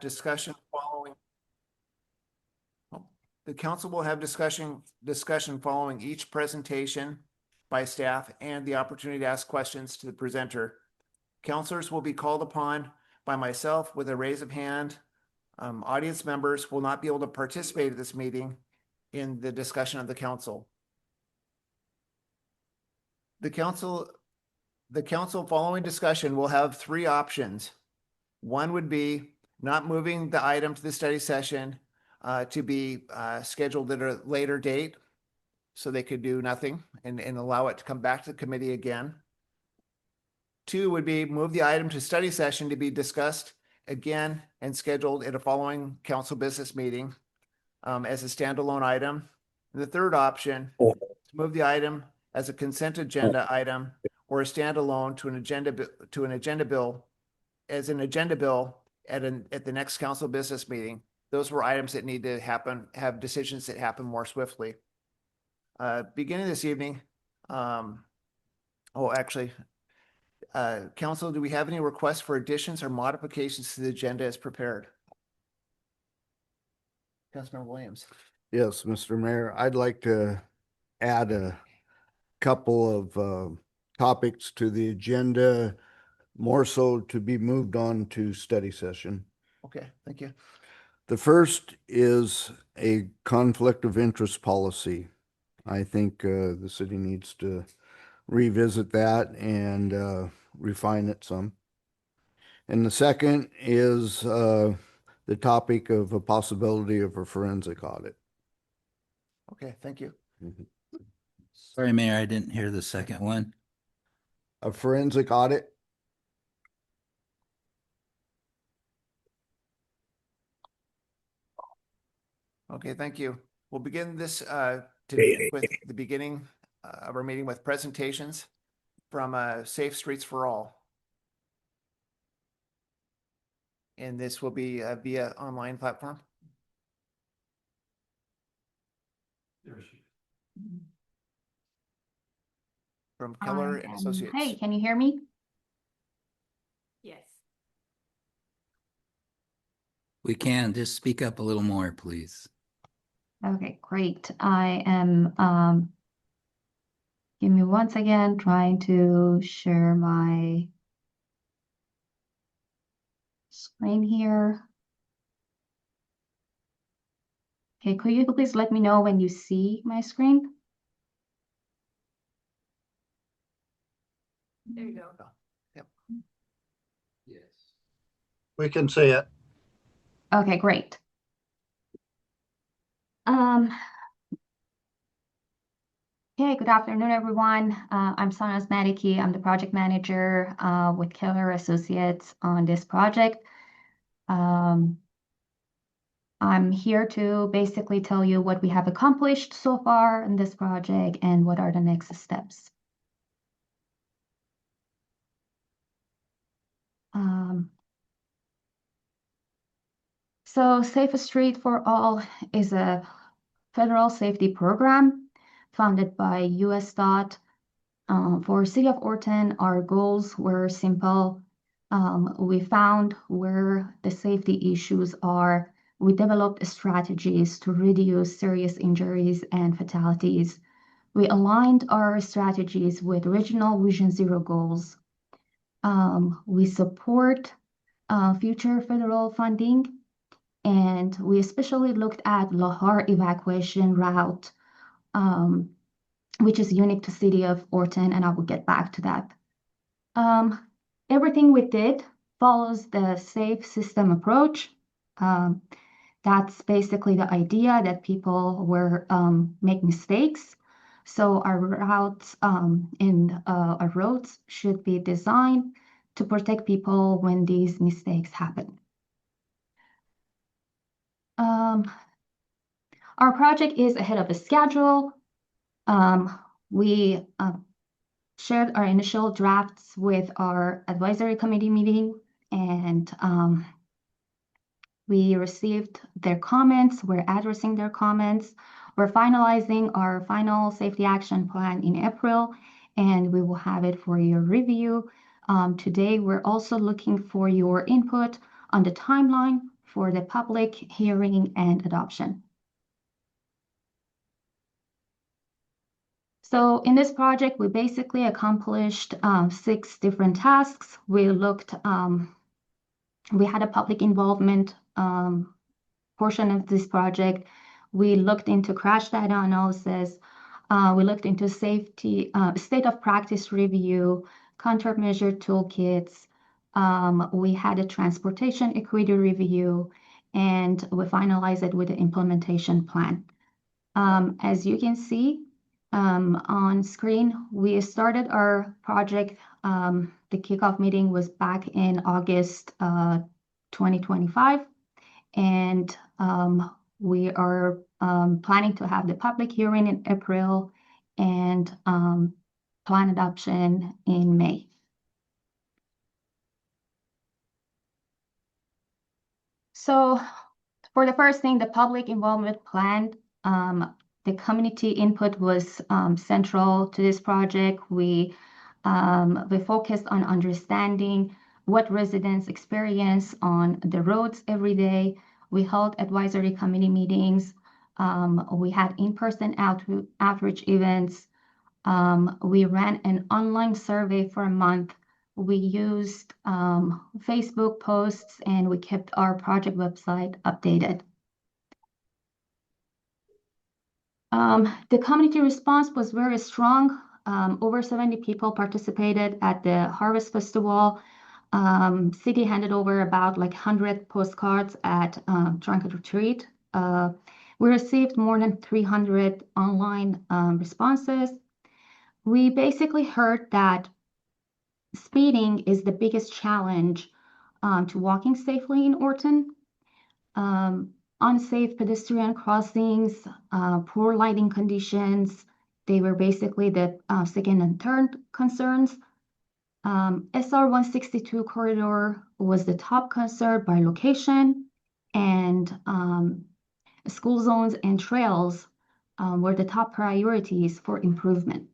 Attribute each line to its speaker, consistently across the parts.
Speaker 1: discussion following. The council will have discussion following each presentation by staff and the opportunity to ask questions to the presenter. Counselors will be called upon by myself with a raise of hand. Audience members will not be able to participate at this meeting in the discussion of the council. The council following discussion will have three options. One would be not moving the item to the study session to be scheduled at a later date, so they could do nothing and allow it to come back to the committee again. Two would be move the item to study session to be discussed again and scheduled at a following council business meeting as a standalone item. And the third option is to move the item as a consent agenda item or a standalone to an agenda bill as an agenda bill at the next council business meeting. Those were items that need to have decisions that happen more swiftly. Beginning this evening, council, do we have any requests for additions or modifications to the agenda as prepared? Councilmember Williams.
Speaker 2: Yes, Mr. Mayor, I'd like to add a couple of topics to the agenda, more so to be moved on to study session.
Speaker 1: Okay, thank you.
Speaker 2: The first is a conflict of interest policy. I think the city needs to revisit that and refine it some. And the second is the topic of a possibility of a forensic audit.
Speaker 1: Okay, thank you.
Speaker 3: Sorry, Mayor, I didn't hear the second one.
Speaker 2: A forensic audit?
Speaker 1: Okay, thank you. We'll begin this today with the beginning of our meeting with presentations from Safe Streets for All. And this will be via online platform. From Keller and Associates.
Speaker 4: Hey, can you hear me?
Speaker 5: Yes.
Speaker 3: We can just speak up a little more, please.
Speaker 4: Okay, great. I am, give me once again, trying to share my screen here. Okay, could you please let me know when you see my screen?
Speaker 5: There you go.
Speaker 1: Yep.
Speaker 3: Yes.
Speaker 6: We can see it.
Speaker 4: Okay, great. Okay, good afternoon, everyone. I'm Sana Asmadiki. I'm the project manager with Keller Associates on this project. I'm here to basically tell you what we have accomplished so far in this project and what are the next steps. So Safe Street for All is a federal safety program funded by US DOT. For City of Orton, our goals were simple. We found where the safety issues are. We developed strategies to reduce serious injuries and fatalities. We aligned our strategies with Regional Vision Zero goals. We support future federal funding, and we especially looked at Lahar evacuation route, which is unique to City of Orton, and I will get back to that. Everything we did follows the safe system approach. That's basically the idea that people were make mistakes. So our routes our roads should be designed to protect people when these mistakes happen. Our project is ahead of a schedule. We shared our initial drafts with our advisory committee meeting, and we received their comments. We're addressing their comments. We're finalizing our final safety action plan in April, and we will have it for your review. Today, we're also looking for your input on the timeline for the public hearing and adoption. So in this project, we basically accomplished 6 different tasks. We had a public involvement portion of this project. We looked into crash data analysis. We looked into safety, state of practice review, countermeasure toolkits. We had a transportation equity review, and we finalized it with the implementation plan. As you can see on screen, we started our project. The kickoff meeting was back in August 2025, and we are planning to have the public hearing in April and plan adoption in May. So for the first thing, the public involvement plan, the community input was central to this project. We focused on understanding what residents experience on the roads every day. We held advisory committee meetings. We had in-person outreach events. We ran an online survey for a month. We used Facebook posts, and we kept our project website updated. The community response was very strong. Over 70 people participated at the Harvest Festival. City handed over about 100 postcards at Trunk or Treat. We received more than 300 online responses. We basically heard that speeding is the biggest challenge to walking safely in Orton. Unsafe pedestrian crossings, poor lighting conditions, they were basically the second and third concerns. SR 162 corridor was the top concern by location, and school zones and trails were the top priorities for improvement.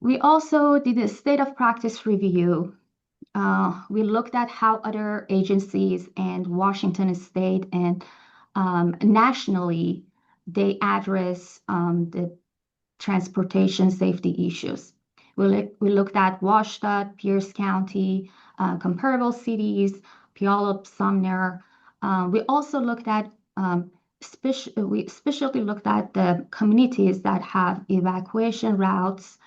Speaker 4: We also did a state of practice review. We looked at how other agencies and Washington State and nationally, they address the transportation safety issues. We looked at WashDOT, Pierce County, comparable cities, Puyallup, Sumner. We also looked at, we especially looked at the communities that have evacuation routes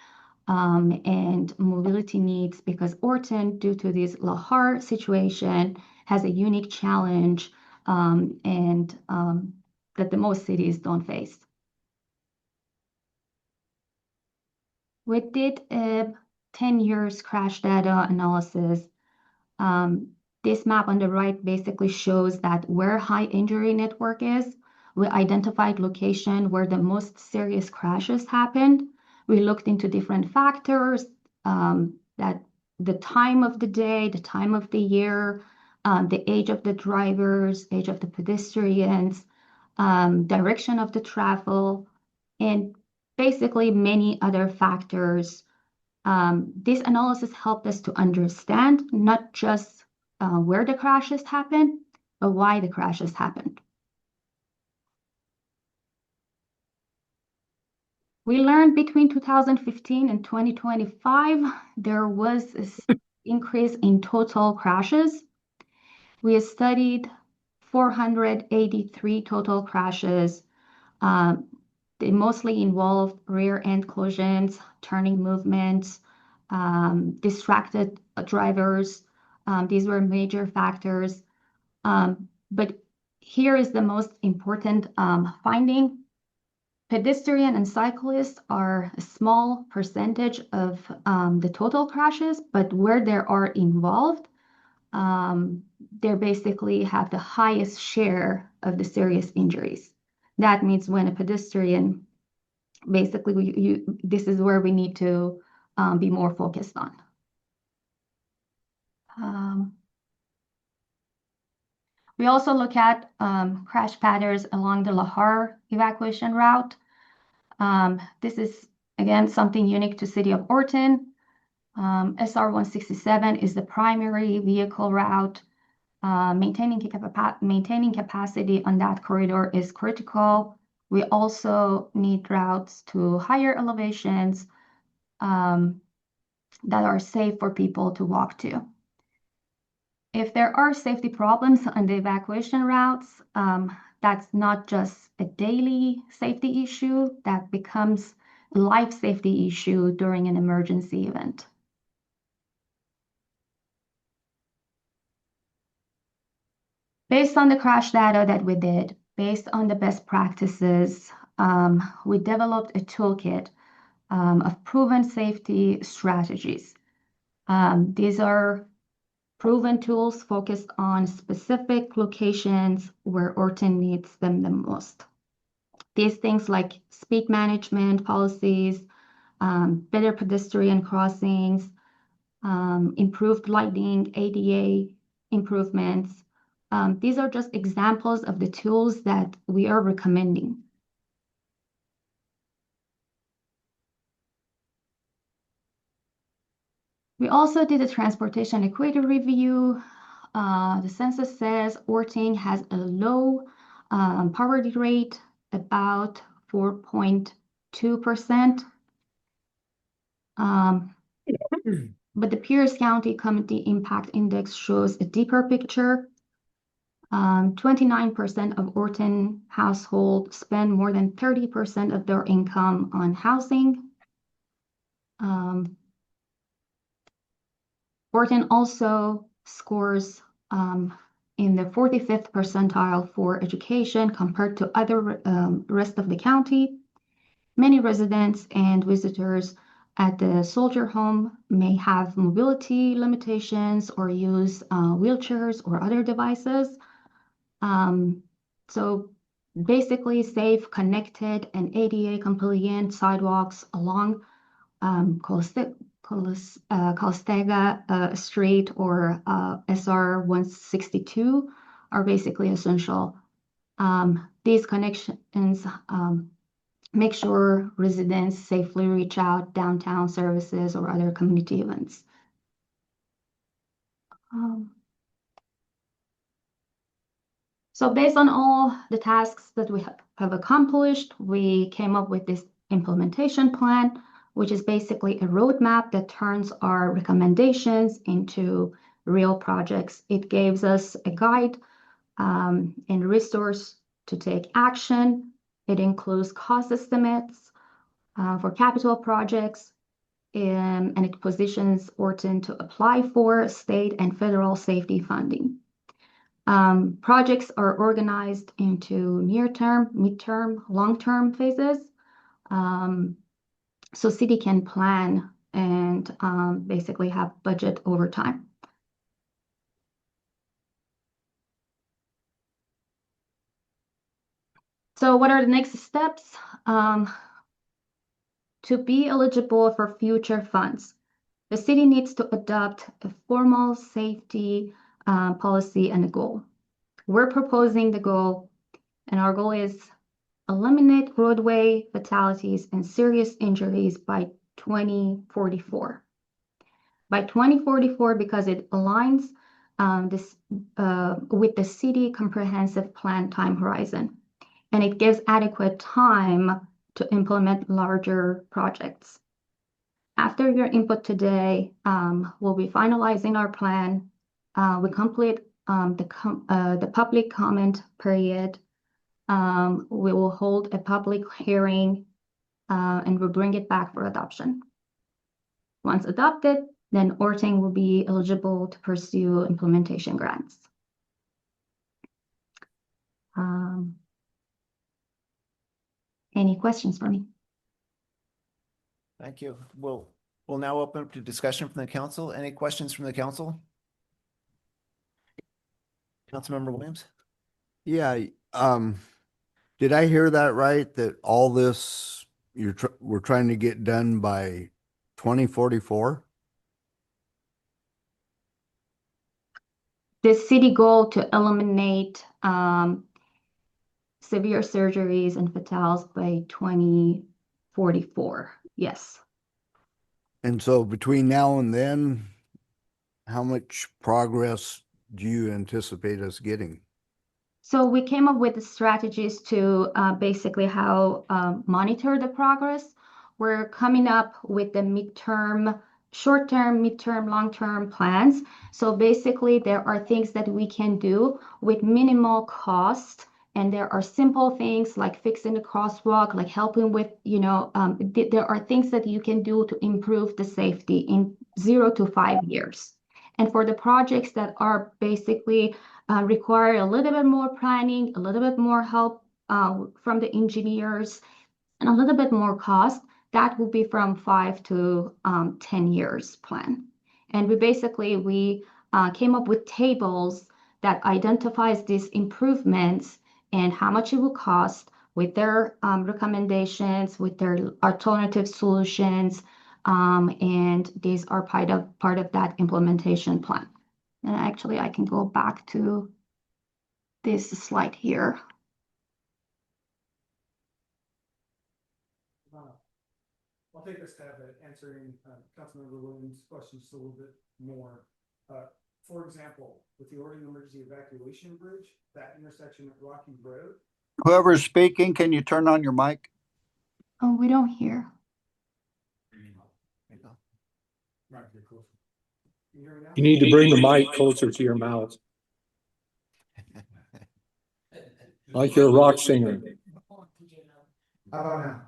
Speaker 4: and mobility needs, because Orton, due to this Lahar situation, has a unique challenge and that the most cities don't face. We did a 10 years crash data analysis. This map on the right basically shows that where high injury network is. We identified location where the most serious crashes happened. We looked into different factors, that the time of the day, the time of the year, the age of the drivers, age of the pedestrians, direction of the travel, and basically many other factors. This analysis helped us to understand not just where the crashes happened, but why the crashes happened. We learned between 2015 and 2025, there was an increase in total crashes. We studied 483 total crashes. They mostly involved rear end collisions, turning movements, distracted drivers. These were major factors. But here is the most important finding. Pedestrian and cyclists are a small percentage of the total crashes, but where they are involved, they basically have the highest share of the serious injuries. That means when a pedestrian, basically, this is where we need to be more focused on. We also look at crash patterns along the Lahar evacuation route. This is, again, something unique to City of Orton. SR 167 is the primary vehicle route. Maintaining capacity on that corridor is critical. We also need routes to higher elevations that are safe for people to walk to. If there are safety problems on the evacuation routes, that's not just a daily safety issue, that becomes a life safety issue during an emergency event. Based on the crash data that we did, based on the best practices, we developed a toolkit of proven safety strategies. These are proven tools focused on specific locations where Orton needs them the most. These things like speed management policies, better pedestrian crossings, improved lighting, ADA improvements. These are just examples of the tools that we are recommending. We also did a transportation equity review. The census says Orting has a low poverty rate, about 4.2%. But the Pierce County Community Impact Index shows a deeper picture. 29% of Orton households spend more than 30% of their income on housing. Orton also scores in the 45th percentile for education compared to other rest of the county. Many residents and visitors at the Soldier Home may have mobility limitations or use wheelchairs or other devices. So basically safe, connected, and ADA compliant sidewalks along Costega Street or SR 162 are basically essential. These connections make sure residents safely reach out downtown services or other community events. So based on all the tasks that we have accomplished, we came up with this implementation plan, which is basically a roadmap that turns our recommendations into real projects. It gives us a guide and resource to take action. It includes cost estimates for capital projects, and it positions Orton to apply for state and federal safety funding. Projects are organized into near-term, mid-term, long-term phases. So city can plan and basically have budget over time. So what are the next steps? To be eligible for future funds, the city needs to adopt a formal safety policy and a goal. We're proposing the goal, and our goal is eliminate roadway fatalities and serious injuries by 2044. By 2044, because it aligns with the city comprehensive plan time horizon, and it gives adequate time to implement larger projects. After your input today, we'll be finalizing our plan. We complete the public comment period. We will hold a public hearing and we'll bring it back for adoption. Once adopted, then Orting will be eligible to pursue implementation grants. Any questions for me?
Speaker 1: Thank you. We'll now open up to discussion from the council. Any questions from the council? Councilmember Williams?
Speaker 2: Yeah, did I hear that right? That all this we're trying to get done by 2044?
Speaker 4: The city goal to eliminate severe surgeries and fatals by 2044. Yes.
Speaker 2: And so between now and then, how much progress do you anticipate us getting?
Speaker 4: So we came up with the strategies to basically how monitor the progress. We're coming up with the midterm, short-term, midterm, long-term plans. So basically, there are things that we can do with minimal cost. And there are simple things like fixing the crosswalk, like helping with, there are things that you can do to improve the safety in 0 to 5 years. And for the projects that are basically require a little bit more planning, a little bit more help from the engineers, and a little bit more cost, that will be from 5 to 10 years plan. And we came up with tables that identifies these improvements and how much it will cost with their recommendations, with their alternative solutions, and these are part of that implementation plan. And actually, I can go back to this slide here.
Speaker 7: I'll take a stab at answering Councilmember Williams' question just a little bit more. For example, with the Oregon Emergency Evacuation Bridge, that intersection at Rocky Road.
Speaker 6: Whoever's speaking, can you turn on your mic?
Speaker 4: Oh, we don't hear.
Speaker 7: Right, you're close. Can you hear me now?
Speaker 8: You need to bring the mic closer to your mouth, like you're a rock singer.
Speaker 7: How about now?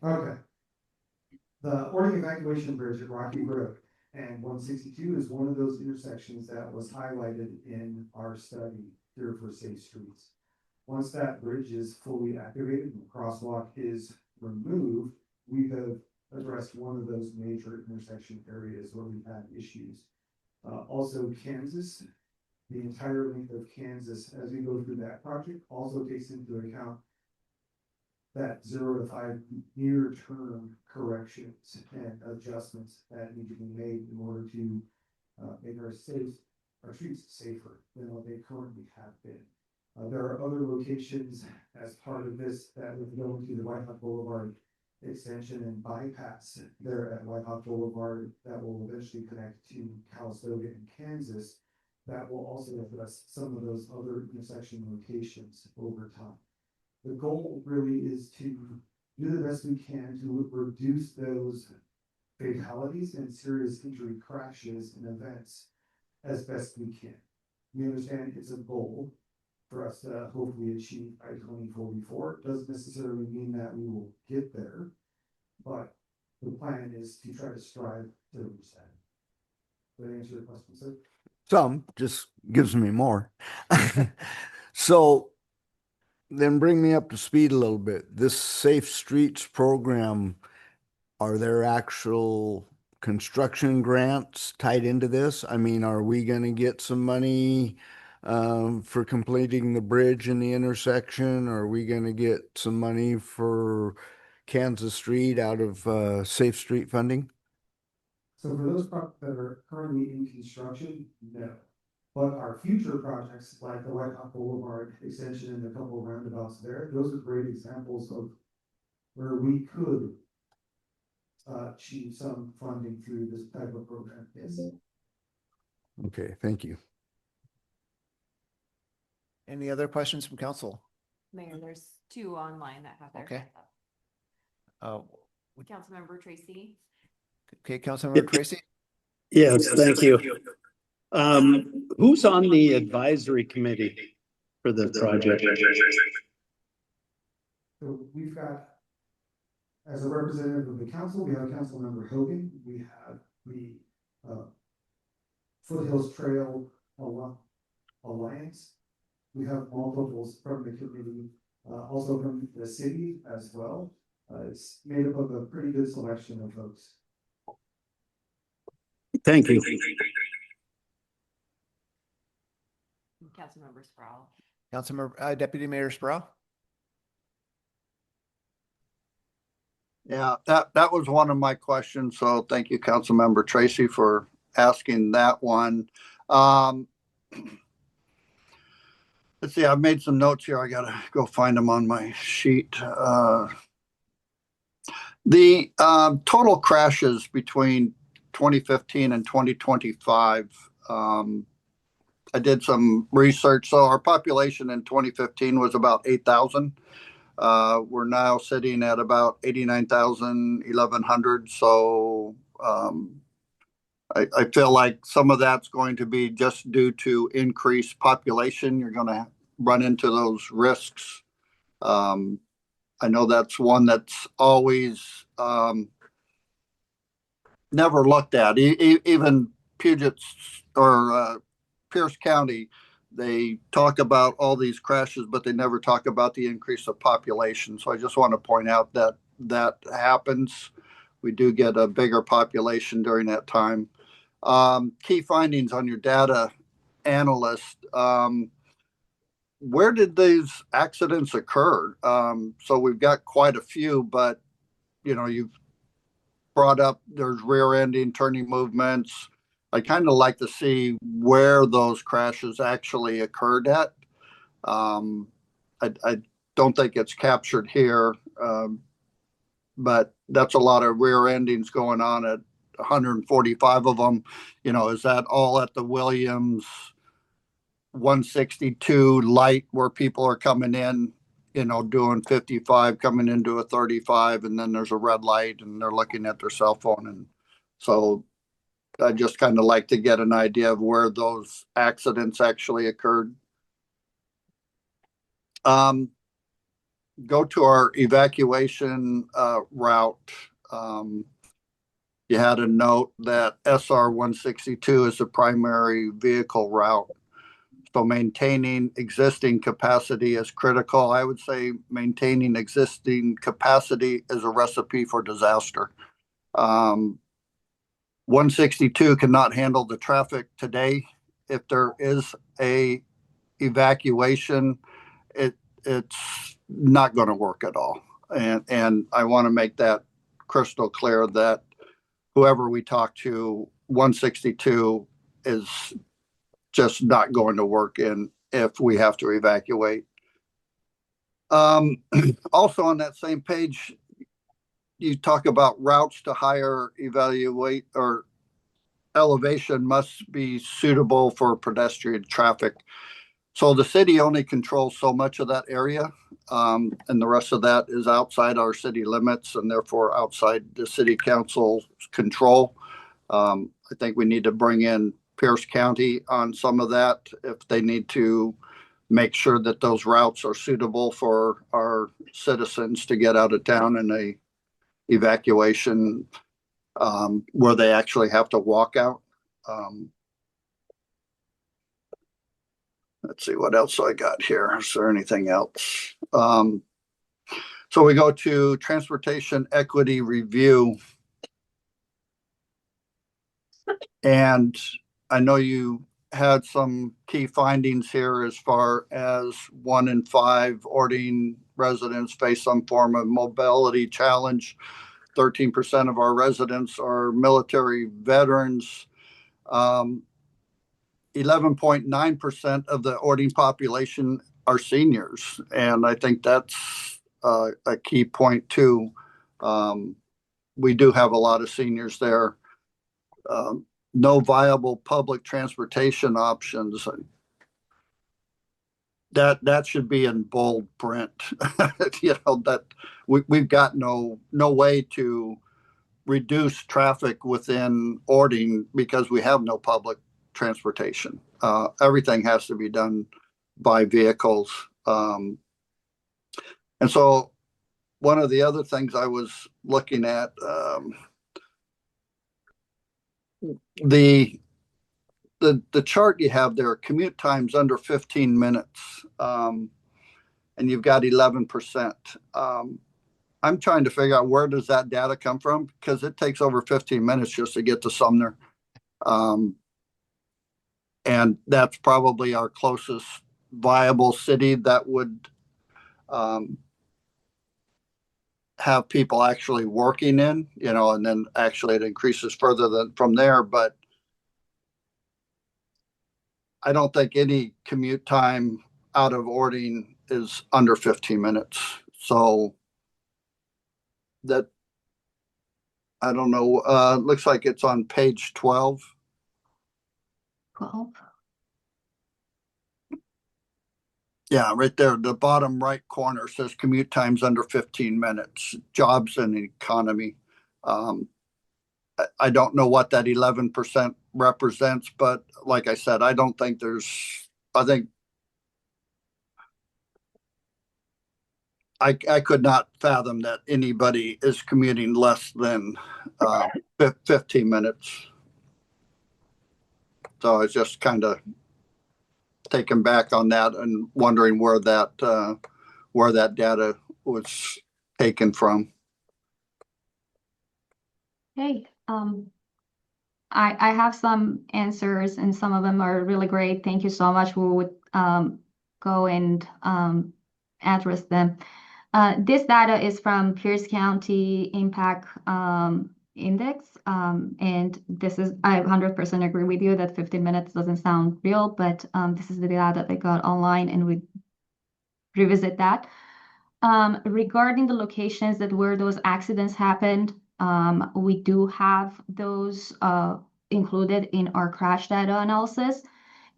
Speaker 7: Okay. The Oregon Evacuation Bridge at Rocky Road and 162 is one of those intersections that was highlighted in our study here for Safe Streets. Once that bridge is fully activated and the crosswalk is removed, we have addressed one of those major intersection areas where we've had issues. Also, Kansas, the entire length of Kansas, as we go through that project, also takes into account that 0 to 5 near-term corrections and adjustments that need to be made in order to make our streets safer than what they currently have been. There are other locations as part of this that would go into the White Hawk Boulevard extension and bypass there at White Hawk Boulevard that will eventually connect to Calistoga and Kansas. That will also address some of those other intersection locations over time. The goal really is to do the best we can to reduce those fatalities and serious injury crashes and events as best we can. We understand it's a goal for us to hopefully achieve by 2044. It doesn't necessarily mean that we will get there, but the plan is to try to strive to reach that. Did I answer your question, sir?
Speaker 2: Some, just gives me more. So then bring me up to speed a little bit. This Safe Streets program, are there actual construction grants tied into this? I mean, are we going to get some money for completing the bridge in the intersection? Are we going to get some money for Kansas Street out of Safe Street funding?
Speaker 7: So for those projects that are currently in construction, no. But our future projects, like the White Hawk Boulevard extension and a couple of roundabouts there, those are great examples of where we could achieve some funding through this type of program. Yes.
Speaker 2: Okay, thank you.
Speaker 1: Any other questions from council?
Speaker 5: Mayor, there's 2 online that have their
Speaker 1: Okay.
Speaker 5: hands up. Councilmember Tracy.
Speaker 1: Okay, Councilmember Tracy?
Speaker 9: Yes, thank you. Who's on the advisory committee for the project?
Speaker 7: So we've got, as a representative of the council, we have Councilmember Hogan, we have the Foothills Trail Alliance. We have multiples from the committee, also from the city as well. It's made up of a pretty good selection of folks.
Speaker 9: Thank you.
Speaker 5: Councilmember Sproul.
Speaker 1: Councilmember, Deputy Mayor Sproul?
Speaker 6: Yeah, that was one of my questions. So thank you, Councilmember Tracy, for asking that one. Let's see, I've made some notes here. I gotta go find them on my sheet. The total crashes between 2015 and 2025, I did some research. So our population in 2015 was about 8,000. We're now sitting at about 89,000, 1,100. So I feel like some of that's going to be just due to increased population. You're going to run into those risks. I know that's one that's always never looked at. Even Puget or Pierce County, they talk about all these crashes, but they never talk about the increase of population. So I just want to point out that that happens. We do get a bigger population during that time. Key findings on your data analyst. Where did these accidents occur? So we've got quite a few, but you've brought up there's rear ending, turning movements. I kind of like to see where those crashes actually occurred at. I don't think it's captured here, but that's a lot of rear endings going on at 145 of them. Is that all at the Williams 162 light where people are coming in, doing 55, coming into a 35, and then there's a red light and they're looking at their cell phone. And so I just kind of like to get an idea of where those accidents actually occurred. Go to our evacuation route. You had a note that SR 162 is the primary vehicle route. So maintaining existing capacity is critical. I would say maintaining existing capacity is a recipe for disaster. 162 cannot handle the traffic today. If there is a evacuation, it's not going to work at all. And I want to make that crystal clear that whoever we talk to, 162 is just not going to work if we have to evacuate. Also on that same page, you talk about routes to higher evaluate or elevation must be suitable for pedestrian traffic. So the city only controls so much of that area, and the rest of that is outside our city limits and therefore outside the city council's control. I think we need to bring in Pierce County on some of that if they need to make sure that those routes are suitable for our citizens to get out of town in a evacuation where they actually have to walk out. Let's see what else I got here. Is there anything else? So we go to transportation equity review. And I know you had some key findings here as far as 1 in 5 Orting residents face some form of mobility challenge. 13% of our residents are military veterans. 11.9% of the Orting population are seniors. And I think that's a key point too. We do have a lot of seniors there. No viable public transportation options. That should be in bold print. That we've got no way to reduce traffic within Orting because we have no public transportation. Everything has to be done by vehicles. And so one of the other things I was looking at, the chart you have there, commute times under 15 minutes, and you've got 11%. I'm trying to figure out where does that data come from because it takes over 15 minutes just to get to Sumner. And that's probably our closest viable city that would have people actually working in, and then actually it increases further from there. But I don't think any commute time out of Orting is under 15 minutes. So I don't know, looks like it's on page 12.
Speaker 4: 12.
Speaker 6: Yeah, right there, the bottom right corner says commute times under 15 minutes, jobs and economy. I don't know what that 11% represents, but like I said, I don't think I think I could not fathom that anybody is commuting less than 15 minutes. So I was just kind of taken back on that and wondering where that data was taken from.
Speaker 4: Hey, I have some answers and some of them are really great. Thank you so much. We would go and address them. This data is from Pierce County Impact Index. And this is, I 100% agree with you that 15 minutes doesn't sound real, but this is the data that they got online and we revisit that. Regarding the locations where those accidents happened, we do have those included in our crash data analysis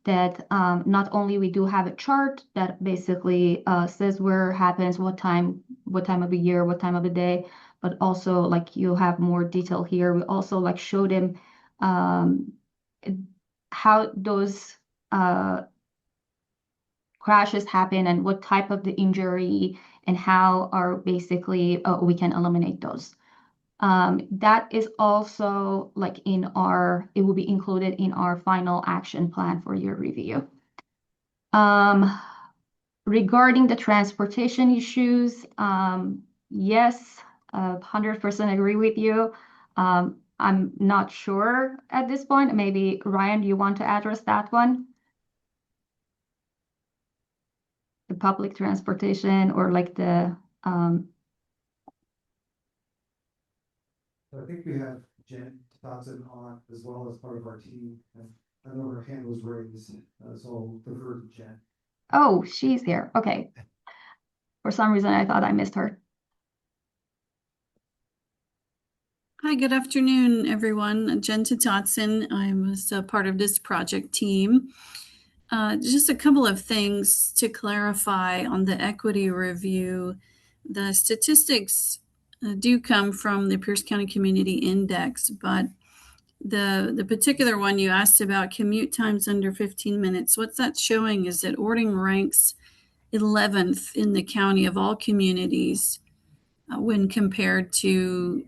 Speaker 4: that not only we do have a chart that basically says where it happens, what time of the year, what time of the day, but also like you have more detail here. We also like showed him how those crashes happen and what type of the injury and how are basically we can eliminate those. That is also like it will be included in our final action plan for your review. Regarding the transportation issues, yes, 100% agree with you. I'm not sure at this point. Maybe Ryan, do you want to address that one? The public transportation or like the
Speaker 7: So I think we have Jen Dodson on as well as part of our team. And I know her hand was raised, so I'll defer to Jen.
Speaker 4: Oh, she's here. Okay. For some reason, I thought I missed her.
Speaker 10: Hi, good afternoon, everyone. Jen Dotson. I was a part of this project team. Just a couple of things to clarify on the equity review. The statistics do come from the Pierce County Community Index, but the particular one you asked about, commute times under 15 minutes, what that's showing is that Orting ranks 11th in the county of all communities when compared to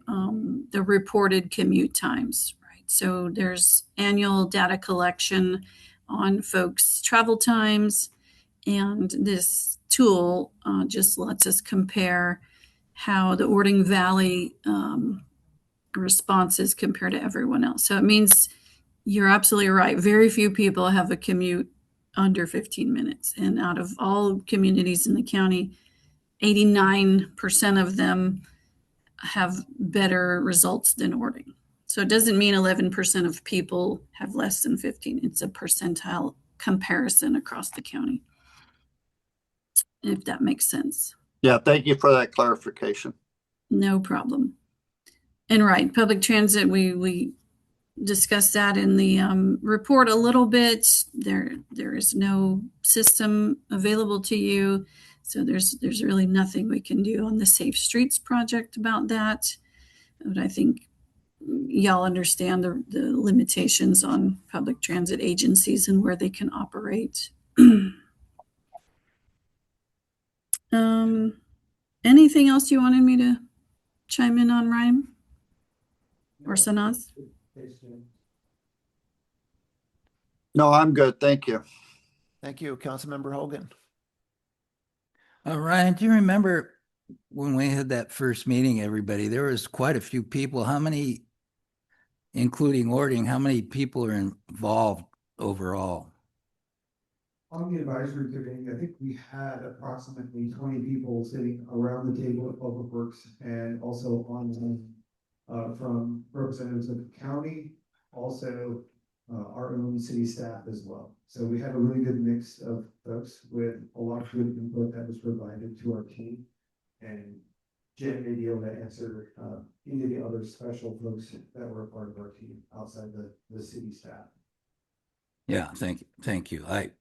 Speaker 10: the reported commute times, right? So there's annual data collection on folks' travel times, and this tool just lets us compare how the Orting Valley responses compare to everyone else. So it means you're absolutely right. Very few people have a commute under 15 minutes. And out of all communities in the county, 89% of them have better results than Orting. So it doesn't mean 11% of people have less than 15. It's a percentile comparison across the county, if that makes sense.
Speaker 6: Yeah, thank you for that clarification.
Speaker 10: No problem. And right, public transit, we discussed that in the report a little bit. There is no system available to you, so there's really nothing we can do on the Safe Streets project about that. But I think y'all understand the limitations on public transit agencies and where they can operate. Anything else you wanted me to chime in on, Ryan? Or Sanaz?
Speaker 6: No, I'm good. Thank you.
Speaker 1: Thank you, Councilmember Hogan.
Speaker 3: Ryan, do you remember when we had that first meeting, everybody, there was quite a few people. How many, including Orting, how many people are involved overall?
Speaker 7: On the advisory committee, I think we had approximately 20 people sitting around the table at Public Works and also on from representatives of the county, also our own city staff as well. So we had a really good mix of folks with a lot of good input that was provided to our team. And Jen may be able to answer, any of the other special folks that were a part of our team outside the city staff.
Speaker 3: Yeah, thank you. I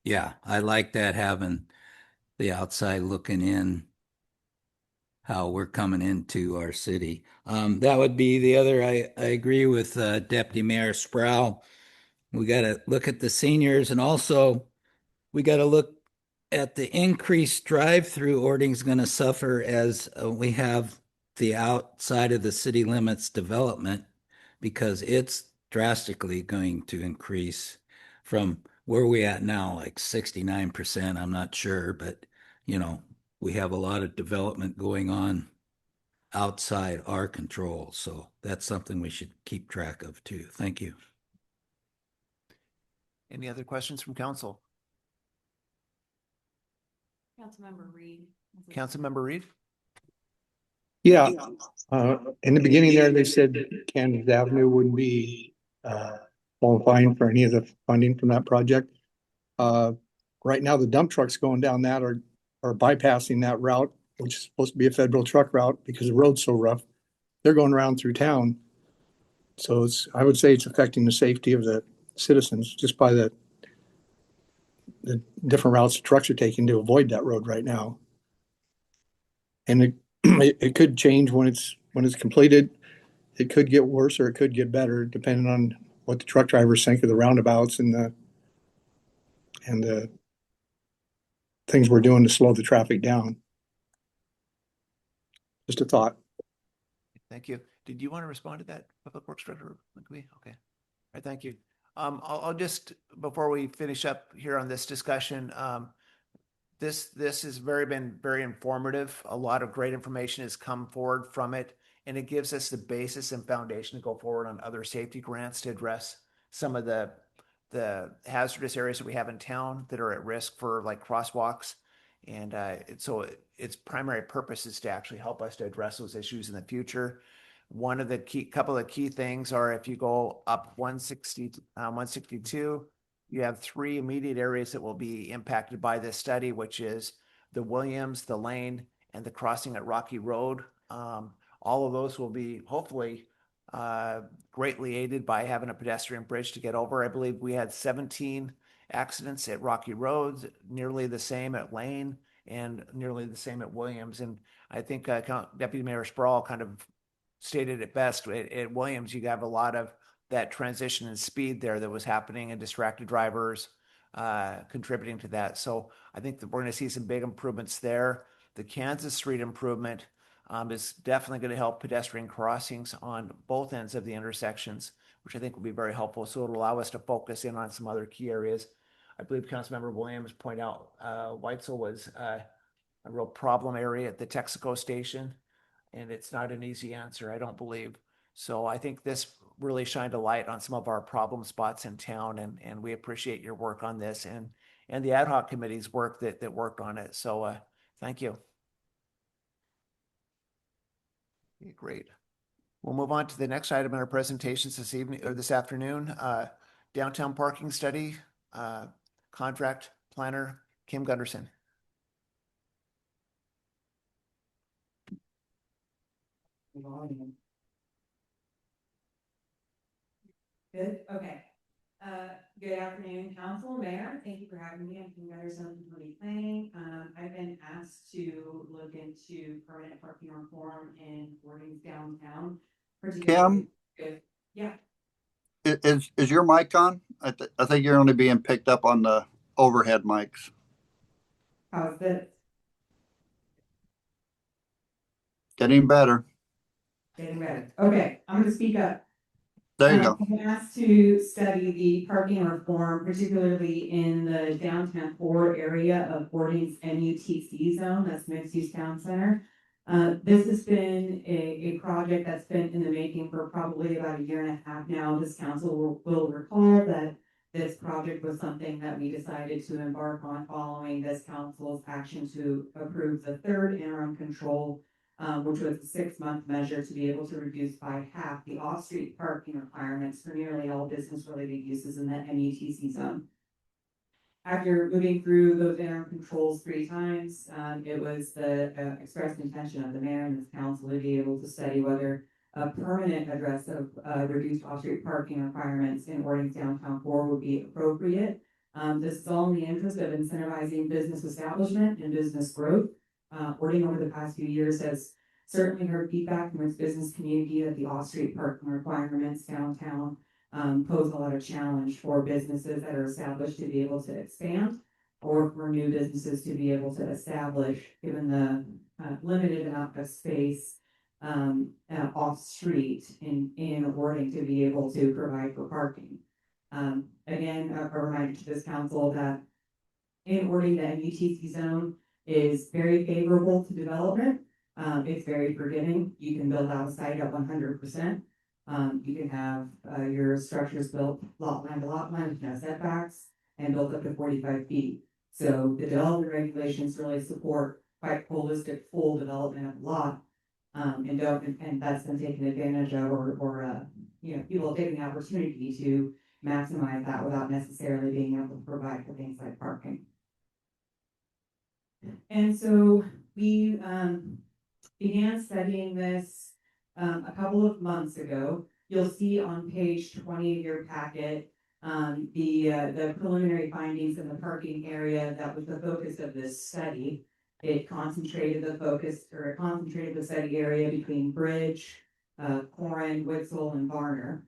Speaker 3: like that, having the outside looking in, how we're coming into our city. That would be the other, I agree with Deputy Mayor Sproul. We got to look at the seniors, and also we got to look at the increased drive-through. Ording's going to suffer as we have the outside of the city limits development, because it's drastically going to increase from where we at now, like 69%. I'm not sure, but we have a lot of development going on outside our control. So that's something we should keep track of too. Thank you.
Speaker 1: Any other questions from council?
Speaker 5: Councilmember Reed.
Speaker 1: Councilmember Reed?
Speaker 8: Yeah, in the beginning there, they said Kansas Avenue wouldn't be qualifying for any of the funding from that project. Right now, the dump trucks going down that are bypassing that route, which is supposed to be a federal truck route because the road's so rough. They're going around through town. So I would say it's affecting the safety of the citizens just by the different routes the trucks are taking to avoid that road right now. And it could change when it's completed. It could get worse or it could get better depending on what the truck drivers think of the roundabouts and the things we're doing to slow the traffic down. Just a thought.
Speaker 1: Thank you. Did you want to respond to that, Public Works Director McQueen? Okay. All right, thank you. I'll just, before we finish up here on this discussion, this has been very informative. A lot of great information has come forward from it, and it gives us the basis and foundation to go forward on other safety grants to address some of the hazardous areas that we have in town that are at risk for like crosswalks. And so its primary purpose is to actually help us to address those issues in the future. One of the couple of key things are, if you go up 162, you have three immediate areas that will be impacted by this study, which is the Williams, the Lane, and the crossing at Rocky Road. All of those will be hopefully greatly aided by having a pedestrian bridge to get over. I believe we had 17 accidents at Rocky Road, nearly the same at Lane, and nearly the same at Williams. And I think Deputy Mayor Sproul kind of stated it best. At Williams, you have a lot of that transition and speed there that was happening, and distracted drivers contributing to that. So I think that we're going to see some big improvements there. The Kansas Street improvement is definitely going to help pedestrian crossings on both ends of the intersections, which I think will be very helpful. So it'll allow us to focus in on some other key areas. I believe Councilmember Williams pointed out Weitzel was a real problem area at the Texaco station, and it's not an easy answer, I don't believe. So I think this really shined a light on some of our problem spots in town, and we appreciate your work on this and the ad hoc committee's work that worked on it. So thank you. Okay, great. We'll move on to the next item in our presentations this afternoon. Downtown parking study, contract planner, Kim Gunderson.
Speaker 11: Good, okay. Good afternoon, council, mayor. Thank you for having me. I'm Kim Gunderson from Community Planning. I've been asked to look into permanent parking reform in Gordon's downtown.
Speaker 6: Kim?
Speaker 11: Yeah.
Speaker 6: Is your mic on? I think you're only being picked up on the overhead mics.
Speaker 11: How's this?
Speaker 6: Getting better.
Speaker 11: Getting better. Okay, I'm gonna speak up.
Speaker 6: There you go.
Speaker 11: I've been asked to study the parking reform, particularly in the downtown core area of Gordon's MUTC zone, that's mixed use town center. This has been a project that's been in the making for probably about a year and a half now. This council will recall that this project was something that we decided to embark on following this council's action to approve the third interim control, which was a 6-month measure to be able to reduce by half the off-street parking requirements for nearly all business-related uses in the MUTC zone. After moving through those interim controls 3 times, it was the expressed intention of the mayor and his council to be able to study whether a permanent address of reduced off-street parking requirements in Orting's downtown core would be appropriate. This is all in the interest of incentivizing business establishment and business growth. Orting over the past few years has certainly heard feedback from its business community that the off-street parking requirements downtown pose a lot of challenge for businesses that are established to be able to expand, or for new businesses to be able to establish, given the limited amount of space off street in Orting to be able to provide for parking. Again, a reminder to this council that in Orting, the MUTC zone is very favorable to development. It's very forgiving. You can build out a site at 100%. You can have your structures built lot line to lot line with no setbacks and built up to 45 feet. So the development regulations really support quite holistic full development of a lot. And that's been taken advantage of, or people taking the opportunity to maximize that without necessarily being able to provide for things like parking. And so we began studying this a couple of months ago. You'll see on page 20 of your packet the preliminary findings in the parking area that was the focus of this study. It concentrated the study area between Bridge, Corin, Witzel, and Varner.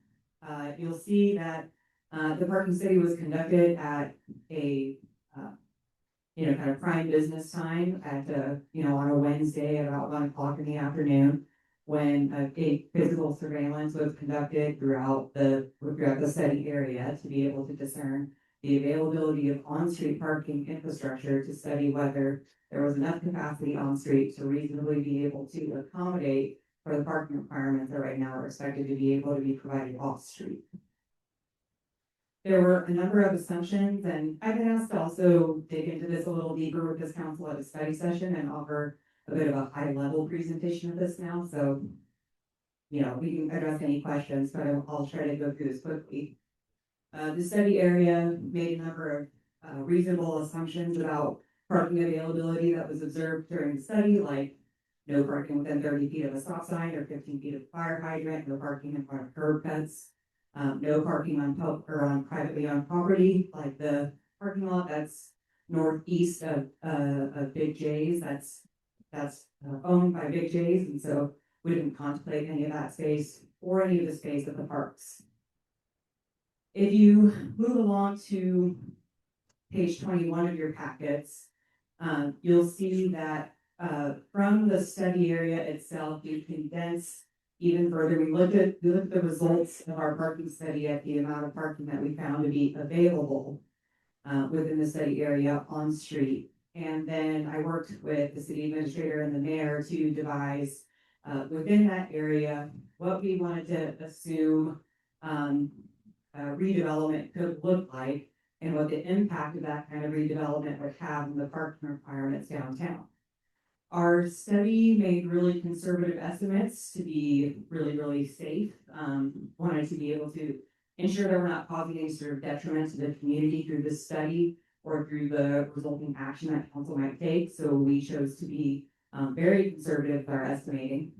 Speaker 11: You'll see that the parking study was conducted at a kind of prime business time at on a Wednesday at about 1 o'clock in the afternoon, when a physical surveillance was conducted throughout the study area to be able to discern the availability of on-street parking infrastructure, to study whether there was enough capacity on street to reasonably be able to accommodate for the parking requirements that right now are expected to be able to be provided off street. There were a number of assumptions, and I've been asked to also dig into this a little deeper with this council at a study session and offer a bit of a high level presentation of this now. So, we can address any questions, but I'll try to go through this quickly. The study area made a number of reasonable assumptions about parking availability that was observed during the study, like no parking within 30 feet of a stop sign or 15 feet of a fire hydrant, no parking in front of curb cuts, no parking on privately owned property, like the parking lot that's northeast of Big J's. That's owned by Big J's, and so we didn't contemplate any of that space or any of the space at the parks. If you move along to page 21 of your packets, you'll see that from the study area itself, you condense even further. We looked at the results of our parking study at the amount of parking that we found to be available within the study area on street. And then I worked with the city administrator and the mayor to devise within that area what we wanted to assume redevelopment could look like, and what the impact of that kind of redevelopment would have on the parking requirements downtown. Our study made really conservative estimates to be really safe. Wanted to be able to ensure that we're not causing any sort of detriment to the community through this study or through the resulting action that council might take. So we chose to be very conservative with our estimating.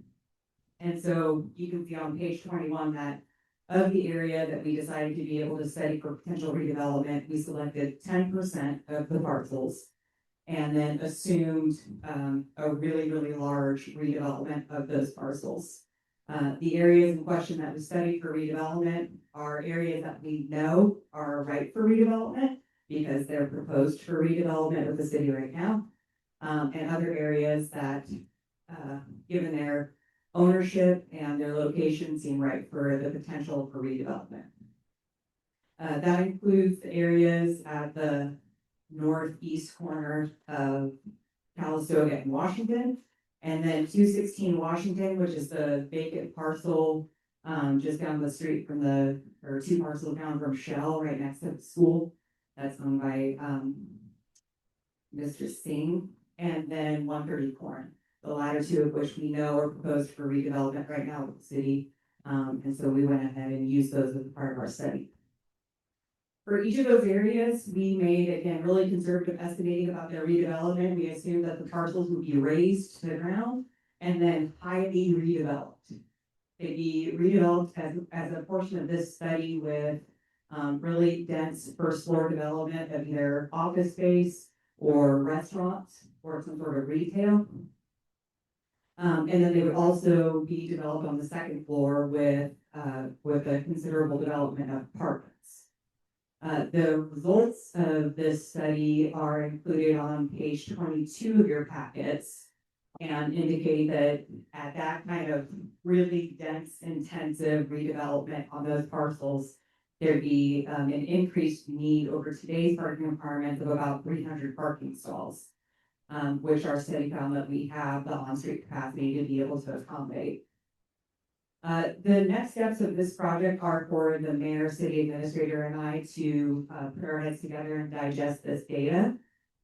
Speaker 11: And so you can see on page 21 that of the area that we decided to be able to study for potential redevelopment, we selected 10% of the parcels and then assumed a really large redevelopment of those parcels. The areas in question that we studied for redevelopment are areas that we know are ripe for redevelopment because they're proposed for redevelopment with the city right now, and other areas that, given their ownership and their location, seem ripe for the potential for redevelopment. That includes the areas at the northeast corner of Calistoga and Washington, and then 216 Washington, which is the vacant parcel just down the street from or 2 parcels down from Shell, right next to the school. That's owned by Mr. Singh, and then 130 Corin, the latter 2 of which we know are proposed for redevelopment right now with the city. And so we went ahead and used those as a part of our study. For each of those areas, we made, again, really conservative estimating about their redevelopment. We assumed that the parcels would be razed to the ground and then highly redeveloped. They'd be redeveloped as a portion of this study with really dense first floor development of either office space or restaurants or some sort of retail. And then they would also be developed on the second floor with a considerable development of apartments. The results of this study are included on page 22 of your packets and indicate that at that kind of really dense, intensive redevelopment on those parcels, there'd be an increased need over today's parking requirements of about 300 parking stalls, which our study found that we have the on-street capacity to be able to accommodate. The next steps of this project are for the mayor, city administrator, and I to put our heads together and digest this data.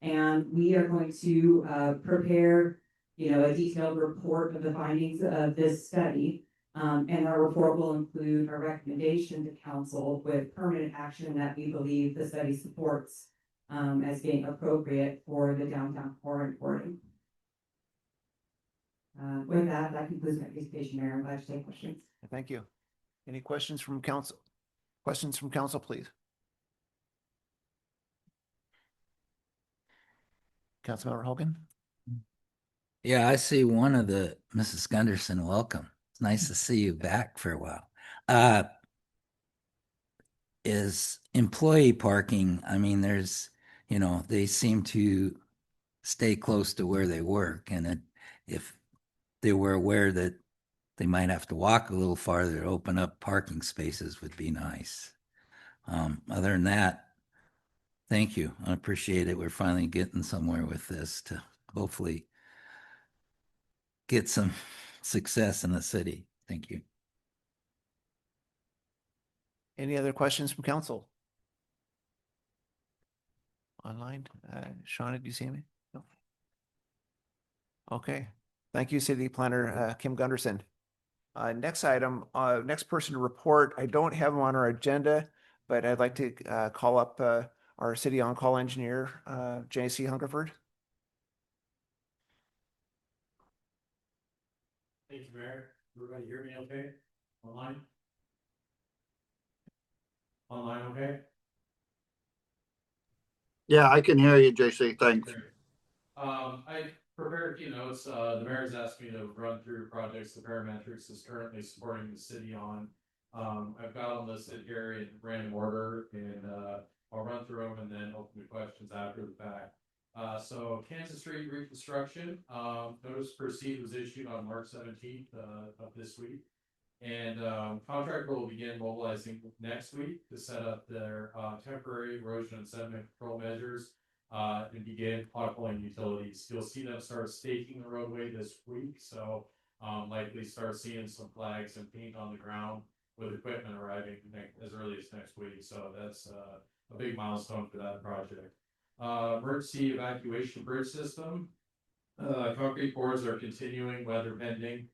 Speaker 11: And we are going to prepare, a detailed report of the findings of this study. And our report will include a recommendation to council with permanent action that we believe the study supports as being appropriate for the downtown core reporting. With that concludes my presentation, Mayor. I'm glad to take questions.
Speaker 1: Thank you. Any questions from council? Questions from council, please. Councilmember Hogan?
Speaker 3: Yeah, I see one of the Mrs. Gunderson. Welcome. It's nice to see you back for a while. Is employee parking? I mean, there's, they seem to stay close to where they work, and if they were aware that they might have to walk a little farther to open up parking spaces would be nice. Other than that, thank you. I appreciate it. We're finally getting somewhere with this to hopefully get some success in the city. Thank you.
Speaker 1: Any other questions from council? Online? Shauna, do you see me? No. Okay. Thank you, City Planner Kim Gunderson. Next item, next person to report. I don't have him on our agenda, but I'd like to call up our city on-call engineer, J.C. Hungerford.
Speaker 12: Thank you, Mayor. Everybody hear me okay? Online? Online okay?
Speaker 6: Yeah, I can hear you, JC. Thanks.
Speaker 12: I prepared a few notes. The mayor's asked me to run through projects the Parametrics is currently supporting the city on. I've got them listed here in random order, and I'll run through them and then open the questions after the fact. So Kansas Street reconstruction, notice to proceed was issued on March 17th of this week. And contractor will begin mobilizing next week to set up their temporary erosion and sediment control measures and begin potholing utilities. You'll see them start staking the roadway this week, so likely start seeing some flags and paint on the ground with equipment arriving as early as next week. So that's a big milestone for that project. Emergency evacuation bridge system. Concrete boards are continuing, weather pending.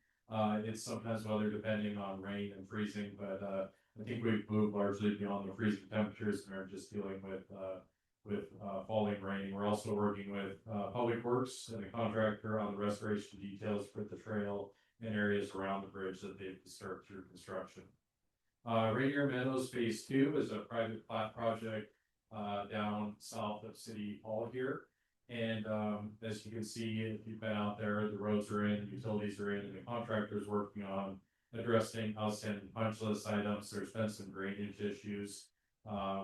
Speaker 12: It's sometimes weather depending on rain and freezing, but I think we've moved largely beyond the freezing temperatures and are just dealing with falling rain. We're also working with Public Works and the contractor on the restoration details for the trail and areas around the bridge that they've disturbed through construction. Rainier Meadows Phase 2 is a private plat project down south of City Hall here. And as you can see, if you've been out there, the roads are in, the utilities are in, and the contractor's working on addressing outstanding punch list items. There's been some drainage issues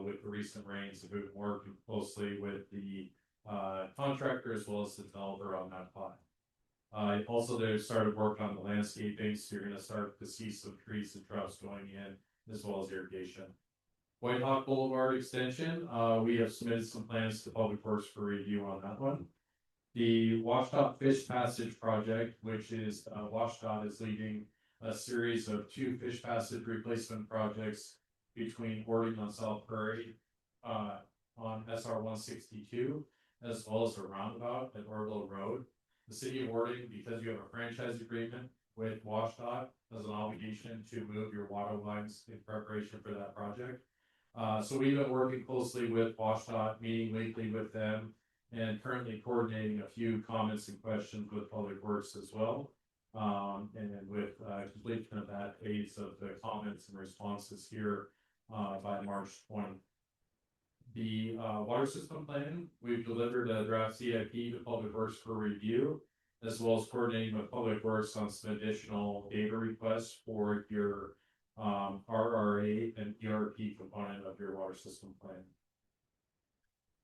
Speaker 12: with the recent rains. We've been working closely with the contractor as well as the developer on that plot. Also, they've started work on the landscaping, so you're going to start to see some trees and shrubs going in, as well as irrigation. White Hawk Boulevard extension, we have submitted some plans to Public Works for review on that one. The Washtenaw Fish Passage project, which is Washtenaw is leading a series of 2 fish passage replacement projects between Hording on South Prairie on SR 162, as well as a roundabout at Orville Road. The city of Hording, because you have a franchise agreement with Washtenaw, has an obligation to move your water lines in preparation for that project. So we've been working closely with WashDOT, meeting weekly with them, and currently coordinating a few comments and questions with Public Works as well. And then with completion of that phase of the comments and responses here by March 20. The water system plan, we've delivered a draft CIP to Public Works for review, as well as coordinating with Public Works on some additional data requests for your RRA and ERP component of your water system plan.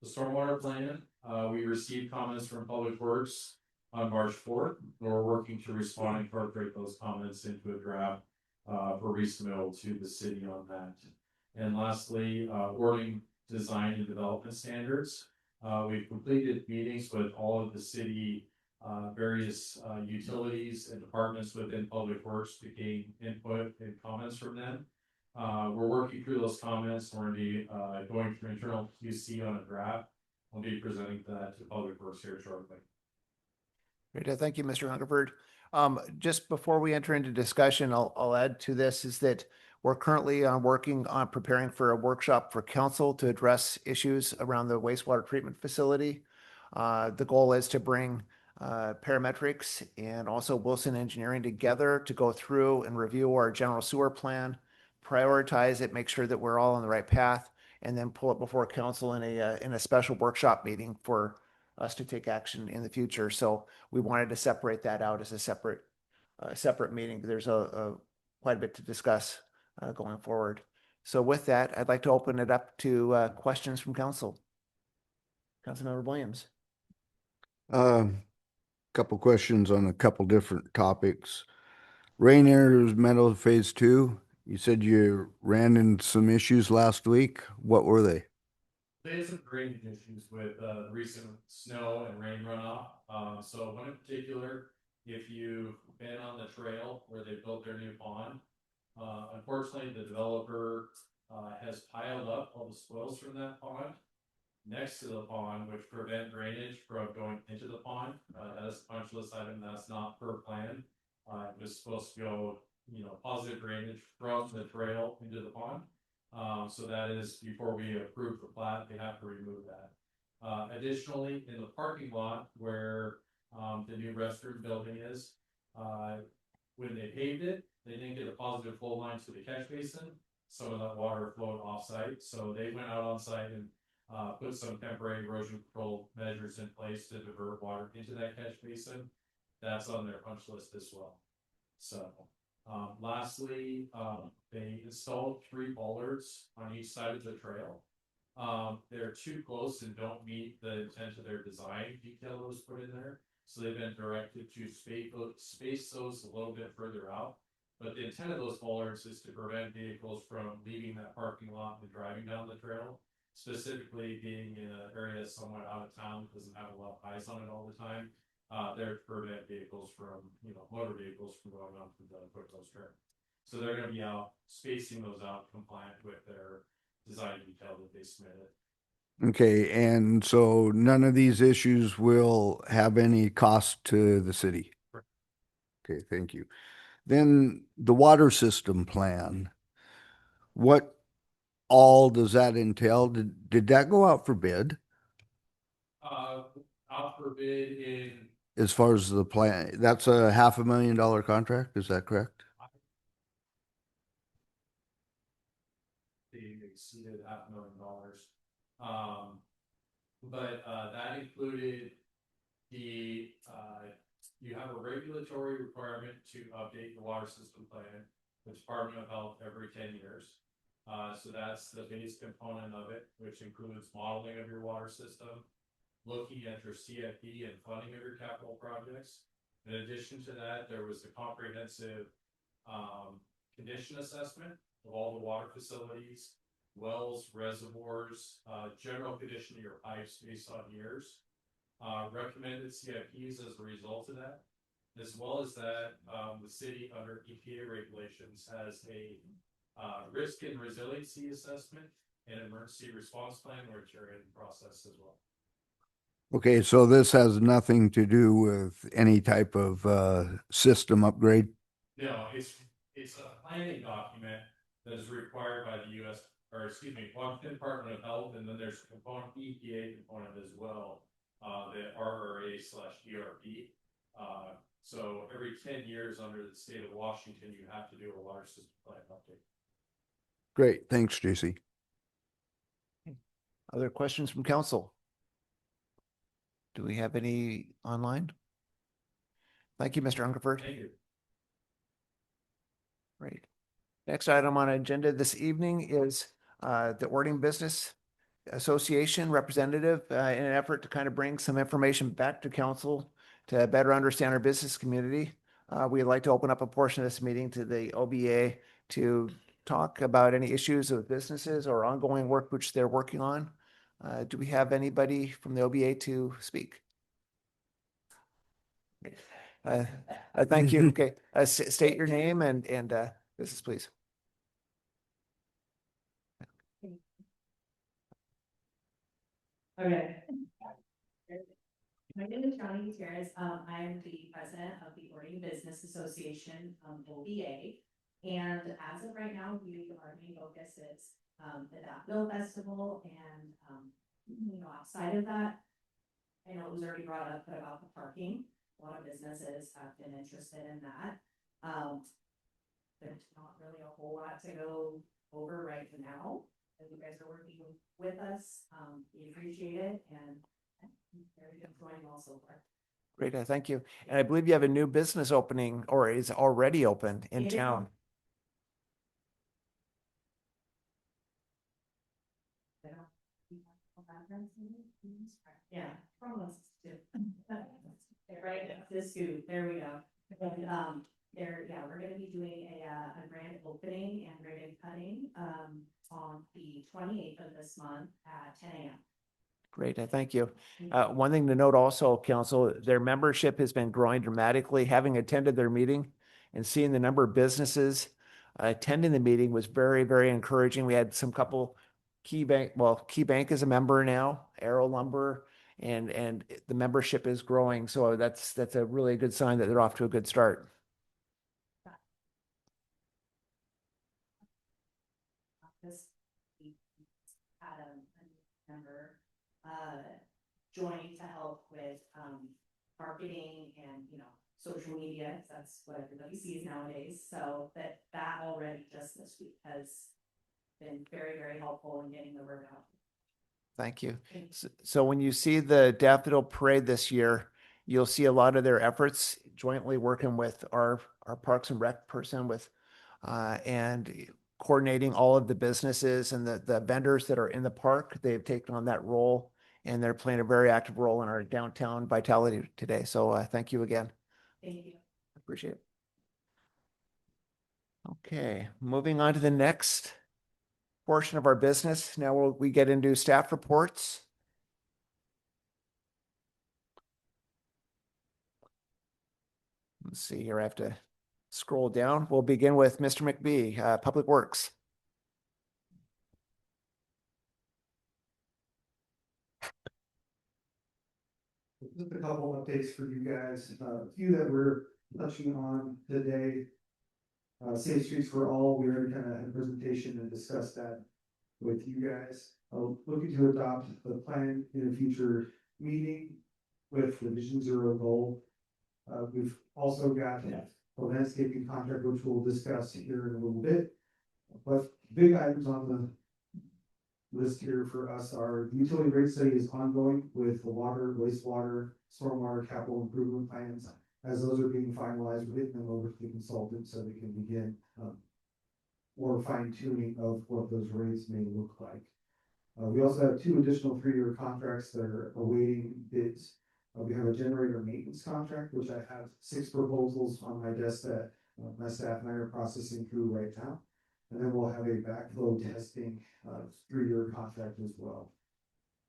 Speaker 12: The stormwater plan, we received comments from Public Works on March 4th. We're working to respond and incorporate those comments into a draft for resubmittal to the city on that. And lastly, ordering design and development standards. We've completed meetings with all of the city various utilities and departments within Public Works to gain input and comments from them. We're working through those comments. We're going to be going through internal QC on a draft. We'll be presenting that to Public Works here shortly.
Speaker 1: Great. Thank you, Mr. Hungerford. Just before we enter into discussion, I'll add to this is that we're currently working on preparing for a workshop for council to address issues around the wastewater treatment facility. The goal is to bring Parametrics and also Wilson Engineering together to go through and review our general sewer plan, prioritize it, make sure that we're all on the right path, and then pull it before council in a special workshop meeting for us to take action in the future. So we wanted to separate that out as a separate meeting. There's quite a bit to discuss going forward. So with that, I'd like to open it up to questions from council. Councilmember Williams.
Speaker 2: Couple questions on a couple different topics. Rainier's Meadow Phase 2. You said you ran into some issues last week. What were they?
Speaker 12: There's some drainage issues with recent snow and rain runoff. So one in particular, if you've been on the trail where they built their new pond, unfortunately the developer has piled up all the spoils from that pond next to the pond, which prevent drainage from going into the pond. As a punch list item, that's not per plan. It was supposed to go, positive drainage from the trail into the pond. So that is before we approve the plat, they have to remove that. Additionally, in the parking lot where the new restroom building is, when they paved it, they didn't get a positive flow line to the catch basin. Some of that water flowed off site. So they went out on site and put some temporary erosion control measures in place to divert water into that catch basin. That's on their punch list as well. So lastly, they installed 3 bollards on each side of the trail. They're too close and don't meet the intent of their design detail that was put in there. So they've been directed to space those a little bit further out. But the intent of those bollards is to prevent vehicles from leaving that parking lot and driving down the trail. Specifically being in an area somewhat out of town, doesn't have a lot of eyes on it all the time. They're to prevent vehicles from, motor vehicles from going on to the Foothills Trail. So they're going to be out spacing those out compliant with their design detail that they submitted.
Speaker 2: Okay, and so none of these issues will have any cost to the city?
Speaker 12: Right.
Speaker 2: Okay, thank you. Then the water system plan, what all does that entail? Did that go out for bid?
Speaker 12: Out for bid in.
Speaker 2: As far as the plan, that's a $500,000 contract, is that correct?
Speaker 12: They exceeded $500,000. But that included you have a regulatory requirement to update the water system plan with Department of Health every 10 years. So that's the base component of it, which includes modeling of your water system, looking at your CIP and funding of your capital projects. In addition to that, there was a comprehensive condition assessment of all the water facilities, wells, reservoirs, general condition of your pipes based on years, recommended CIPs as a result of that, as well as that the city under EPA regulations has a risk and resiliency assessment and emergency response plan, which are in process as well.
Speaker 2: Okay, so this has nothing to do with any type of system upgrade?
Speaker 12: No, it's a planning document that is required by the U.S. or excuse me, one Department of Health, and then there's a component, EPA component as well, the RRA/ERP. So every 10 years under the state of Washington, you have to do a water system plan update.
Speaker 2: Great. Thanks, JC.
Speaker 1: Other questions from council? Do we have any online? Thank you, Mr. Hungerford.
Speaker 12: Thank you.
Speaker 1: Great. Next item on agenda this evening is the Ording Business Association representative in an effort to kind of bring some information back to council to better understand our business community. We'd like to open up a portion of this meeting to the OBA to talk about any issues with businesses or ongoing work which they're working on. Do we have anybody from the OBA to speak? Thank you. Okay, state your name and business, please.
Speaker 11: Okay. My name is Johnny Gutierrez. I am the president of the Ording Business Association, OBA. And as of right now, our main focus is the Daffodil Festival, and outside of that, I know it was already brought up about the parking. A lot of businesses have been interested in that. There's not really a whole lot to go over right now. As you guys are working with us, we appreciate it, and very good joining all so far.
Speaker 1: Great, thank you. And I believe you have a new business opening or is already open in town.
Speaker 11: Yeah, promise to. Right, this scoop, there we go. And we're gonna be doing a grand opening and ribbon cutting on the 28th of this month at 10 a.m.
Speaker 1: Great, thank you. One thing to note also, council, their membership has been growing dramatically. Having attended their meeting and seeing the number of businesses attending the meeting was very, very encouraging. We had some couple Key Bank is a member now, Arrow Lumber, and the membership is growing. So that's a really good sign that they're off to a good start.
Speaker 11: This week had a member join to help with marketing and social media. That's what everybody sees nowadays. So that already just this week has been very, very helpful in getting the word out.
Speaker 1: Thank you. So when you see the Daffodil Parade this year, you'll see a lot of their efforts jointly working with our Parks and Rec person and coordinating all of the businesses and the vendors that are in the park. They've taken on that role and they're playing a very active role in our downtown vitality today. So thank you again.
Speaker 11: Thank you.
Speaker 1: Appreciate it. Okay, moving on to the next portion of our business. Now we get into staff reports. Let's see here. I have to scroll down. We'll begin with Mr. McBee, Public Works.
Speaker 7: Just a couple updates for you guys. A few that we're touching on today. Safe Streets for All, we already kind of had a presentation and discussed that with you guys. Looking to adopt the plan in a future meeting with the Vision Zero goal. We've also got a landscaping contract, which we'll discuss here in a little bit. But big items on the list here for us are the utility rate study is ongoing with the water, wastewater, stormwater capital improvement plans. As those are being finalized, we're getting them over to the consultant so we can begin more fine tuning of what those rates may look like. We also have 2 additional 3-year contracts that are awaiting bids. We have a generator maintenance contract, which I have 6 proposals on my desk that my staff and I are processing through right now. And then we'll have a backflow testing 3-year contract as well.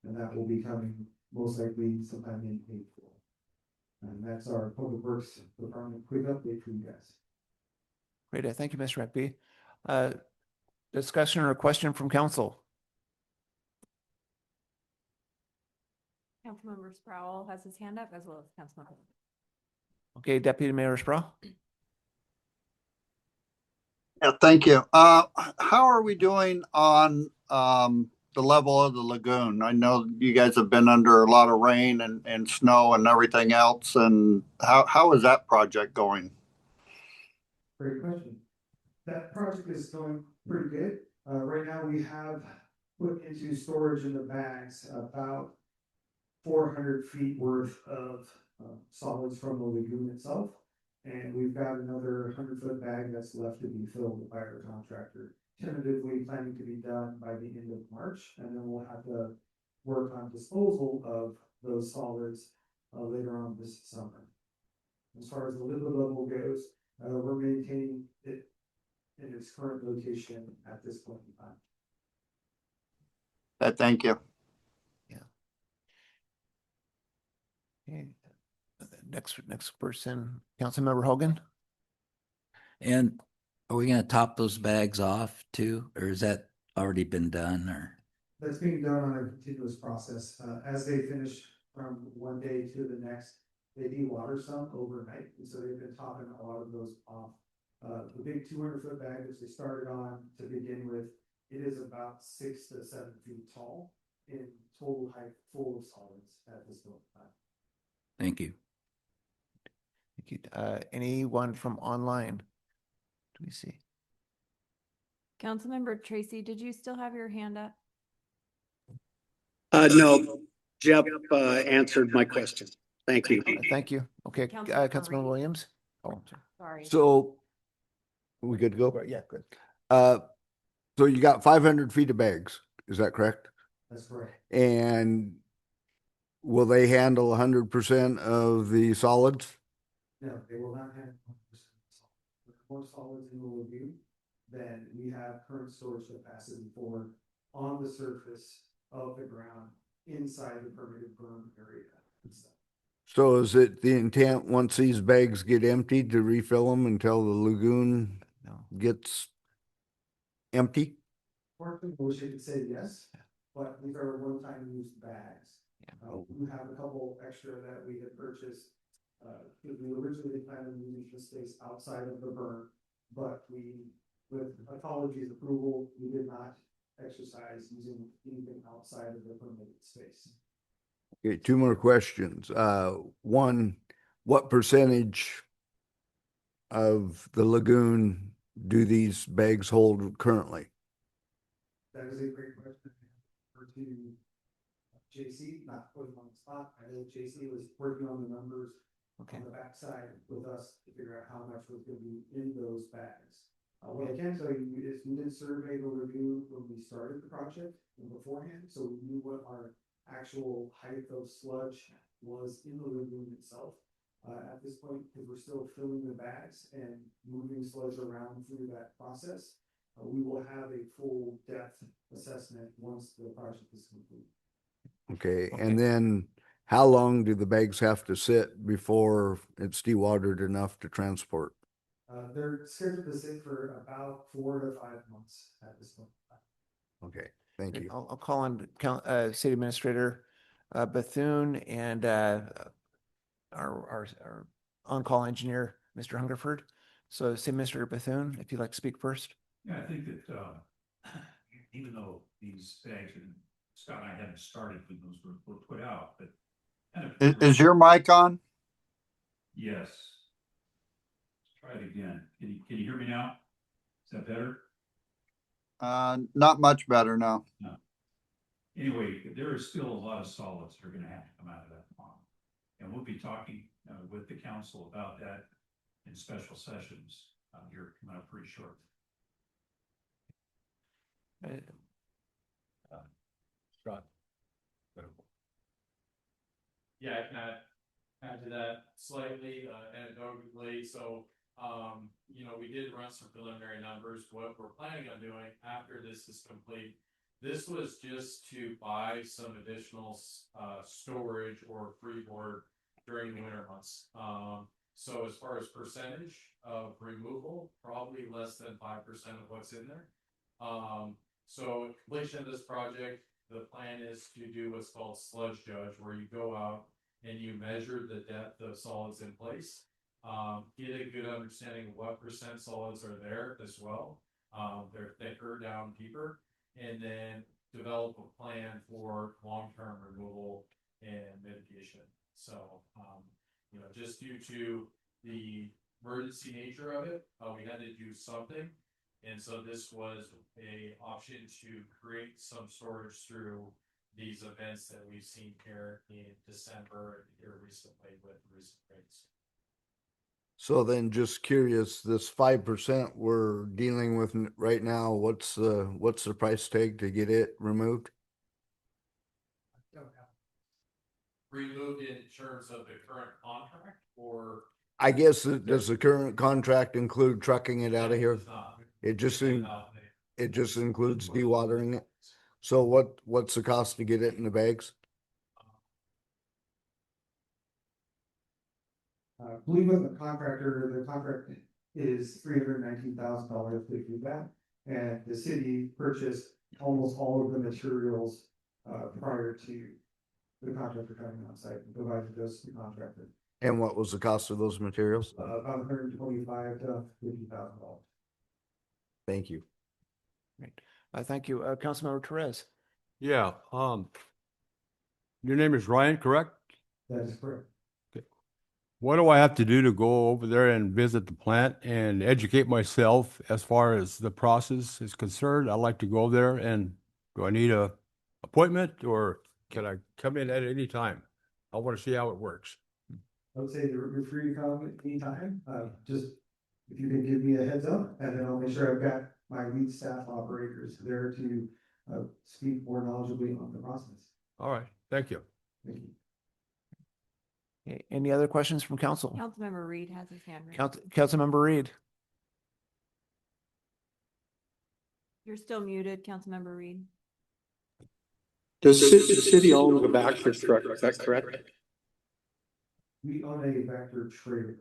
Speaker 7: And that will be coming most likely sometime in April. And that's our Public Works Department quick update for you guys.
Speaker 1: Great. Thank you, Mr. McBee. Discussion or question from council?
Speaker 5: Councilmember Sproul has his hand up, as well as Councilmember.
Speaker 1: Okay, Deputy Mayor Sproul.
Speaker 6: Yeah, thank you. How are we doing on the level of the lagoon? I know you guys have been under a lot of rain and snow and everything else. And how is that project going?
Speaker 7: Great question. That project is going pretty good. Right now we have put into storage in the bags about 400 feet worth of solids from the lagoon itself. And we've got another 100-foot bag that's left to be filled by our contractor. Tentatively planning to be done by the end of March, and then we'll have to work on disposal of those solids later on this summer. As far as the liquid level goes, we're maintaining it in its current location at this point in time.
Speaker 6: Thank you.
Speaker 1: Okay. Next person, Councilmember Hogan.
Speaker 3: And are we gonna top those bags off too, or has that already been done, or?
Speaker 7: That's being done on a continuous process. As they finish from one day to the next, they de-water some overnight, and so they've been topping a lot of those off. The big 200-foot bag, which they started on to begin with, it is about 6 to 7 feet tall in total height, full of solids at this point in time.
Speaker 3: Thank you.
Speaker 1: Thank you. Anyone from online? Do we see?
Speaker 5: Councilmember Tracy, did you still have your hand up?
Speaker 9: No, Jeff answered my question. Thank you.
Speaker 1: Thank you. Okay,
Speaker 5: Councilmember
Speaker 1: Councilmember
Speaker 5: Reed.
Speaker 1: Williams. Oh,
Speaker 5: Sorry.
Speaker 2: So we good to go?
Speaker 1: yeah, good.
Speaker 2: So you got 500 feet of bags, is that correct?
Speaker 7: That's correct.
Speaker 2: And will they handle 100% of the solids?
Speaker 7: No, they will not have 100% solids. With more solids in the lagoon than we have current storage capacity for on the surface of the ground inside the permitted berm area.
Speaker 2: So is it the intent, once these bags get emptied, to refill them until the lagoon gets empty?
Speaker 7: Fortunately, I wish I could say yes, but these are one-time use bags. We have a couple extra that we had purchased. Because we originally planned on using the space outside of the berm, but with Ecology's approval, we did not exercise using anything outside of the permitted space.
Speaker 2: Okay, two more questions. One, what percentage of the lagoon do these bags hold currently?
Speaker 7: That is a great question. For to JC, not putting on the spot. I know JC was working on the numbers on the backside with us to figure out how much was going to be in those bags. What I can tell you is we did survey the lagoon when we started the project and beforehand, so we knew what our actual height of sludge was in the lagoon itself. At this point, because we're still filling the bags and moving sludge around through that process, we will have a full depth assessment once the project is complete.
Speaker 2: Okay, and then how long do the bags have to sit before it's dewatered enough to transport?
Speaker 7: They're scheduled to sit for about 4 to 5 months at this point.
Speaker 2: Okay, thank you.
Speaker 1: I'll call on City Administrator Bethune and our on-call engineer, Mr. Hungerford. So City Administrator Bethune, if you'd like to speak first.
Speaker 13: Yeah, I think that even though these bags, and Scott and I hadn't started when those were put out, but kind of
Speaker 6: Is your mic on?
Speaker 13: yes. Let's try it again. Can you hear me now? Is that better?
Speaker 6: Not much better now.
Speaker 13: No. Anyway, there is still a lot of solids that are going to have to come out of that pond, and we'll be talking with the council about that in special sessions here coming up pretty short.
Speaker 12: Scott. Yeah, I can add to that slightly, anecdotally. So, we did run some preliminary numbers. What we're planning on doing after this is complete, this was just to buy some additional storage or freeboard during the winter months. So as far as percentage of removal, probably less than 5% of what's in there. So completion of this project, the plan is to do what's called sludge judge, where you go out and you measure the depth of solids in place, get a good understanding of what percent solids are there as well. They're thicker, down deeper. and then develop a plan for long-term removal and mitigation. So, just due to the emergency nature of it, we had to do something. And so this was a option to create some storage through these events that we've seen here in December and here recently with recent rates.
Speaker 2: So then just curious, this 5% we're dealing with right now, what's the price tag to get it removed?
Speaker 12: Removed in terms of the current contract, or
Speaker 2: I guess, does the current contract include trucking it out of here?
Speaker 12: It's not.
Speaker 2: It just,
Speaker 12: It's not.
Speaker 2: it just includes dewatering it? So what's the cost to get it in the bags?
Speaker 7: I believe with the contract is $319,000 to do that. And the city purchased almost all of the materials prior to the contractor coming on site and provided those to the contractor.
Speaker 2: And what was the cost of those materials?
Speaker 7: About $125,000 to $50,000.
Speaker 2: Thank you.
Speaker 1: Great. Thank you. Councilmember Perez.
Speaker 14: Yeah, your name is Ryan, correct?
Speaker 7: That is correct.
Speaker 14: What do I have to do to go over there and visit the plant and educate myself as far as the process is concerned? I'd like to go there, and do I need a appointment, or can I come in at any time? I want to see how it works.
Speaker 7: I would say you're free to come at any time. Just if you can give me a heads up, and then I'll make sure I've got my lead staff operators there to speak more knowledgeably on the process.
Speaker 14: All right, thank you.
Speaker 7: Thank you.
Speaker 1: Okay, any other questions from council?
Speaker 5: Councilmember Reed has his hand raised.
Speaker 1: Councilmember Reed.
Speaker 5: You're still muted, Councilmember Reed.
Speaker 8: Does the city own the Baxter truck? Is that correct?
Speaker 7: We own a Vector trailer.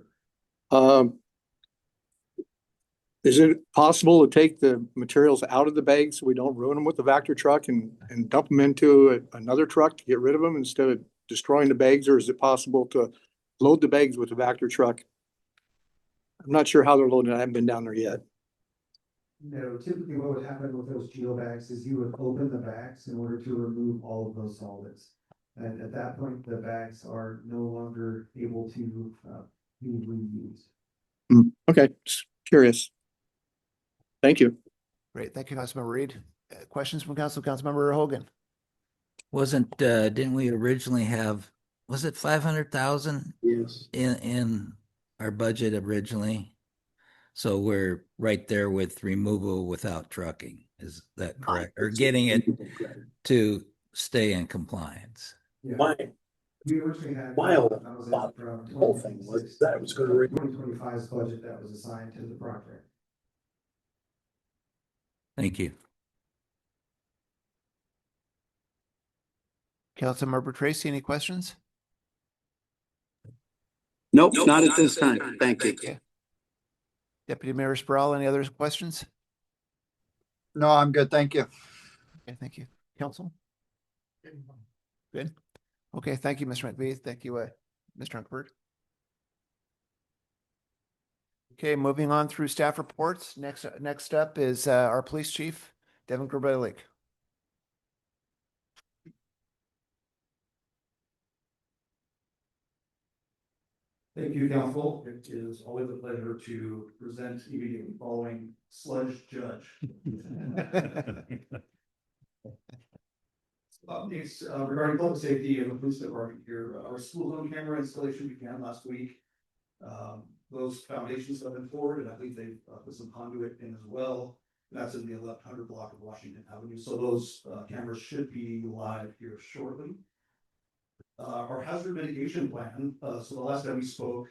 Speaker 8: Is it possible to take the materials out of the bags so we don't ruin them with the Vector truck and dump them into another truck to get rid of them instead of destroying the bags? Or is it possible to load the bags with the Vector truck? I'm not sure how they're loaded. I haven't been down there yet.
Speaker 7: No, typically what would happen with those geo bags is you would open the bags in order to remove all of those solids. And at that point, the bags are no longer able to be reused.
Speaker 8: Okay, just curious. Thank you.
Speaker 1: Great. Thank you, Councilmember Reed. Questions from council? Councilmember Hogan.
Speaker 3: Didn't we originally have, was it 500,000
Speaker 9: Yes.
Speaker 3: in our budget originally? So we're right there with removal without trucking. Is that correct? Or getting it to stay in compliance?
Speaker 7: Yeah.
Speaker 9: Why?
Speaker 7: We originally had.
Speaker 9: While
Speaker 7: that was
Speaker 9: the
Speaker 7: it from
Speaker 9: whole thing was that it was gonna
Speaker 7: 2025's budget that was assigned to the project.
Speaker 3: Thank you.
Speaker 1: Councilmember Tracy, any questions?
Speaker 9: Nope, not at this time. Thank you.
Speaker 1: Okay. Deputy Mayor Sproul, any other questions?
Speaker 6: No, I'm good. Thank you.
Speaker 1: Okay, thank you. Council? Good. Okay, thank you, Mr. McVeigh. Thank you, Mr. Hunkford. Okay, moving on through staff reports. Next up is our police chief, Devin Grabalik.
Speaker 7: Thank you, council. It is always a pleasure to present immediately following Sludge Judge. Updates regarding public safety and the police department here. Our school zone camera installation began last week. Those foundations have been poured, and I think they've put some conduit in as well. That's in the 1100 block of Washington Avenue. So those cameras should be live here shortly. Our hazard mitigation plan. So the last time we spoke,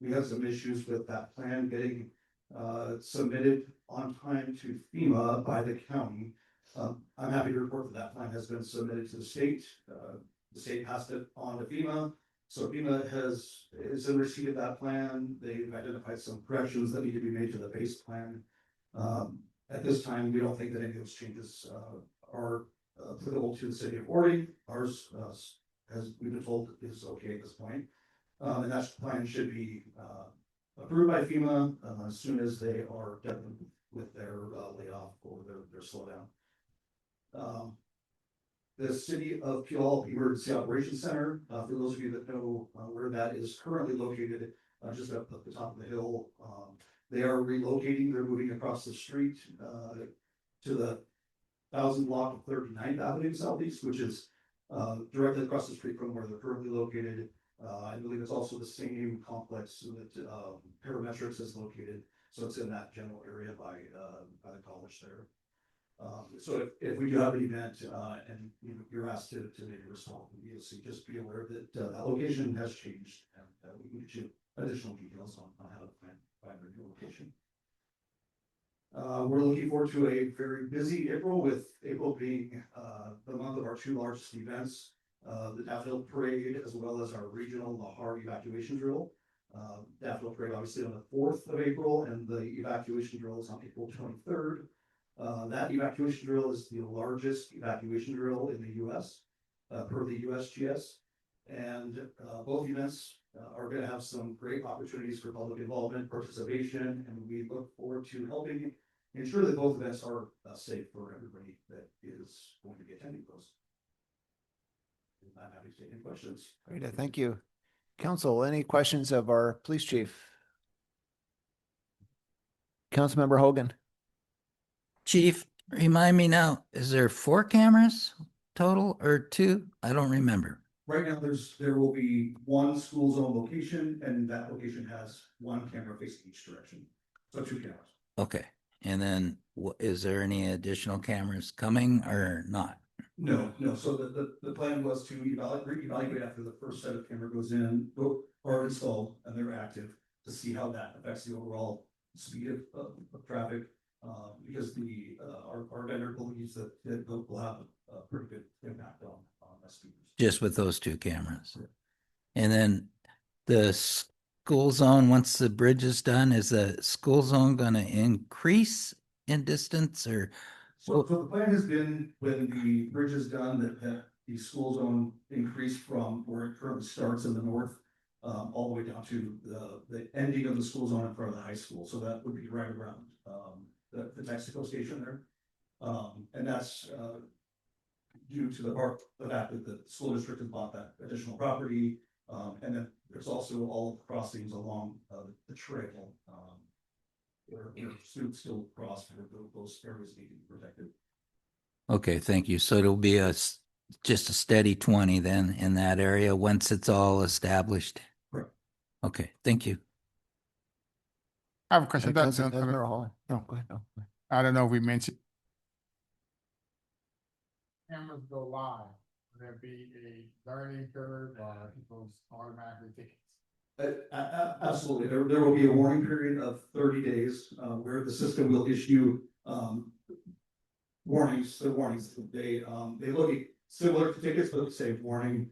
Speaker 7: we had some issues with that plan getting submitted on time to FEMA by the county. I'm happy to report that plan has been submitted to the state. The state passed it on to FEMA. So FEMA is in receipt of that plan. They've identified some corrections that need to be made to the base plan. At this time, we don't think that any of those changes are applicable to the city of Ording. Ours, as we've been told, is okay at this point. And that plan should be approved by FEMA as soon as they are done with their layoff or their slowdown. The City of Puyallup Emergency Operations Center, for those of you that know where that is currently located, just up at the top of the hill. They are relocating, they're moving across the street to the 1000 block of 39th Avenue Southeast, which is directly across the street from where they're currently located. I believe it's also the same complex that Parametrics is located, so it's in that general area by the college there. So if we do have an event and you're asked to maybe respond, you'll see, just be aware that that location has changed, and we can get you additional details on how to find a new location. We're looking forward to a very busy April, with April being the month of our two largest events, the Daffodil Parade, as well as our regional Lahar evacuation drill. Daffodil Parade obviously on the 4th of April, and the evacuation drill is on April 23rd. That evacuation drill is the largest evacuation drill in the U.S. Per the USGS, and both events are going to have some great opportunities for public involvement, participation, and we look forward to helping ensure that both events are safe for everybody that is going to be attending those. I'm happy to take any questions.
Speaker 1: Great, thank you. Council, any questions of our police chief? Councilmember Hogan.
Speaker 3: Chief, remind me now, is there 4 cameras total or 2? I don't remember.
Speaker 7: Right now, there will be one school zone location, and that location has one camera facing each direction. So 2 cameras.
Speaker 3: Okay. And then is there any additional cameras coming or not?
Speaker 7: No. So the plan was to evaluate after the first set of camera goes in or installed and they're active, to see how that affects the overall speed of traffic. Because our vendor believes that will have a pretty good impact on the speakers.
Speaker 3: Just with those 2 cameras. And then the school zone, once the bridge is done, is the school zone going to increase in distance, or?
Speaker 7: So the plan has been, when the bridge is done, that the school zone increase from where it currently starts in the north, all the way down to the ending of the school zone in front of the high school. So that would be right around the Texaco station there. And that's due to the fact that the school district has bought that additional property. And then there's also all of the crossings along the trail where students still cross, where those areas need to be protected.
Speaker 3: Okay, thank you. So it'll be just a steady 20 then in that area once it's all established?
Speaker 7: Correct.
Speaker 3: Okay, thank you.
Speaker 15: I have a question.
Speaker 1: Go ahead. No.
Speaker 15: I don't know if we mentioned. Cameras go live. Will there be a learning curve or people automatically tickets?
Speaker 7: Absolutely. There will be a warning period of 30 days where the system will issue warnings. They look similar to tickets, but say warning.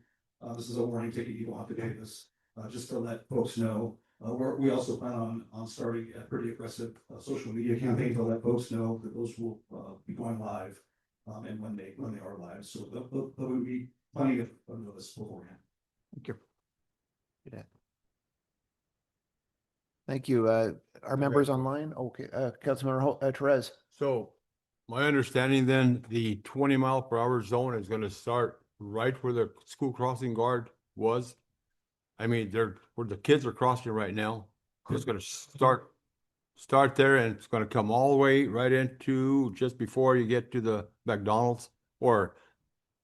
Speaker 7: This is a warning ticket. You don't have to pay this. Just to let folks know. We also plan on starting a pretty aggressive social media campaign to let folks know that those will be going live and when they are live. So there will be plenty of notice beforehand.
Speaker 1: Thank you. Thank you. Our members online. Okay, Councilmember Therese.
Speaker 14: So my understanding then, the 20-mile-per-hour zone is going to start right where the school crossing guard was. I mean, where the kids are crossing right now. It's going to start there, and it's going to come all the way right into just before you get to the McDonald's or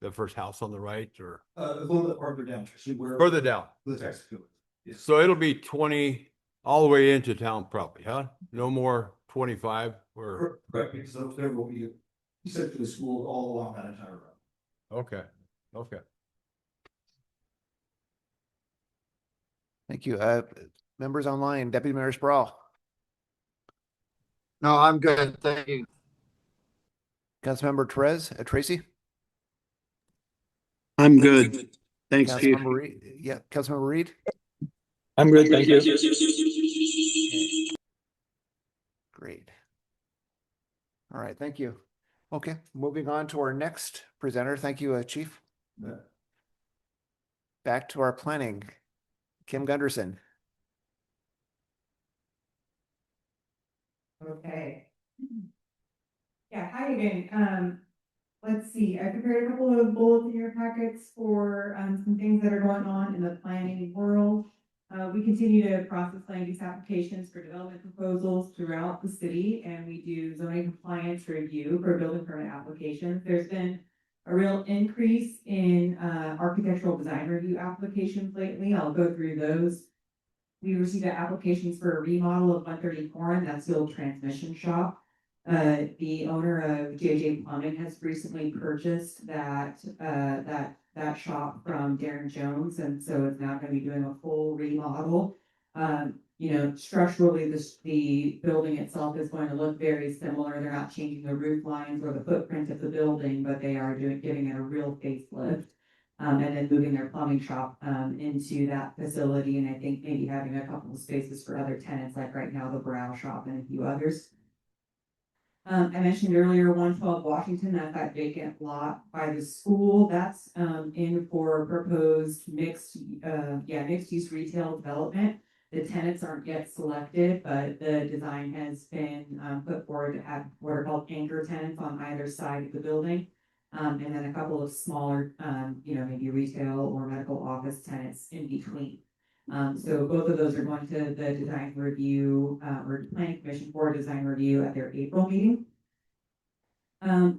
Speaker 14: the first house on the right, or
Speaker 7: A little bit farther down.
Speaker 14: further down.
Speaker 7: The Texaco. Yes.
Speaker 14: So it'll be 20 all the way into town, probably, huh? No more 25 or.
Speaker 7: Correct, because there will be essentially schools all along that entire road.
Speaker 14: Okay.
Speaker 1: Thank you. Members online, Deputy Mayor Sproul.
Speaker 6: No, I'm good. Thank you.
Speaker 1: Councilmember Tracy.
Speaker 9: I'm good. Thanks, Chief.
Speaker 1: Councilmember Reed. Yeah, Councilmember Reed.
Speaker 8: I'm good, thank you.
Speaker 1: Great. All right, thank you. Okay, moving on to our next presenter. Thank you, Chief. Back to our planning. Kim Gunderson.
Speaker 11: Okay. Yeah, hi again. let's see, I prepared a couple of bullets in your packets for, some things that are going on in the planning world. We continue to process land use applications for development proposals throughout the city, and we do zoning compliance review for building permit applications. There's been a real increase in, architectural design review applications lately. I'll go through those. We received applications for a remodel of 130 Corin, that's the old transmission shop. The owner of JJ Plumbing has recently purchased that shop from Darren Jones, and so it's now gonna be doing a full remodel. You know, structurally, the building itself is going to look very similar. They're not changing the roof lines or the footprint of the building, but they are giving it a real facelift. And then moving their plumbing shop, into that facility, and I think maybe having a couple of spaces for other tenants, like right now, the Brow Shop and a few others. I mentioned earlier, 112 Washington, that's that vacant lot by the school, that's, in for proposed mixed use retail development. The tenants aren't yet selected, but the design has been, put forward to have what are called anchor tenants on either side of the building. And then a couple of smaller, maybe retail or medical office tenants in between. So both of those are going to the design review, or planning commission for design review at their April meeting.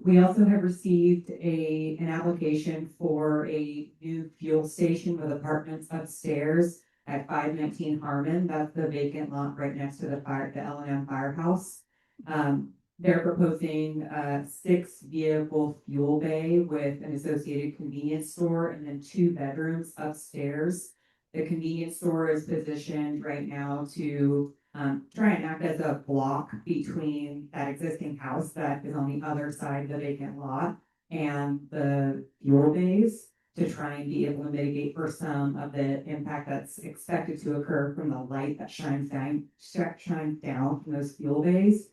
Speaker 11: We also have received an application for a new fuel station with apartments upstairs at 519 Harmon. That's the vacant lot right next to the L&M firehouse. They're proposing a 6-vehicle fuel bay with an associated convenience store and then 2 bedrooms upstairs. The convenience store is positioned right now to try and act as a block between that existing house that is on the other side of the vacant lot and the fuel bays, to try and be able to mitigate for some of the impact that's expected to occur from the light that shines down from those fuel bays.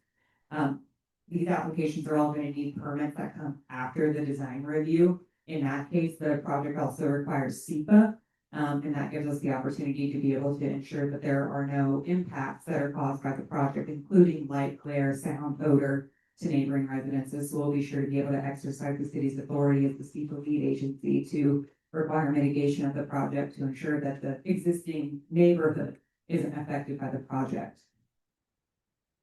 Speaker 11: These applications are all going to need permits that come after the design review. In that case, the project also requires SEPA, and that gives us the opportunity to be able to ensure that there are no impacts that are caused by the project, including light, glare, sound, odor to neighboring residences. So we'll be sure to be able to exercise the city's authority as the SEPA lead agency to require mitigation of the project to ensure that the existing neighborhood isn't affected by the project.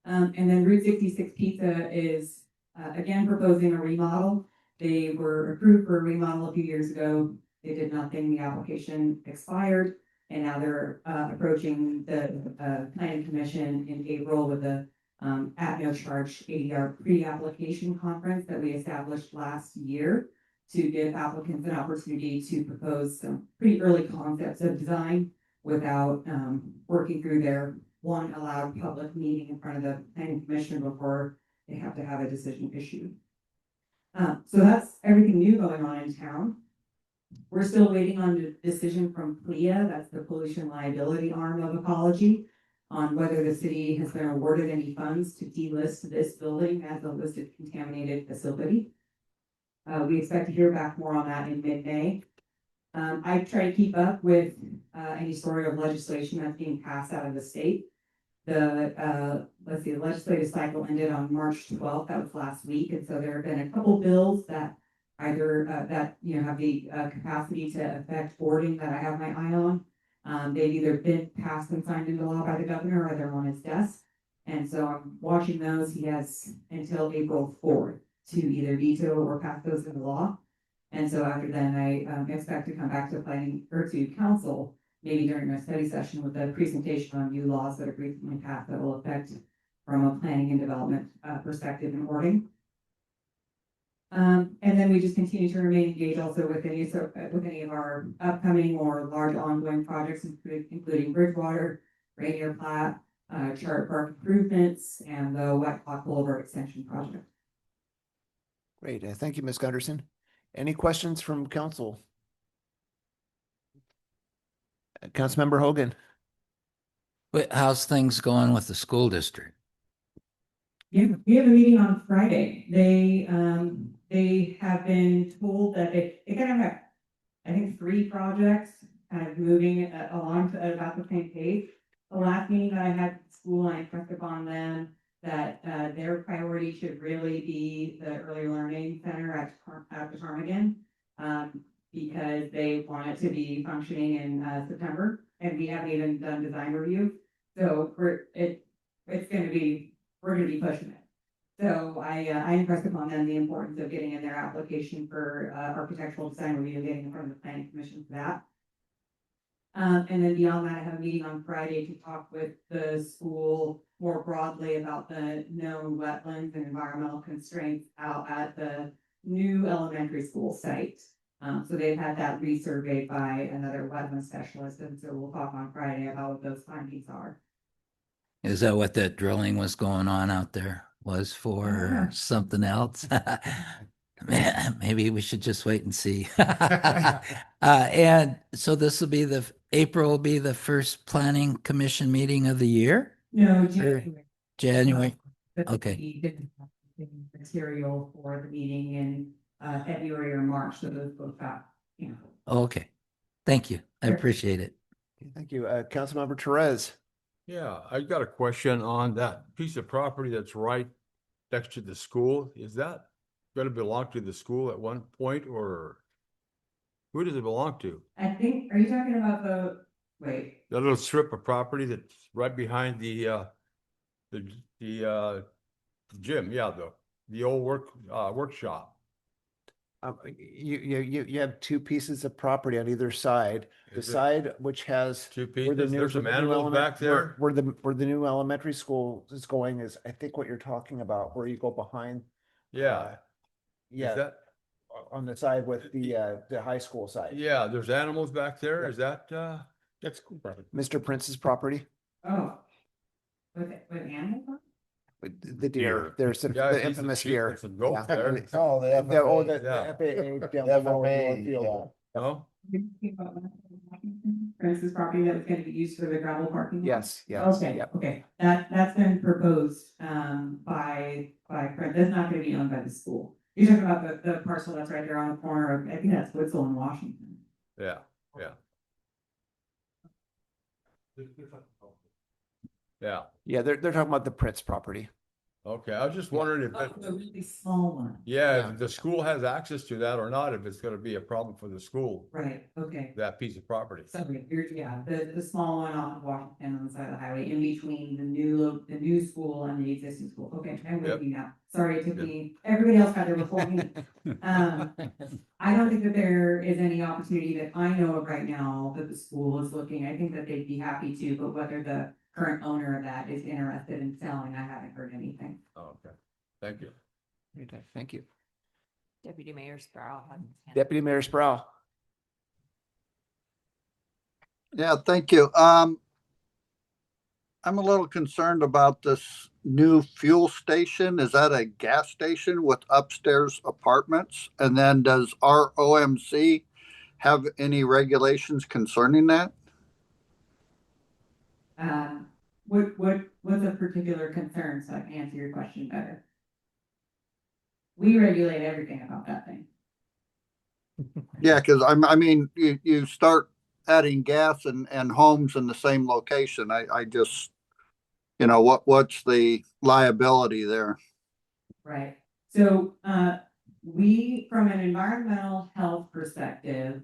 Speaker 11: And then Route 66 Pizza is, again, proposing a remodel. They were approved for a remodel a few years ago. They did nothing, the application expired, and now they're approaching the planning commission in April with a at no charge ADR pre-application conference that we established last year to give applicants an opportunity to propose some pretty early concepts of design without working through their one allowed public meeting in front of the planning commission before they have to have a decision issued. So that's everything new going on in town. We're still waiting on the decision from PLIA, that's the pollution liability arm of Ecology, on whether the city has been awarded any funds to delist this building as a listed contaminated facility. We expect to hear back more on that in mid-May. I try to keep up with any sort of legislation that's being passed out of the state. The legislative cycle ended on March 12th, that was last week, and so there have been a couple bills that either have the capacity to affect boarding that I have my eye on. They've either been passed and signed into law by the governor or they're on his desk. And so I'm watching those. He has until April 4th to either veto or pass those into law. And so after then, I expect to come back to planning or to council, maybe during a study session with a presentation on new laws that have recently passed that will affect from a planning and development perspective and boarding. And then we just continue to remain engaged also with any of our upcoming or large ongoing projects, including Bridgewater, Rainier Plat, Chart Park improvements, and the White Clock Boulevard extension project.
Speaker 1: Great. Thank you, Ms. Gunderson. Any questions from council? Councilmember Hogan.
Speaker 3: But how's things going with the school district?
Speaker 11: Yeah, we have a meeting on Friday. They have been told that they kind of have, I think, 3 projects kind of moving along at about the same pace. The last meeting that I had at school, I impressed upon them that their priority should really be the early learning center at the Ptarmigan. Because they want it to be functioning in September, and we haven't even done design review. So we're gonna be pushing it. So I impressed upon them the importance of getting in their application for architectural design review, getting in front of the planning commission for that. And then beyond that, I have a meeting on Friday to talk with the school more broadly about the known wetlands and environmental constraints out at the new elementary school site. So they've had that resurveyed by another wetland specialist, and so we'll talk on Friday about what those findings are.
Speaker 3: Is that what that drilling was going on out there was for, or something else? Man, maybe we should just wait and see. And so this will be April will be the first planning commission meeting of the year?
Speaker 11: No,
Speaker 3: January.
Speaker 11: But
Speaker 3: Okay.
Speaker 11: we did material for the meeting in February or March, so those both got,
Speaker 3: Okay. Thank you. I
Speaker 11: Sure.
Speaker 3: appreciate it.
Speaker 1: Thank you. Councilmember Therese.
Speaker 14: Yeah, I got a question on that piece of property that's right next to the school. Is that gonna belong to the school at one point, or who does it belong to?
Speaker 11: I think, are you talking about wait,
Speaker 14: That little strip of property that's right behind the gym, yeah, the old workshop.
Speaker 1: You have two pieces of property on either side. The
Speaker 14: Is it
Speaker 1: side which has
Speaker 14: two
Speaker 1: where the
Speaker 14: pieces?
Speaker 1: new-
Speaker 14: There's some
Speaker 1: where the new
Speaker 14: animals
Speaker 1: element-
Speaker 14: back there?
Speaker 1: Where the new elementary school is going is, I think what you're talking about, where you go behind.
Speaker 14: Yeah.
Speaker 1: Yeah,
Speaker 14: Is that,
Speaker 1: on the side with the high school side.
Speaker 14: yeah, there's animals back there.
Speaker 1: Yeah.
Speaker 14: Is that, that's cool, brother.
Speaker 1: Mr. Prince's property,
Speaker 11: oh. With animals?
Speaker 1: with the deer, there's
Speaker 14: Yeah,
Speaker 1: the
Speaker 14: he's a
Speaker 1: infamous
Speaker 14: chief
Speaker 1: deer.
Speaker 14: with some goats
Speaker 1: Yeah.
Speaker 14: there.
Speaker 2: Oh, the
Speaker 1: The
Speaker 14: Yeah.
Speaker 1: FAA down below Northfield.
Speaker 14: No?
Speaker 11: Prince's property that was gonna be used for the gravel parking lot?
Speaker 1: Yes, yes.
Speaker 11: Okay,
Speaker 1: Yep.
Speaker 11: okay, that's been proposed, by Prince, that's not gonna be owned by the school. You're talking about the parcel that's right there on the corner of, I think that's Witzel and Washington.
Speaker 14: Yeah, yeah. Yeah,
Speaker 1: Yeah, they're talking about the Prince property.
Speaker 14: okay. I was just wondering if
Speaker 11: Oh,
Speaker 14: that,
Speaker 11: the really small one,
Speaker 14: yeah, if the school has access to that or not, if it's gonna be a problem for the school,
Speaker 11: right, okay.
Speaker 14: that piece of property.
Speaker 11: Sorry, yeah, the small one off of Washington on the side of the highway, in between the new school and the existing school. Okay, I'm with
Speaker 14: Yep.
Speaker 11: you now. Sorry, it took
Speaker 14: Yep.
Speaker 11: me, everybody else got there before me. I don't think that there is any opportunity that I know of right now that the school is looking. I think that they'd be happy to, but whether the current owner of that is interested in selling, I haven't heard anything.
Speaker 14: Oh, okay, thank you.
Speaker 1: Okay, thank you.
Speaker 5: Deputy Mayor Sproul.
Speaker 1: Deputy Mayor Sproul.
Speaker 6: Yeah, thank you. I'm a little concerned about this new fuel station. Is that a gas station with upstairs apartments? And then does our OMC have any regulations concerning that?
Speaker 11: What's a particular concern, so I can answer your question better? We regulate everything about that thing.
Speaker 6: Yeah, because I mean, you start adding gas and homes in the same location. I just, what's the liability there?
Speaker 11: Right, so, we, from an environmental health perspective,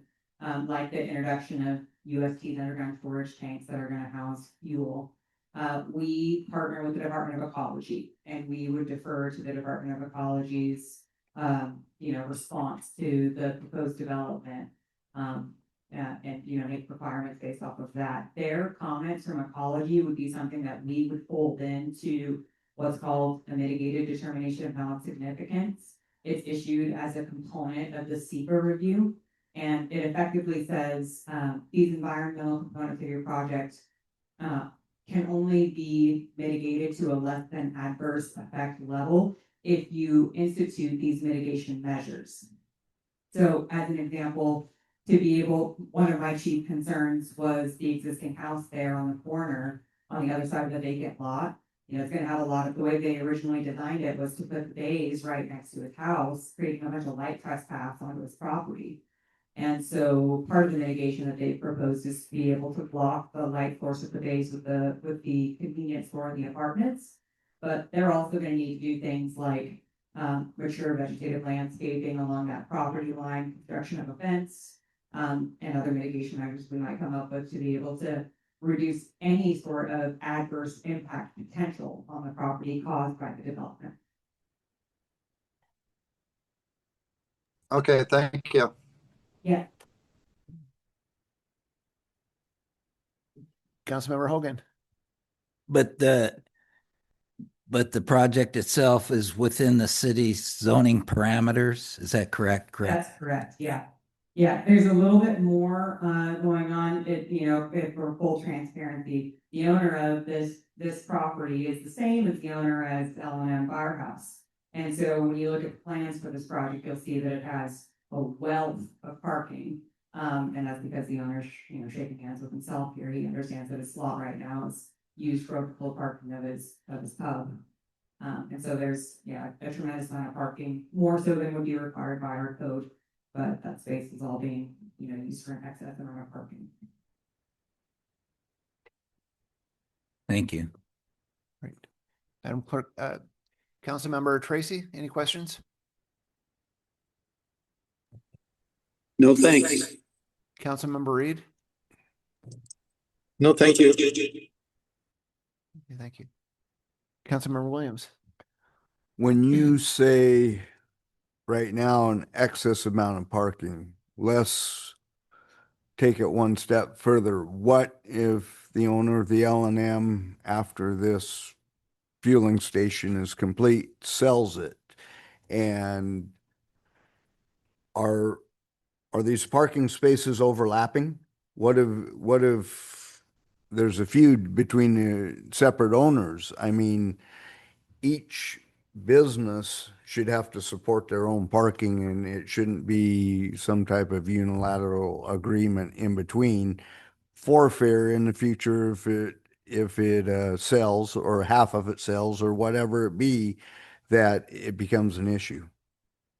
Speaker 11: like the introduction of UST's underground storage tanks that are gonna house fuel. We partner with the Department of Ecology, and we would defer to the Department of Ecology's, response to the proposed development. And, make requirements based off of that. Their comments from ecology would be something that we would fold into what's called a mitigated determination of non-significance. It's issued as a component of the SEPA review, and it effectively says, these environmental components of your project, can only be mitigated to a less than adverse effect level if you institute these mitigation measures. So as an example, one of my chief concerns was the existing house there on the corner, on the other side of the vacant lot. It's gonna have a lot of, the way they originally designed it was to put the bays right next to his house, creating a bunch of light trespass onto his property. And so part of the mitigation that they proposed is to be able to block the light source of the bays with the convenience for the apartments. But they're also gonna need to do things like, mature vegetative landscaping along that property line, construction of a fence, and other mitigation measures we might come up with to be able to reduce any sort of adverse impact potential on the property caused by the development.
Speaker 6: Okay, thank you.
Speaker 11: Yeah.
Speaker 1: Councilmember Hogan.
Speaker 3: But the project itself is within the city's zoning parameters. Is that correct?
Speaker 11: That's correct, yeah. Yeah, there's a little bit more going on. If for full transparency, the owner of this property is the same as the owner as L&M Firehouse. And so when you look at the plans for this project, you'll see that it has a wealth of parking. And that's because the owner's, shaking hands with himself here. He understands that his slot right now is used for overflow parking of his pub. And so there's, a tremendous amount of parking, more so than would be required by our code. But that space is all being, used for an excess amount of parking.
Speaker 3: Thank you.
Speaker 1: Great. Madam Clerk, Councilmember Tracy, any questions?
Speaker 9: No, thanks.
Speaker 1: Councilmember Reed?
Speaker 9: No, thank you.
Speaker 1: Okay, thank you. Councilmember Williams?
Speaker 2: When you say right now an excess amount of parking, let's take it one step further. What if the owner of the L&M, after this fueling station is complete, sells it? And are these parking spaces overlapping? What if there's a feud between the separate owners? I mean, each business should have to support their own parking, and it shouldn't be some type of unilateral agreement in between for fair in the future if it sells, or half of it sells, or whatever it be, that it becomes an issue.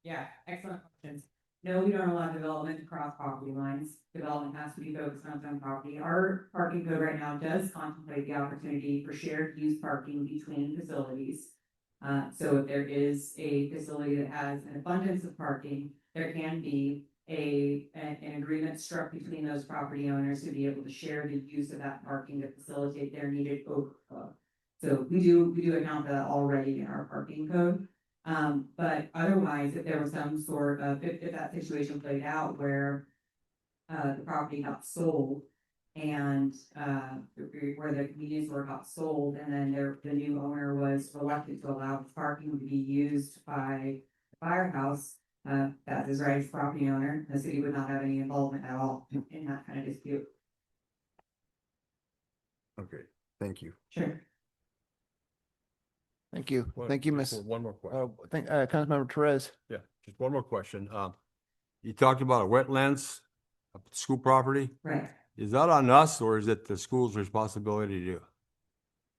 Speaker 11: Yeah, excellent questions. No, we don't allow development to cross property lines. Development has to be focused on its own property. Our parking code right now does contemplate the opportunity for shared use parking between facilities. So if there is a facility that has an abundance of parking, there can be an agreement struck between those property owners to be able to share the use of that parking to facilitate their needed overflow. So we do account for that already in our parking code. But otherwise, if there was some sort of, if that situation played out where the property got sold and where the convenience store got sold, and then the new owner was reluctant to allow the parking to be used by the firehouse, that's his right as property owner. The city would not have any involvement at all in that kind of dispute.
Speaker 2: Okay, thank you.
Speaker 11: Sure.
Speaker 1: Thank you. Thank you, Miss.
Speaker 14: One more question.
Speaker 1: Councilmember Perez.
Speaker 14: Yeah, just one more question. You talked about wetlands, school property.
Speaker 11: Right.
Speaker 14: Is that on us, or is it the school's responsibility to do?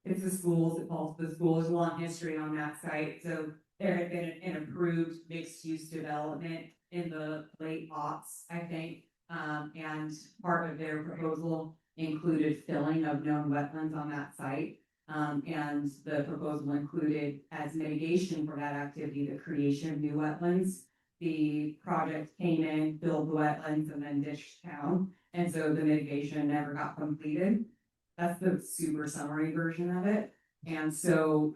Speaker 11: It's the schools, it falls to the schools, a long history on that site, so there had been an approved mixed-use development in the late aughts, I think. And part of their proposal included filling of known wetlands on that site. And the proposal included, as mitigation for that activity, the creation of new wetlands. The project came in, filled the wetlands, and then ditched town. And so the mitigation never got completed. That's the super summary version of it. And so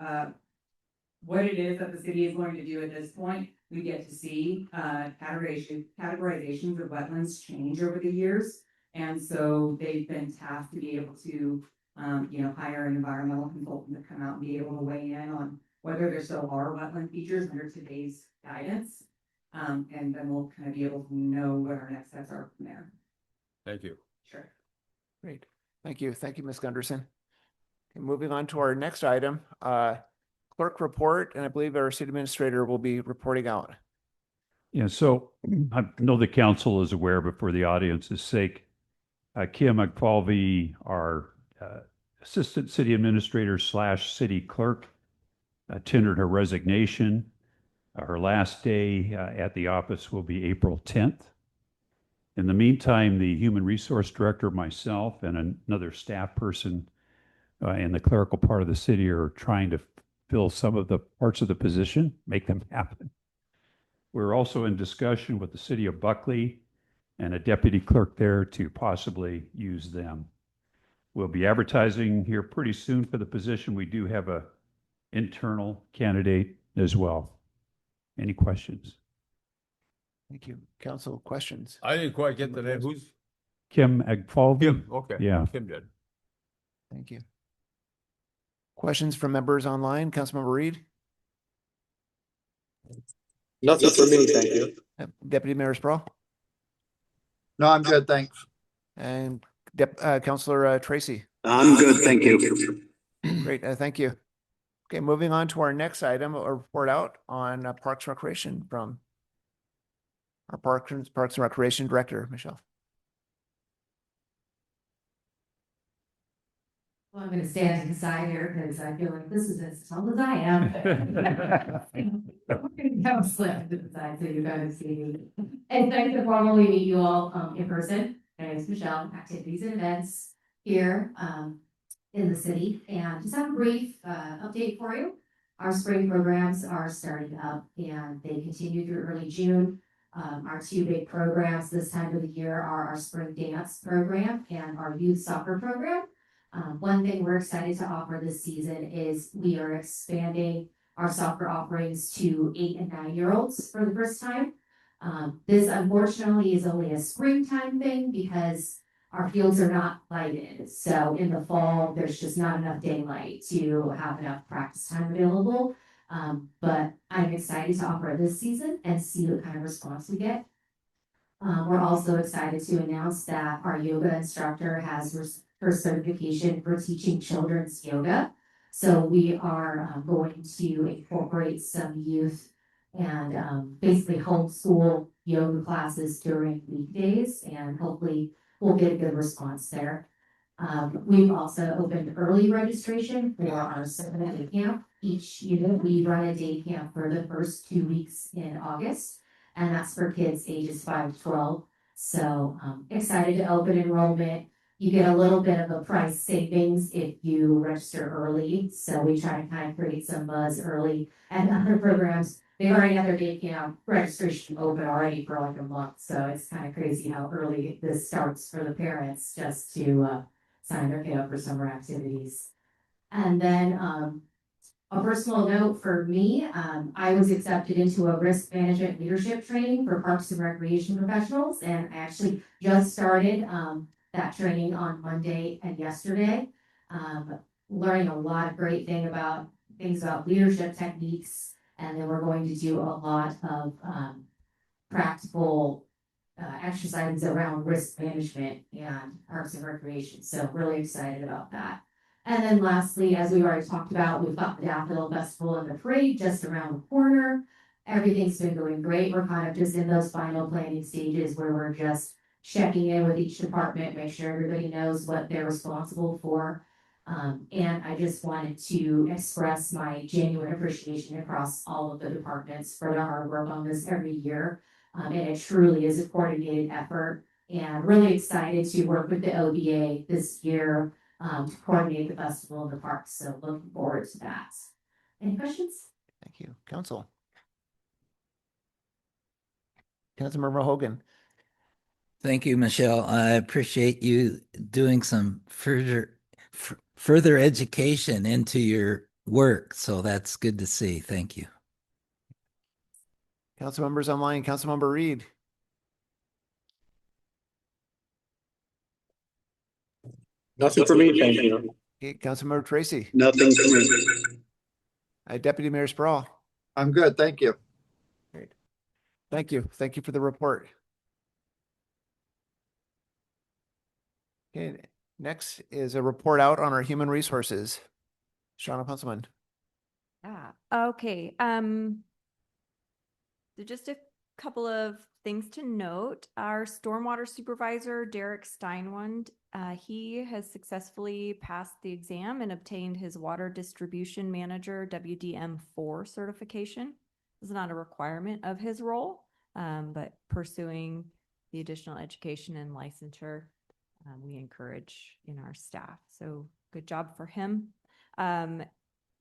Speaker 11: what it is that the city is going to do at this point, we get to see categorizations of wetlands change over the years. And so they've been tasked to be able to hire an environmental consultant to come out and be able to weigh in on whether there still are wetland features under today's guidance. And then we'll kind of be able to know what our next steps are from there.
Speaker 14: Thank you.
Speaker 11: Sure.
Speaker 1: Great. Thank you. Thank you, Ms. Gunderson. Okay, moving on to our next item, clerk report, and I believe our city administrator will be reporting out.
Speaker 16: Yeah, so I know the council is aware, but for the audience's sake, Kia McFalvey, our assistant city administrator / city clerk, tendered her resignation. Her last day at the office will be April 10th. In the meantime, the human resource director, myself, and another staff person in the clerical part of the city are trying to fill some of the parts of the position, make them happen. We're also in discussion with the city of Buckley and a deputy clerk there to possibly use them. We'll be advertising here pretty soon for the position. We do have a internal candidate as well. Any questions?
Speaker 1: Thank you. Council questions?
Speaker 14: I didn't quite get the name. Who's?
Speaker 16: Kim Agfalvi?
Speaker 14: Kim, okay.
Speaker 16: Yeah.
Speaker 14: Kim did.
Speaker 1: Thank you. Questions from members online? Councilmember Reed?
Speaker 9: Nothing for me, thank you.
Speaker 1: Deputy Mayor Sproul?
Speaker 6: No, I'm good, thanks.
Speaker 1: And Councilor Tracy?
Speaker 9: I'm good, thank you.
Speaker 1: Great, thank you. Okay, moving on to our next item, a report out on Parks and Recreation from our Parks and Recreation Director, Michelle.
Speaker 17: Well, I'm gonna stand to the side here because I feel like this is as tall as I am. We're gonna go slip to the side so you guys see me. It's nice to formally meet you all in person. My name is Michelle, Activities and Events here in the city. And just have a brief update for you. Our spring programs are starting up and they continue through early June. Our two big programs this time of the year are our spring dance program and our youth soccer program. One thing we're excited to offer this season is we are expanding our soccer offerings to 8 and 9-year-olds for the first time. This unfortunately is only a springtime thing because our fields are not lighted. So in the fall, there's just not enough daylight to have enough practice time available. But I'm excited to offer it this season and see what kind of response we get. We're also excited to announce that our yoga instructor has her certification for teaching children's yoga. So we are going to incorporate some youth and basically homeschool yoga classes during weekdays, and hopefully we'll get a good response there. We've also opened early registration for our 7-day camp. Each year we run a day camp for the first 2 weeks in August, and that's for kids ages 5 to 12. So excited to open enrollment. You get a little bit of a price savings if you register early. So we try to kind of create some buzz early. And other programs, they already have their day camp registration open already for like a month. So it's kind of crazy how early this starts for the parents just to sign their kid up for summer activities. And then a personal note for me, I was accepted into a risk management leadership training for Parks and Recreation professionals. And I actually just started that training on Monday and yesterday, learning a lot of great things about leadership techniques, and then we're going to do a lot of practical exercises around risk management and Parks and Recreation. So really excited about that. And then lastly, as we already talked about, we've got the Daffodil Festival and the parade just around the corner. Everything's been going great. We're kind of just in those final planning stages where we're just checking in with each department, make sure everybody knows what they're responsible for. And I just wanted to express my genuine appreciation across all of the departments for their hard work on this every year. And it truly is a coordinated effort, and really excited to work with the OBA this year to coordinate the festival in the parks. So looking forward to that. Any questions?
Speaker 1: Thank you. Council. Councilmember Hogan.
Speaker 3: Thank you, Michelle. I appreciate you doing some further education into your work. So that's good to see. Thank you.
Speaker 1: Council members online, Councilmember Reed.
Speaker 9: Nothing for me, thank you.
Speaker 1: Okay, Councilmember Tracy.
Speaker 9: Nothing for me.
Speaker 1: Deputy Mayor Sproul.
Speaker 6: I'm good, thank you.
Speaker 1: Great. Thank you. Thank you for the report. Okay, next is a report out on our human resources. Shauna Punselman.
Speaker 5: Okay. So just a couple of things to note. Our stormwater supervisor, Derek Steinwand, he has successfully passed the exam and obtained his water distribution manager WDM4 certification. This is not a requirement of his role, but pursuing the additional education and licensure we encourage in our staff. So good job for him.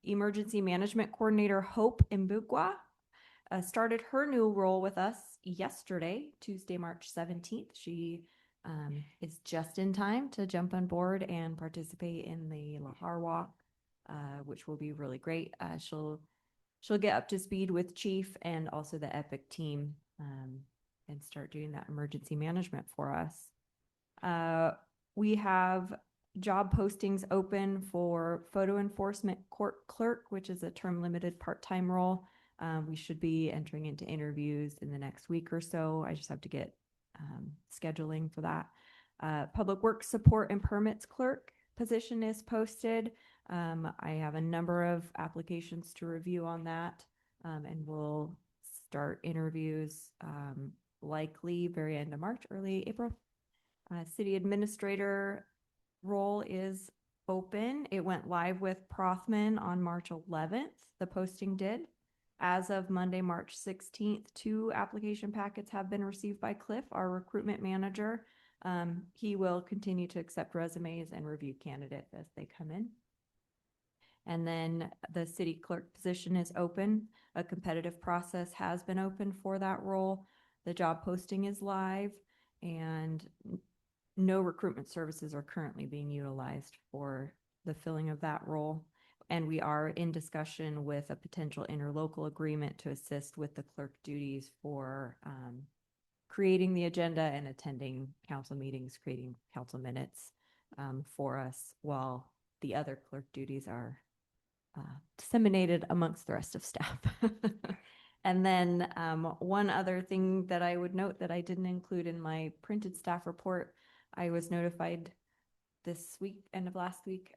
Speaker 5: Emergency Management Coordinator Hope Mbugwa started her new role with us yesterday, Tuesday, March 17th. She is just in time to jump on board and participate in the Lahar Walk, which will be really great. She'll get up to speed with Chief and also the EPIC team and start doing that emergency management for us. We have job postings open for photo enforcement court clerk, which is a term limited part-time role. We should be entering into interviews in the next week or so. I just have to get scheduling for that. Public Works Support and Permits Clerk position is posted. I have a number of applications to review on that, and we'll start interviews likely very end of March, early April. City Administrator role is open. It went live with Prothman on March 11th. The posting did. As of Monday, March 16th, 2 application packets have been received by Cliff, our recruitment manager. He will continue to accept resumes and review candidates as they come in. And then the city clerk position is open. A competitive process has been open for that role. The job posting is live, and no recruitment services are currently being utilized for the filling of that role. And we are in discussion with a potential interlocal agreement to assist with the clerk duties for creating the agenda and attending council meetings, creating council minutes for us, while the other clerk duties are disseminated amongst the rest of staff. And then one other thing that I would note that I didn't include in my printed staff report, I was notified this week, end of last week,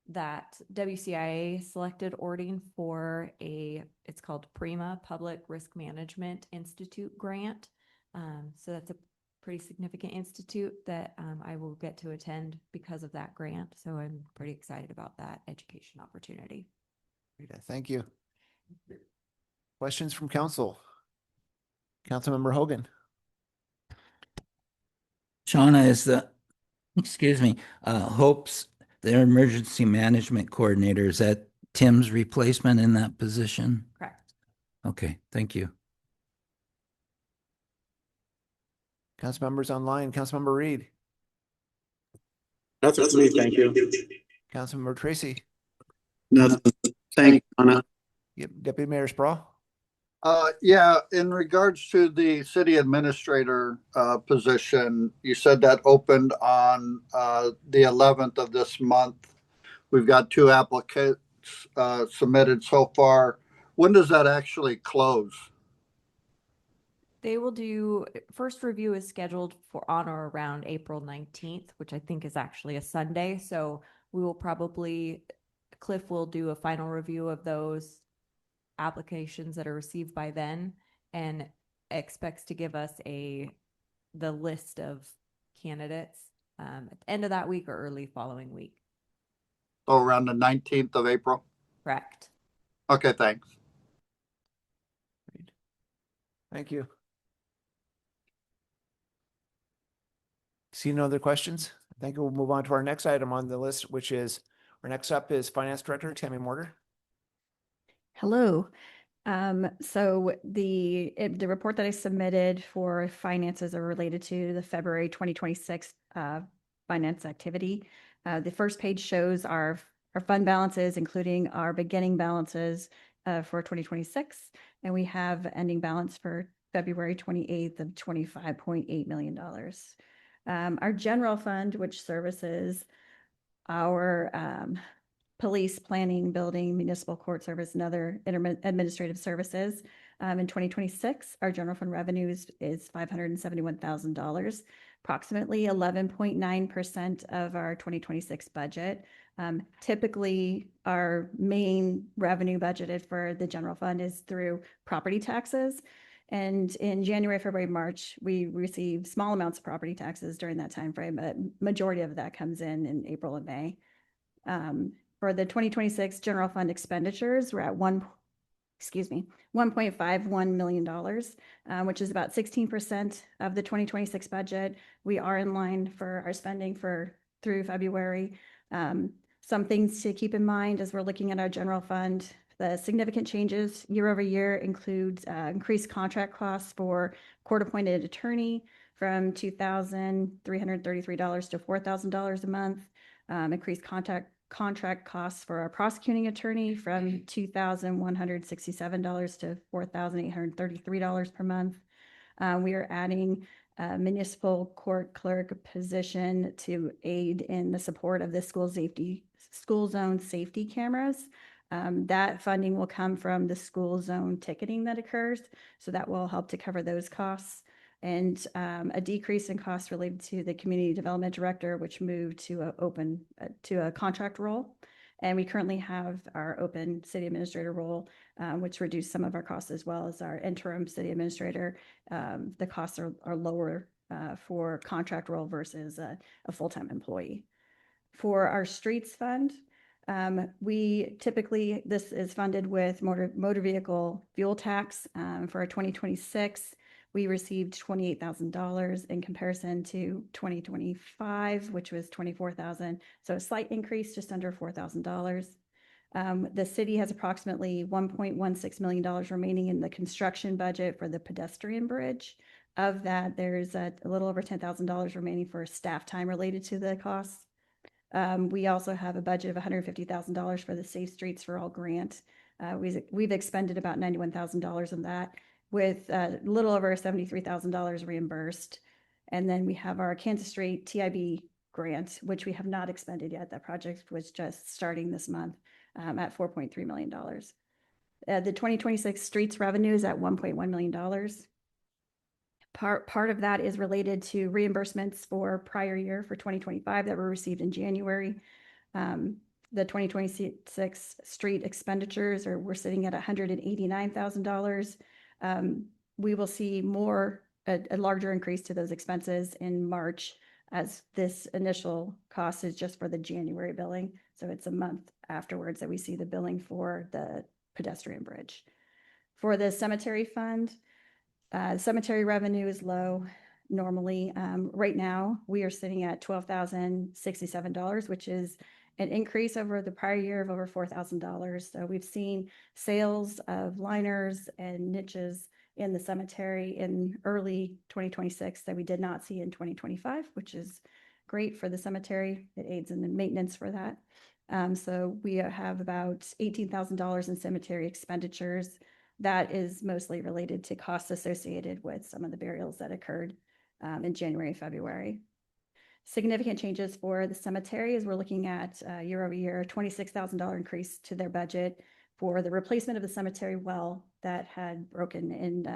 Speaker 5: that WCIA selected Orting for it's called PRIMA, Public Risk Management Institute grant. So that's a pretty significant institute that I will get to attend because of that grant. So I'm pretty excited about that education opportunity.
Speaker 1: Thank you. Questions from council? Councilmember Hogan.
Speaker 3: Shauna, is Hope's their emergency management coordinator, is that Tim's replacement in that position?
Speaker 5: Correct.
Speaker 3: Okay, thank you.
Speaker 1: Council members online. Councilmember Reed.
Speaker 9: That's me, thank you.
Speaker 1: Councilmember Tracy.
Speaker 9: Nothing. Thank you, Anna.
Speaker 1: Yep. Deputy Mayor Sproul.
Speaker 6: Yeah, in regards to the city administrator position, you said that opened on the 11th of this month. We've got 2 applicants submitted so far. When does that actually close?
Speaker 5: They will do, first review is scheduled for on or around April 19th, which I think is actually a Sunday. So we will Cliff will do a final review of those applications that are received by then, and expects to give us the list of candidates at the end of that week or early following week.
Speaker 6: Oh, around the 19th of April?
Speaker 5: Correct.
Speaker 6: Okay, thanks.
Speaker 1: Thank you. See no other questions? I think we'll move on to our next item on the list, which is, our next up is Finance Director Tammy Mortar.
Speaker 18: Hello. So the report that I submitted for finances are related to the February 2026 finance activity. The first page shows our fund balances, including our beginning balances for 2026, and we have ending balance for February 28th of $25.8 million. Our general fund, which services our police, planning, building, municipal court service, and other administrative services. In 2026, our general fund revenues is $571,000, approximately 11.9% of our 2026 budget. Typically, our main revenue budgeted for the general fund is through property taxes. And in January, February, March, we receive small amounts of property taxes during that time frame, but majority of that comes in April and May. For the 2026 general fund expenditures, we're at $1.51 million, which is about 16% of the 2026 budget. We are in line for our spending through February. Some things to keep in mind as we're looking at our general fund. The significant changes year over year includes increased contract costs for court-appointed attorney from $2,333 to $4,000 a month. Increased contract costs for our prosecuting attorney from $2,167 to $4,833 per month. We are adding a municipal court clerk position to aid in the support of the school zone safety cameras. That funding will come from the school zone ticketing that occurs, so that will help to cover those costs. And a decrease in costs related to the community development director, which moved to a contract role. And we currently have our open city administrator role, which reduced some of our costs, as well as our interim city administrator. The costs are lower for contract role versus a full-time employee. For our streets fund, this is funded with motor vehicle fuel tax. For our 2026, we received $28,000 in comparison to 2025, which was $24,000. So a slight increase, just under $4,000. The city has approximately $1.16 million remaining in the construction budget for the pedestrian bridge. Of that, there's a little over $10,000 remaining for staff time related to the costs. We also have a budget of $150,000 for the Safe Streets for All grant. We've expended about $91,000 of that, with a little over $73,000 reimbursed. And then we have our Kansas Street TIB grant, which we have not expended yet. That project was just starting this month at $4.3 million. The 2026 streets revenue is at $1.1 million. Part of that is related to reimbursements for prior year for 2025 that were received in January. The 2026 street expenditures we're sitting at $189,000. We will see a larger increase to those expenses in March, as this initial cost is just for the January billing. So it's a month afterwards that we see the billing for the pedestrian bridge. For the cemetery fund, cemetery revenue is low normally. Right now, we are sitting at $12,067, which is an increase over the prior year of over $4,000. So we've seen sales of liners and niches in the cemetery in early 2026 that we did not see in 2025, which is great for the cemetery. It aids in the maintenance for that. So we have about $18,000 in cemetery expenditures. That is mostly related to costs associated with some of the burials that occurred in January and February. Significant changes for the cemetery, as we're looking at year over year, $26,000 increase to their budget for the replacement of the cemetery well that had broken in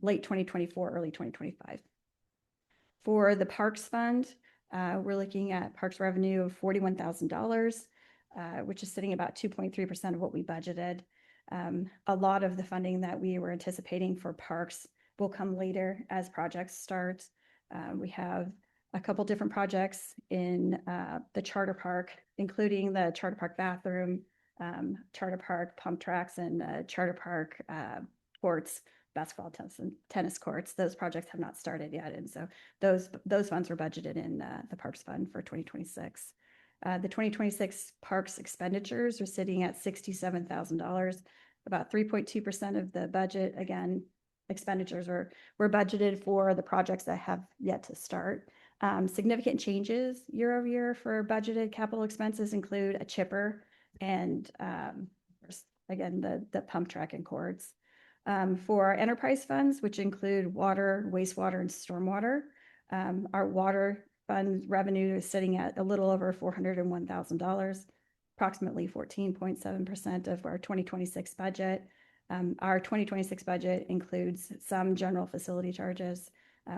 Speaker 18: late 2024, early 2025. For the Parks Fund, we're looking at Parks revenue of $41,000, which is sitting about 2.3% of what we budgeted. A lot of the funding that we were anticipating for Parks will come later as projects start. We have a couple different projects in the Charter Park, including the Charter Park bathroom, Charter Park pump tracks, and Charter Park courts, basketball, tennis courts. Those projects have not started yet, and so those funds were budgeted in the Parks Fund for 2026. The 2026 Parks expenditures are sitting at $67,000, about 3.2% of the budget. Again, expenditures were budgeted for the projects that have yet to start. Significant changes year over year for budgeted capital expenses include a chipper and again, the pump track and cords. For our enterprise funds, which include water, wastewater, and stormwater, our water fund revenue is sitting at a little over $401,000, approximately 14.7% of our 2026 budget. Our 2026 budget includes some general facility charges.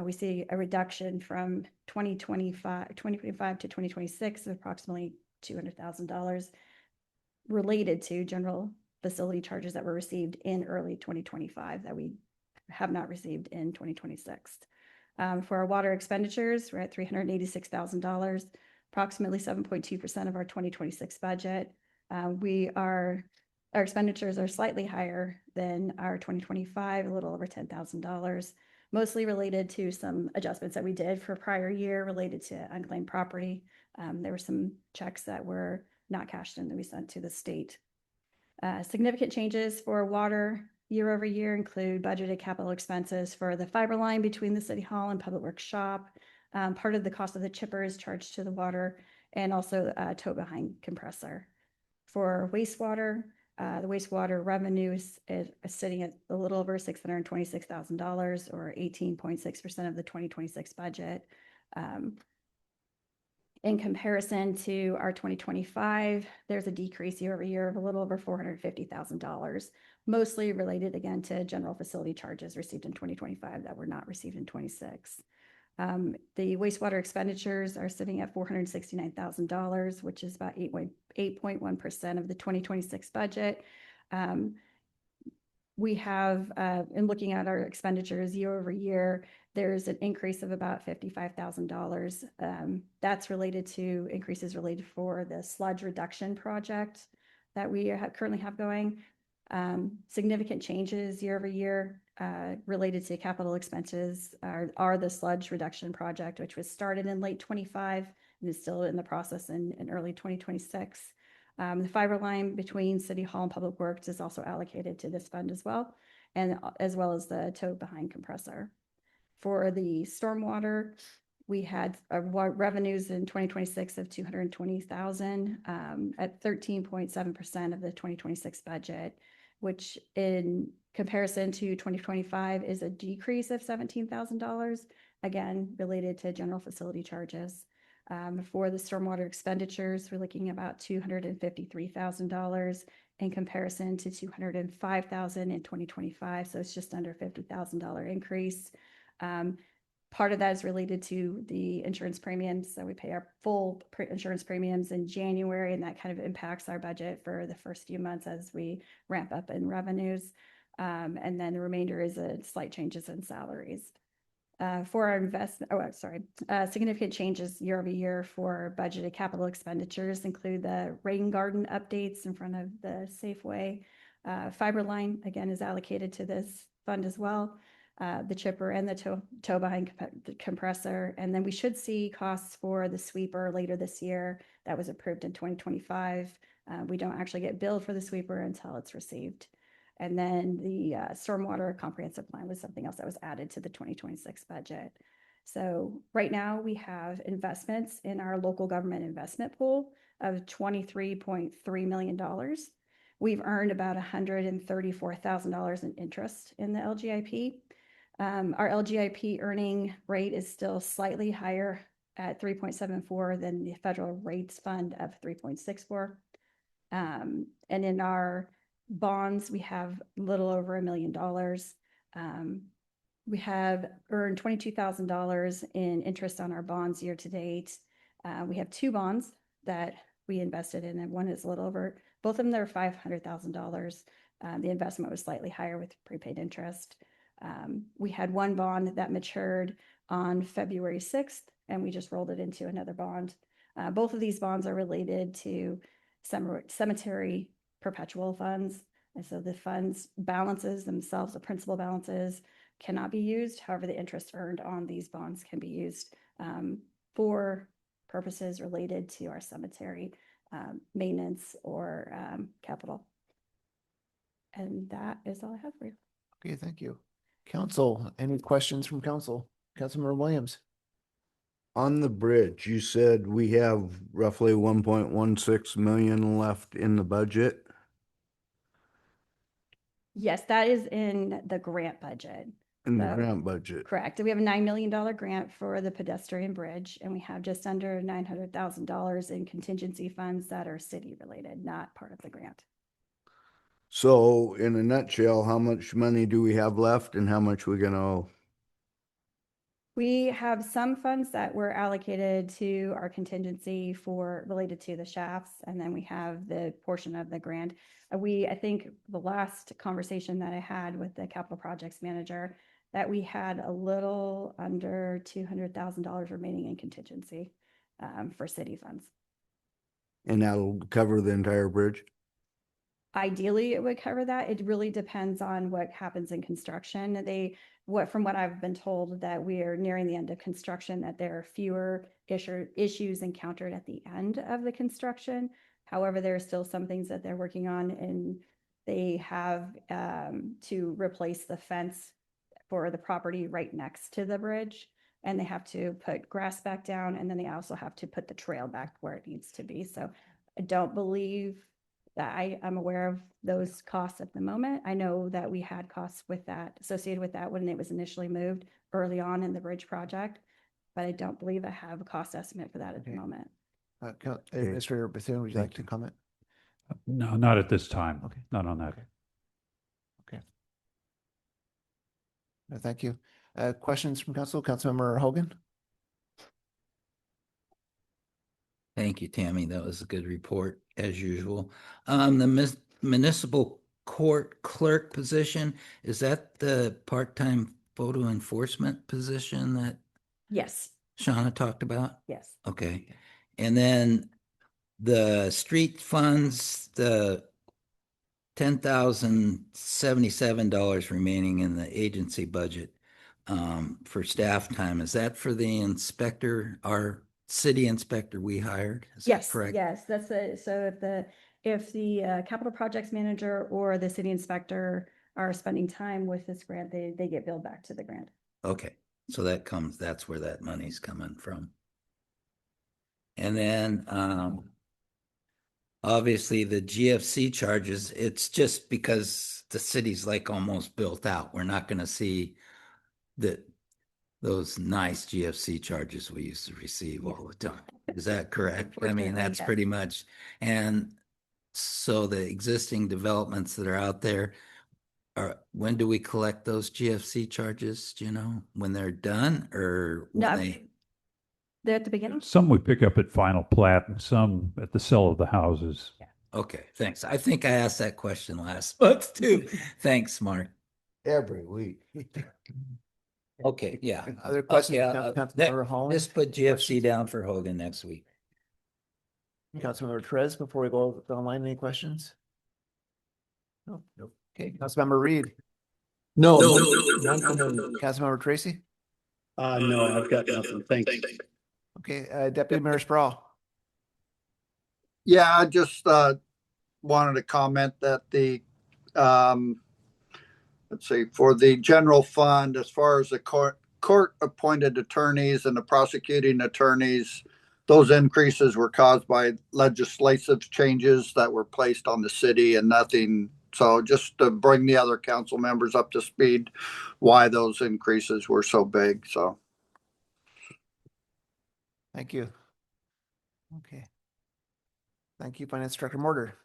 Speaker 18: We see a reduction from 2025 to 2026 of approximately $200,000 related to general facility charges that were received in early 2025 that we have not received in 2026. For our water expenditures, we're at $386,000, approximately 7.2% of our 2026 budget. Our expenditures are slightly higher than our 2025, a little over $10,000, mostly related to some adjustments that we did for prior year related to unclaimed property. There were some checks that were not cashed in that we sent to the state. Significant changes for water year over year include budgeted capital expenses for the fiber line between the City Hall and Public Works shop. Part of the cost of the chipper is charged to the water, and also a tow behind compressor. For wastewater, the wastewater revenue is sitting at a little over $626,000, or 18.6% of the 2026 budget. In comparison to our 2025, there's a decrease year over year of a little over $450,000, mostly related again to general facility charges received in 2025 that were not received in 26. The wastewater expenditures are sitting at $469,000, which is about 8.1% of the 2026 budget. We have, in looking at our expenditures year over year, there's an increase of about $55,000. That's related to increases related for the sludge reduction project that we currently have going. Significant changes year over year related to capital expenses are the sludge reduction project, which was started in late 25 and is still in the process in early 2026. The fiber line between City Hall and Public Works is also allocated to this fund as well, and as well as the tow behind compressor. For the stormwater, we had revenues in 2026 of $220,000 at 13.7% of the 2026 budget, which in comparison to 2025 is a decrease of $17,000, again, related to general facility charges. For the stormwater expenditures, we're looking about $253,000 in comparison to $205,000 in 2025. So it's just under $50,000 increase. Part of that is related to the insurance premiums. So we pay our full insurance premiums in January, and that kind of impacts our budget for the first few months as we ramp up in revenues. And then the remainder is slight changes in salaries. For our significant changes year over year for budgeted capital expenditures include the rain garden updates in front of the Safeway. Fiber line, again, is allocated to this fund as well. The chipper and the tow behind compressor. And then we should see costs for the sweeper later this year. That was approved in 2025. We don't actually get billed for the sweeper until it's received. And then the stormwater comprehensive plan was something else that was added to the 2026 budget. So right now we have investments in our local government investment pool of $23.3 million. We've earned about $134,000 in interest in the LGIP. Our LGIP earning rate is still slightly higher at 3.74 than the federal rates fund of 3.64. And in our bonds, we have a little over $1 million. We have earned $22,000 in interest on our bonds year to date. We have two bonds that we invested in, and one is a little over, both of them are $500,000. The investment was slightly higher with prepaid interest. We had one bond that matured on February 6th, and we just rolled it into another bond. Both of these bonds are related to cemetery perpetual funds. And so the funds balances themselves, the principal balances cannot be used. However, the interest earned on these bonds can be used for purposes related to our cemetery maintenance or capital. And that is all I have for you.
Speaker 1: Okay, thank you. Council, any questions from council? Councilmember Williams.
Speaker 2: On the bridge, you said we have roughly 1.16 million left in the budget.
Speaker 18: Yes, that is in the grant budget.
Speaker 2: In the grant budget.
Speaker 18: Correct. We have a $9 million grant for the pedestrian bridge, and we have just under $900,000 in contingency funds that are city related, not part of the grant.
Speaker 2: So in a nutshell, how much money do we have left and how much we're gonna owe?
Speaker 18: We have some funds that were allocated to our contingency for related to the shafts, and then we have the portion of the grant. I think the last conversation that I had with the capital projects manager, that we had a little under $200,000 remaining in contingency for city funds.
Speaker 2: And that'll cover the entire bridge?
Speaker 18: Ideally, it would cover that. It really depends on what happens in construction. From what I've been told, that we are nearing the end of construction, that there are fewer issues encountered at the end of the construction. However, there are still some things that they're working on, and they have to replace the fence for the property right next to the bridge. And they have to put grass back down, and then they also have to put the trail back where it needs to be. So I don't believe that I'm aware of those costs at the moment. I know that we had costs with that, associated with that when it was initially moved early on in the bridge project, but I don't believe I have a cost estimate for that at the
Speaker 1: Okay.
Speaker 18: moment.
Speaker 1: Administrator Bethune, would you like to comment?
Speaker 16: No, not at this time.
Speaker 1: Okay.
Speaker 16: Not on that.
Speaker 1: Okay. Okay. No, thank you. Questions from council? Councilmember Hogan?
Speaker 3: Thank you, Tammy. That was a good report as usual. The municipal court clerk position, is that the part-time photo enforcement position that
Speaker 18: Yes,
Speaker 3: Shauna talked about?
Speaker 18: yes.
Speaker 3: Okay. And then the street funds, the $10,077 remaining in the agency budget for staff time. Is that for the inspector, our city inspector we hired? Is that
Speaker 18: Yes,
Speaker 3: correct?
Speaker 18: yes, that's it. So if the capital projects manager or the city inspector are spending time with this grant, they get billed back to the grant.
Speaker 3: Okay, so that's where that money's coming from. And then obviously the GFC charges, it's just because the city's like almost built out. We're not gonna see those nice GFC charges we used to receive all the time. Is that correct? I mean, that's
Speaker 18: Yes.
Speaker 3: pretty much, and so the existing developments that are out there when do we collect those GFC charges? Do you know, when they're done or
Speaker 18: No,
Speaker 3: when
Speaker 18: they're at the beginning?
Speaker 16: Some we pick up at final plat and some at the sale of the houses.
Speaker 3: Okay, thanks. I think I asked that question last month too. Thanks, Mark.
Speaker 2: Every week.
Speaker 3: Okay, yeah.
Speaker 1: Other questions?
Speaker 3: Okay,
Speaker 1: Councilmember Holland?
Speaker 3: just put GFC down for Hogan next week.
Speaker 1: Councilmember Therese, before we go online, any questions? No. Nope. Okay, Councilmember Reed?
Speaker 9: No.
Speaker 1: Councilmember Tracy?
Speaker 9: No, I've got nothing. Thanks.
Speaker 1: Okay, Deputy Mayor Sproul?
Speaker 6: Yeah, I just wanted to comment that the let's see, for the general fund, as far as the court appointed attorneys and the prosecuting attorneys, those increases were caused by legislative changes that were placed on the city and nothing. So just to bring the other council members up to speed, why those increases were so big. So.
Speaker 1: Thank you. Okay. Thank you, Finance Director Mortar.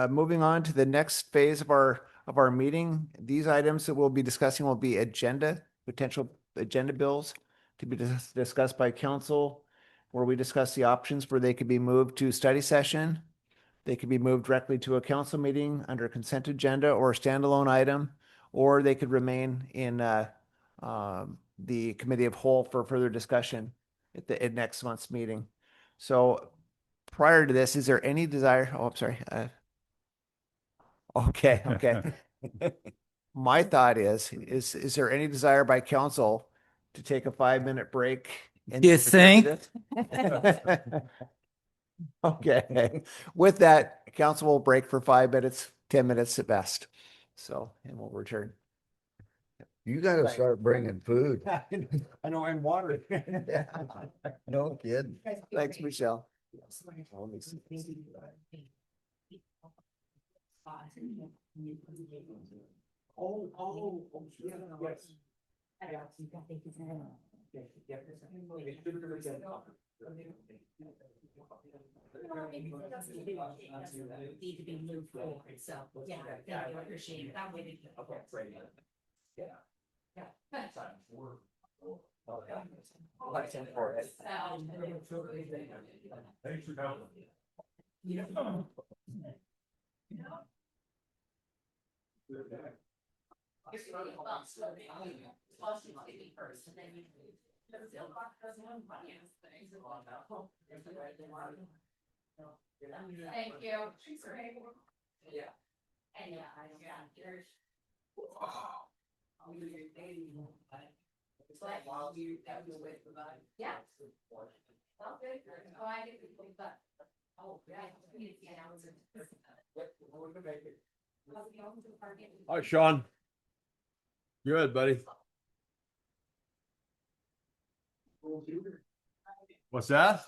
Speaker 1: Moving on to the next phase of our meeting, these items that we'll be discussing will be potential agenda bills to be discussed by council, where we discuss the options where they could be moved to study session. They could be moved directly to a council meeting under consent agenda or a standalone item, or they could remain in the committee of whole for further discussion at next month's meeting. So prior to this, is there any desire? Oh, I'm sorry. Okay. My thought is there any desire by council to take a 5-minute break?
Speaker 3: Do you think?
Speaker 1: Okay. With that, council will break for 5 minutes, 10 minutes at best. So, and we'll return.
Speaker 2: You gotta start bringing food.
Speaker 1: I know, and water.
Speaker 2: No kidding.
Speaker 1: Thanks, Michelle.
Speaker 17: Need to be moved forward, so, yeah, I appreciate it. I'm waiting. Yeah.
Speaker 13: Thanks for coming.
Speaker 17: First, and then you. Thank you. Yeah. And yeah, I don't there's. It's like while you have to wait for that. Yeah. Okay. Oh, I get it, but
Speaker 14: Hi, Sean. Good, buddy. What's that?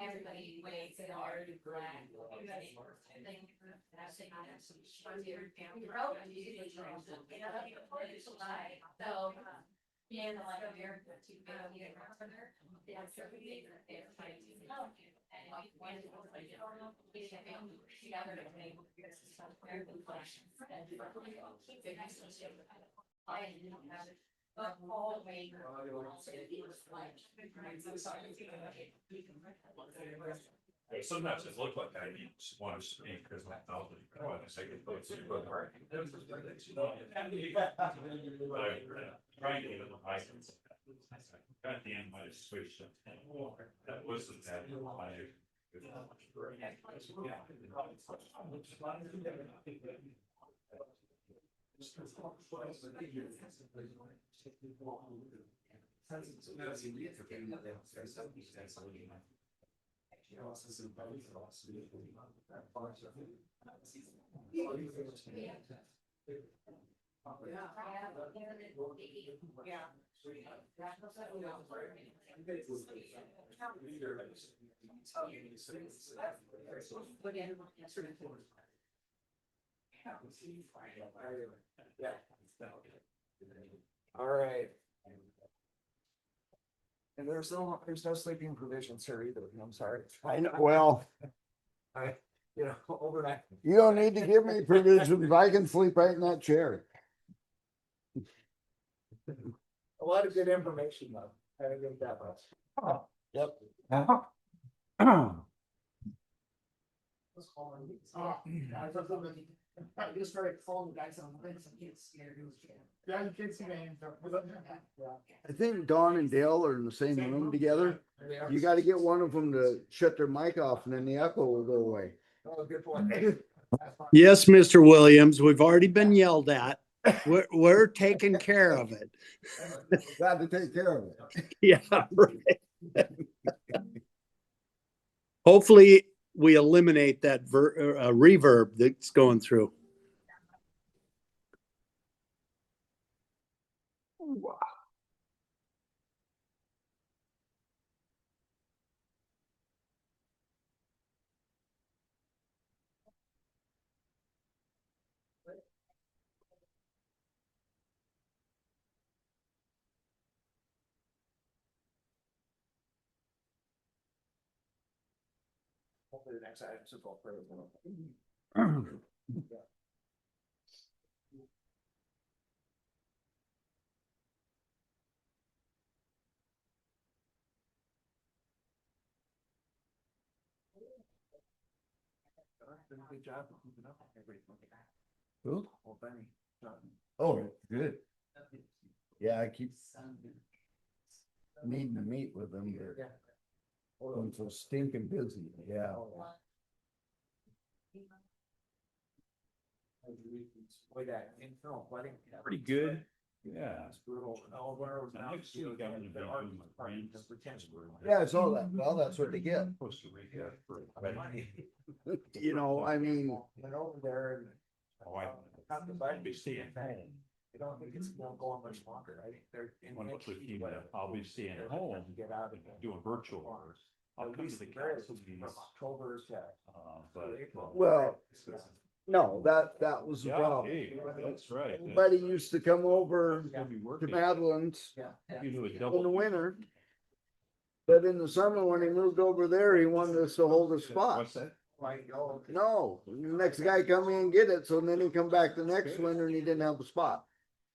Speaker 17: Everybody waits an hour to flag. So, being like a beer, to go get around there. That's everything that they're trying to do. And like, when it was like, we should be together to make this stuff very good questions. And keep it nice and safe. I didn't have it. But all the way.
Speaker 13: Sometimes it looked like I need want to speak because I felt it. I second thoughts. Trying to get the license. At the end, I switched. That wasn't that.
Speaker 1: All right. And there's no sleeping provisions here either. I'm sorry.
Speaker 2: I know, well,
Speaker 1: Overnight.
Speaker 2: you don't need to give me provisions. I can sleep right in that chair.
Speaker 1: A lot of good information though. I didn't get that much.
Speaker 2: Yep.
Speaker 15: I just started calling the guys on the fence and kids scared. Yeah, you can't see me.
Speaker 2: I think Dawn and Dale are in the same room together. You got to get one of them to shut their mic off and then the echo will go away.
Speaker 1: Oh, good point.
Speaker 9: Yes, Mr. Williams, we've already been yelled at. We're taking care of it.
Speaker 2: Glad to take care of it.
Speaker 9: Yeah, right. Hopefully we eliminate that reverb that's going through.
Speaker 1: Hopefully the next item is all for Good job.
Speaker 2: Who?
Speaker 1: Well, Benny.
Speaker 2: Oh, good. Yeah, I keep needing to meet with them. But I'm so stinking busy. Yeah.
Speaker 1: Way back.
Speaker 13: Pretty good. Yeah.
Speaker 2: Yeah, I saw that. Well, that's what they get.
Speaker 13: Costa Rica for.
Speaker 2: You know, I mean,
Speaker 15: Went over there and.
Speaker 13: Oh, I'd be staying home.
Speaker 15: I don't think it's gonna go on much longer. I think they're.
Speaker 13: I'll be staying at home,
Speaker 15: Get out and
Speaker 13: doing virtual hours. I'll come to the council meetings.
Speaker 15: From October to.
Speaker 13: But.
Speaker 2: well, no, that was the
Speaker 13: Yeah,
Speaker 2: problem.
Speaker 13: hey, that's right.
Speaker 2: Buddy used to come over
Speaker 13: Gonna be
Speaker 2: to
Speaker 13: working.
Speaker 2: Madeline's
Speaker 15: Yeah.
Speaker 13: You do a
Speaker 2: in
Speaker 13: double.
Speaker 2: the winter. But in the summer, when he moved over there, he wanted us to hold a spot.
Speaker 13: What's that?
Speaker 15: Like, oh,
Speaker 2: No, the next guy come in and get it, so then he come back the next winter and he didn't have a spot.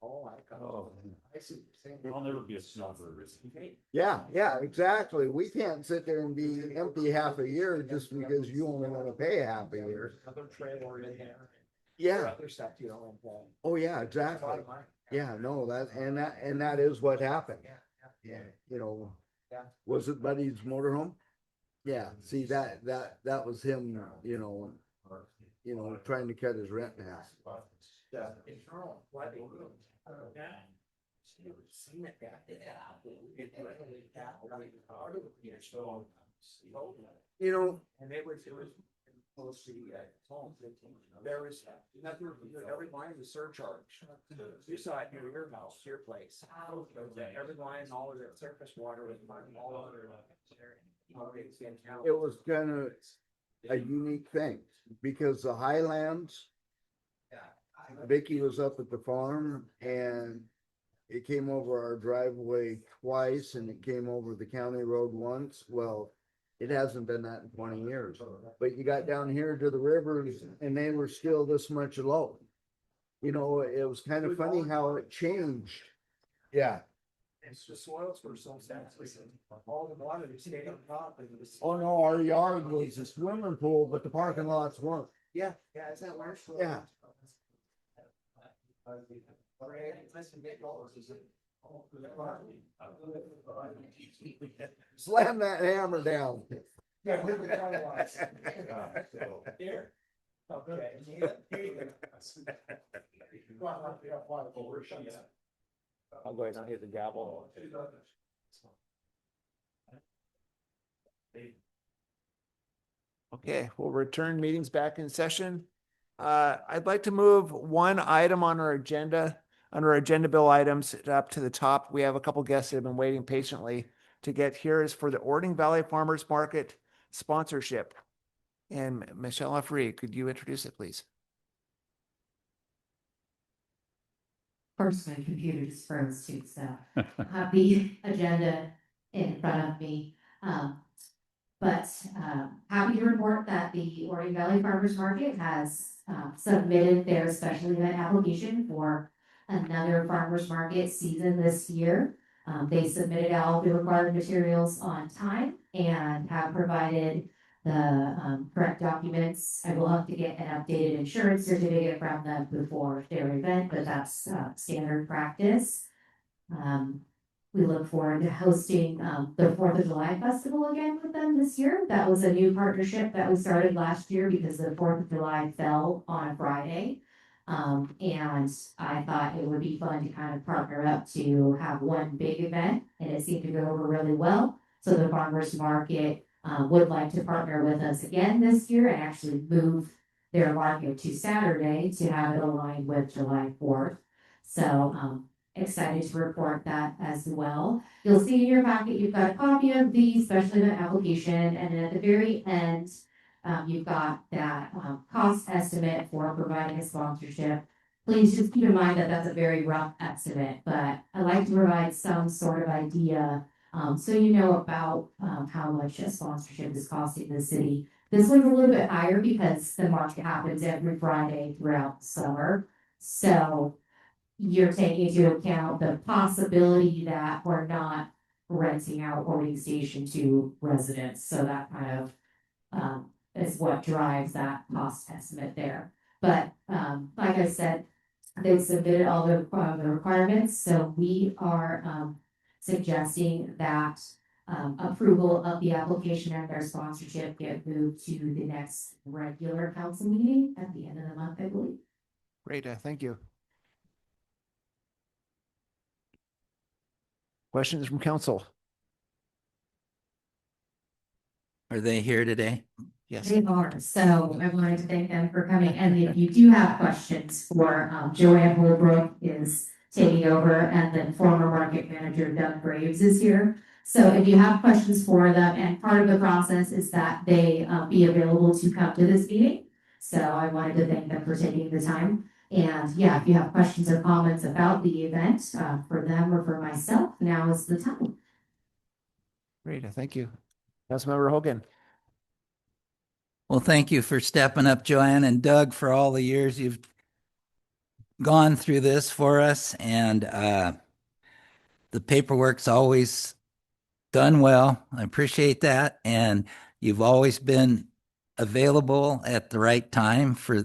Speaker 15: oh, I got.
Speaker 13: Oh.
Speaker 15: I see what you're saying.
Speaker 13: I'll never be a snowbird.
Speaker 2: Yeah, exactly. We can't sit there and be empty half a year just because you only wanna pay half a year.
Speaker 15: Another trailer in there.
Speaker 2: Yeah,
Speaker 15: Other stuff, you know, and.
Speaker 2: oh yeah, exactly. Yeah, no, that is what happened.
Speaker 15: Yeah.
Speaker 2: You know,
Speaker 15: Yeah.
Speaker 2: was it Buddy's motorhome? Yeah, see, that was him, you know, trying to cut his rent in half.
Speaker 15: The internal flooding. Seen it back there.
Speaker 2: You know,
Speaker 15: And it was close to the home. There was nothing, every line was surcharge. You saw it near your house, your place. Every line, all of the surface water was all over.
Speaker 2: it was kind of a unique thing because the Highlands, Vicky was up at the farm and it came over our driveway twice and it came over the county road once. Well, it hasn't been that in 20 years, but you got down here to the rivers and they were still this much low. You know, it was kind of funny how it changed. Yeah.
Speaker 15: It's the soils were so sensitive. All the water that stayed on top and it was.
Speaker 2: Oh no, our yard was a swimming pool, but the parking lots weren't.
Speaker 15: Yeah, is that where?
Speaker 2: Yeah. Slam that hammer down.
Speaker 15: Yeah, we were trying to. Here. Okay.
Speaker 1: I'll go ahead and hit the gavel. Okay, we'll return meetings back in session. I'd like to move one item on our agenda, under agenda bill items up to the top. We have a couple guests that have been waiting patiently to get here. Is for the Ording Valley Farmers Market sponsorship. And Michelle Afri, could you introduce it, please?
Speaker 17: First, my computer just froze too, so I have the agenda in front of me. Happy to report that the Ording Valley Farmers Market has submitted their special event application for another farmers market season this year. They submitted all the required materials on time and have provided the correct documents. I will have to get an updated insurance certificate from them before their event, but that's standard practice. We look forward to hosting the 4th of July Festival again with them this year. That was a new partnership that we started last year because the 4th of July fell on a Friday. And I thought it would be fun to kind of partner up to have one big event, and it seemed to go over really well. So the farmers market would like to partner with us again this year and actually move their market to Saturday to have it aligned with July 4th. So excited to report that as well. You'll see in your packet, you've got a copy of the special event application, and then at the very end, you've got that cost estimate for providing a sponsorship. Please just keep in mind that that's a very rough estimate, but I like to provide some sort of idea so you know about how much a sponsorship is costing the city. This one's a little bit higher because the market happens every Friday throughout the summer. So you're taking into account the possibility that we're not renting out Ording Station to residents. So that kind of is what drives that cost estimate there. But like I said, they've submitted all the requirements. So we are suggesting that approval of the application and their sponsorship get moved to the next regular council meeting at the end of the month, I believe.
Speaker 1: Great, thank you. Questions from council?
Speaker 3: Are they here today?
Speaker 1: Yes.
Speaker 17: They are, so I wanted to thank them for coming, and if you do have questions for, Joanne Holbrook is taking over, and then former market manager Doug Graves is here. So if you have questions for them, and part of the process is that they, be available to come to this meeting. So I wanted to thank them for taking the time, and yeah, if you have questions or comments about the event, for them or for myself, now is the time.
Speaker 1: Great, thank you. Councilmember Hogan.
Speaker 3: Well, thank you for stepping up, Joanne, and Doug, for all the years you've gone through this for us. And the paperwork's always done well. I appreciate that. And you've always been available at the right time for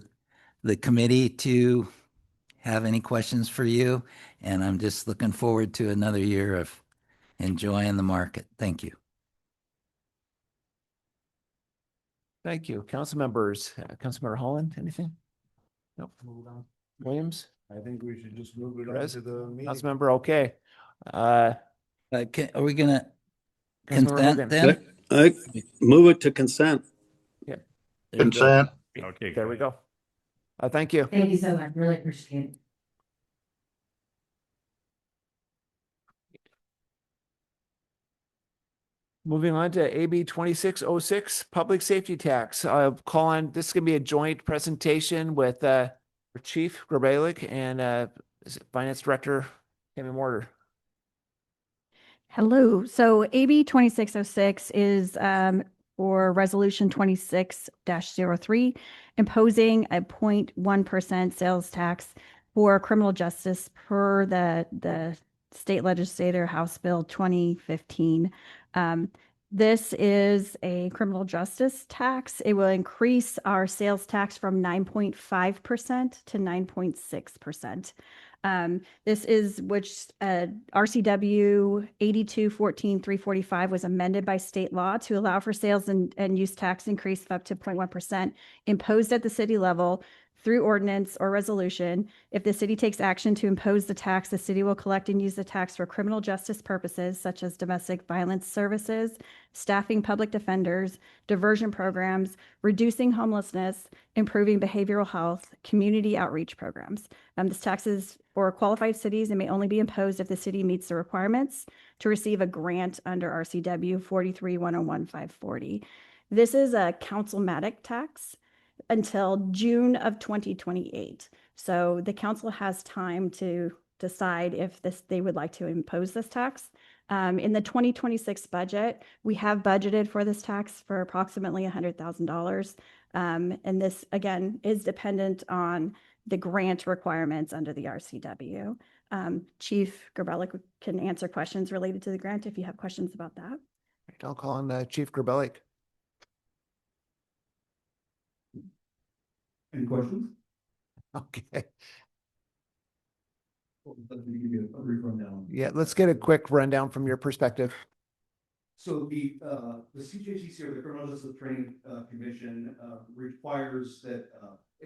Speaker 3: the committee to have any questions for you. And I'm just looking forward to another year of enjoying the market. Thank you.
Speaker 1: Thank you. Council members, Councilmember Holland, anything? Nope. Williams?
Speaker 2: I think we should just move it on
Speaker 1: Perez?
Speaker 2: to the meeting.
Speaker 1: Councilmember, okay.
Speaker 3: Are we gonna
Speaker 1: Councilmember
Speaker 3: consent
Speaker 1: Hogan.
Speaker 3: then?
Speaker 9: Move it to consent.
Speaker 1: Yeah.
Speaker 3: There you go.
Speaker 6: Consent.
Speaker 16: Okay.
Speaker 1: There we go. Thank you.
Speaker 17: Thank you so much, really appreciate it.
Speaker 1: Moving on to AB 2606, public safety tax. I'll call on, this is going to be a joint presentation with Chief Grabalik and Finance Director Tammy Mortar.
Speaker 18: Hello. So AB 2606 is for Resolution 26-03, imposing a 0.1% sales tax for criminal justice per the state legislator House Bill 2015. This is a criminal justice tax. It will increase our sales tax from 9.5% to 9.6%. This is which RCW 82-14-345 was amended by state law to allow for sales and use tax increase of up to 0.1% imposed at the city level through ordinance or resolution. If the city takes action to impose the tax, the city will collect and use the tax for criminal justice purposes such as domestic violence services, staffing public defenders, diversion programs, reducing homelessness, improving behavioral health, community outreach programs. This tax is for qualified cities and may only be imposed if the city meets the requirements to receive a grant under RCW 43-101-540. This is a councilmatic tax until June of 2028. So the council has time to decide if they would like to impose this tax. In the 2026 budget, we have budgeted for this tax for approximately $100,000. And this, again, is dependent on the grant requirements under the RCW. Chief Grabalik can answer questions related to the grant if you have questions about that.
Speaker 1: I'll call on Chief Grabalik.
Speaker 7: Any questions?
Speaker 1: Okay.
Speaker 7: Let me give you a brief rundown.
Speaker 1: Yeah, let's get a quick rundown from your perspective.
Speaker 7: So the CJTC, or the Criminal Justice Training Commission, requires that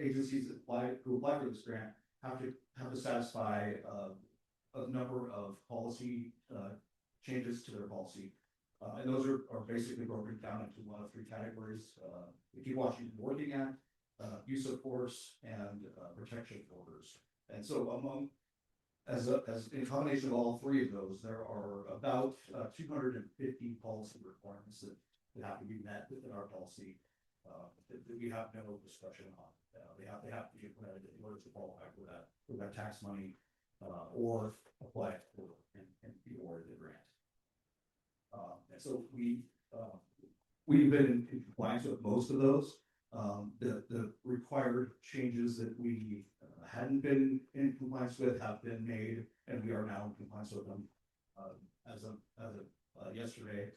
Speaker 7: agencies who apply for this grant have to satisfy a number of policy changes to their policy. And those are basically broken down into one of three categories: the Keep Washington Working Act, use of force, and protection orders. And so as in combination of all three of those, there are about 250 policy requirements that have to be met within our policy that we have no discussion on. They have to be implemented in order to qualify for that tax money or apply for and be awarded the grant. And so we've been in compliance with most of those. The required changes that we hadn't been in compliance with have been made, and we are now in compliance with them as of yesterday.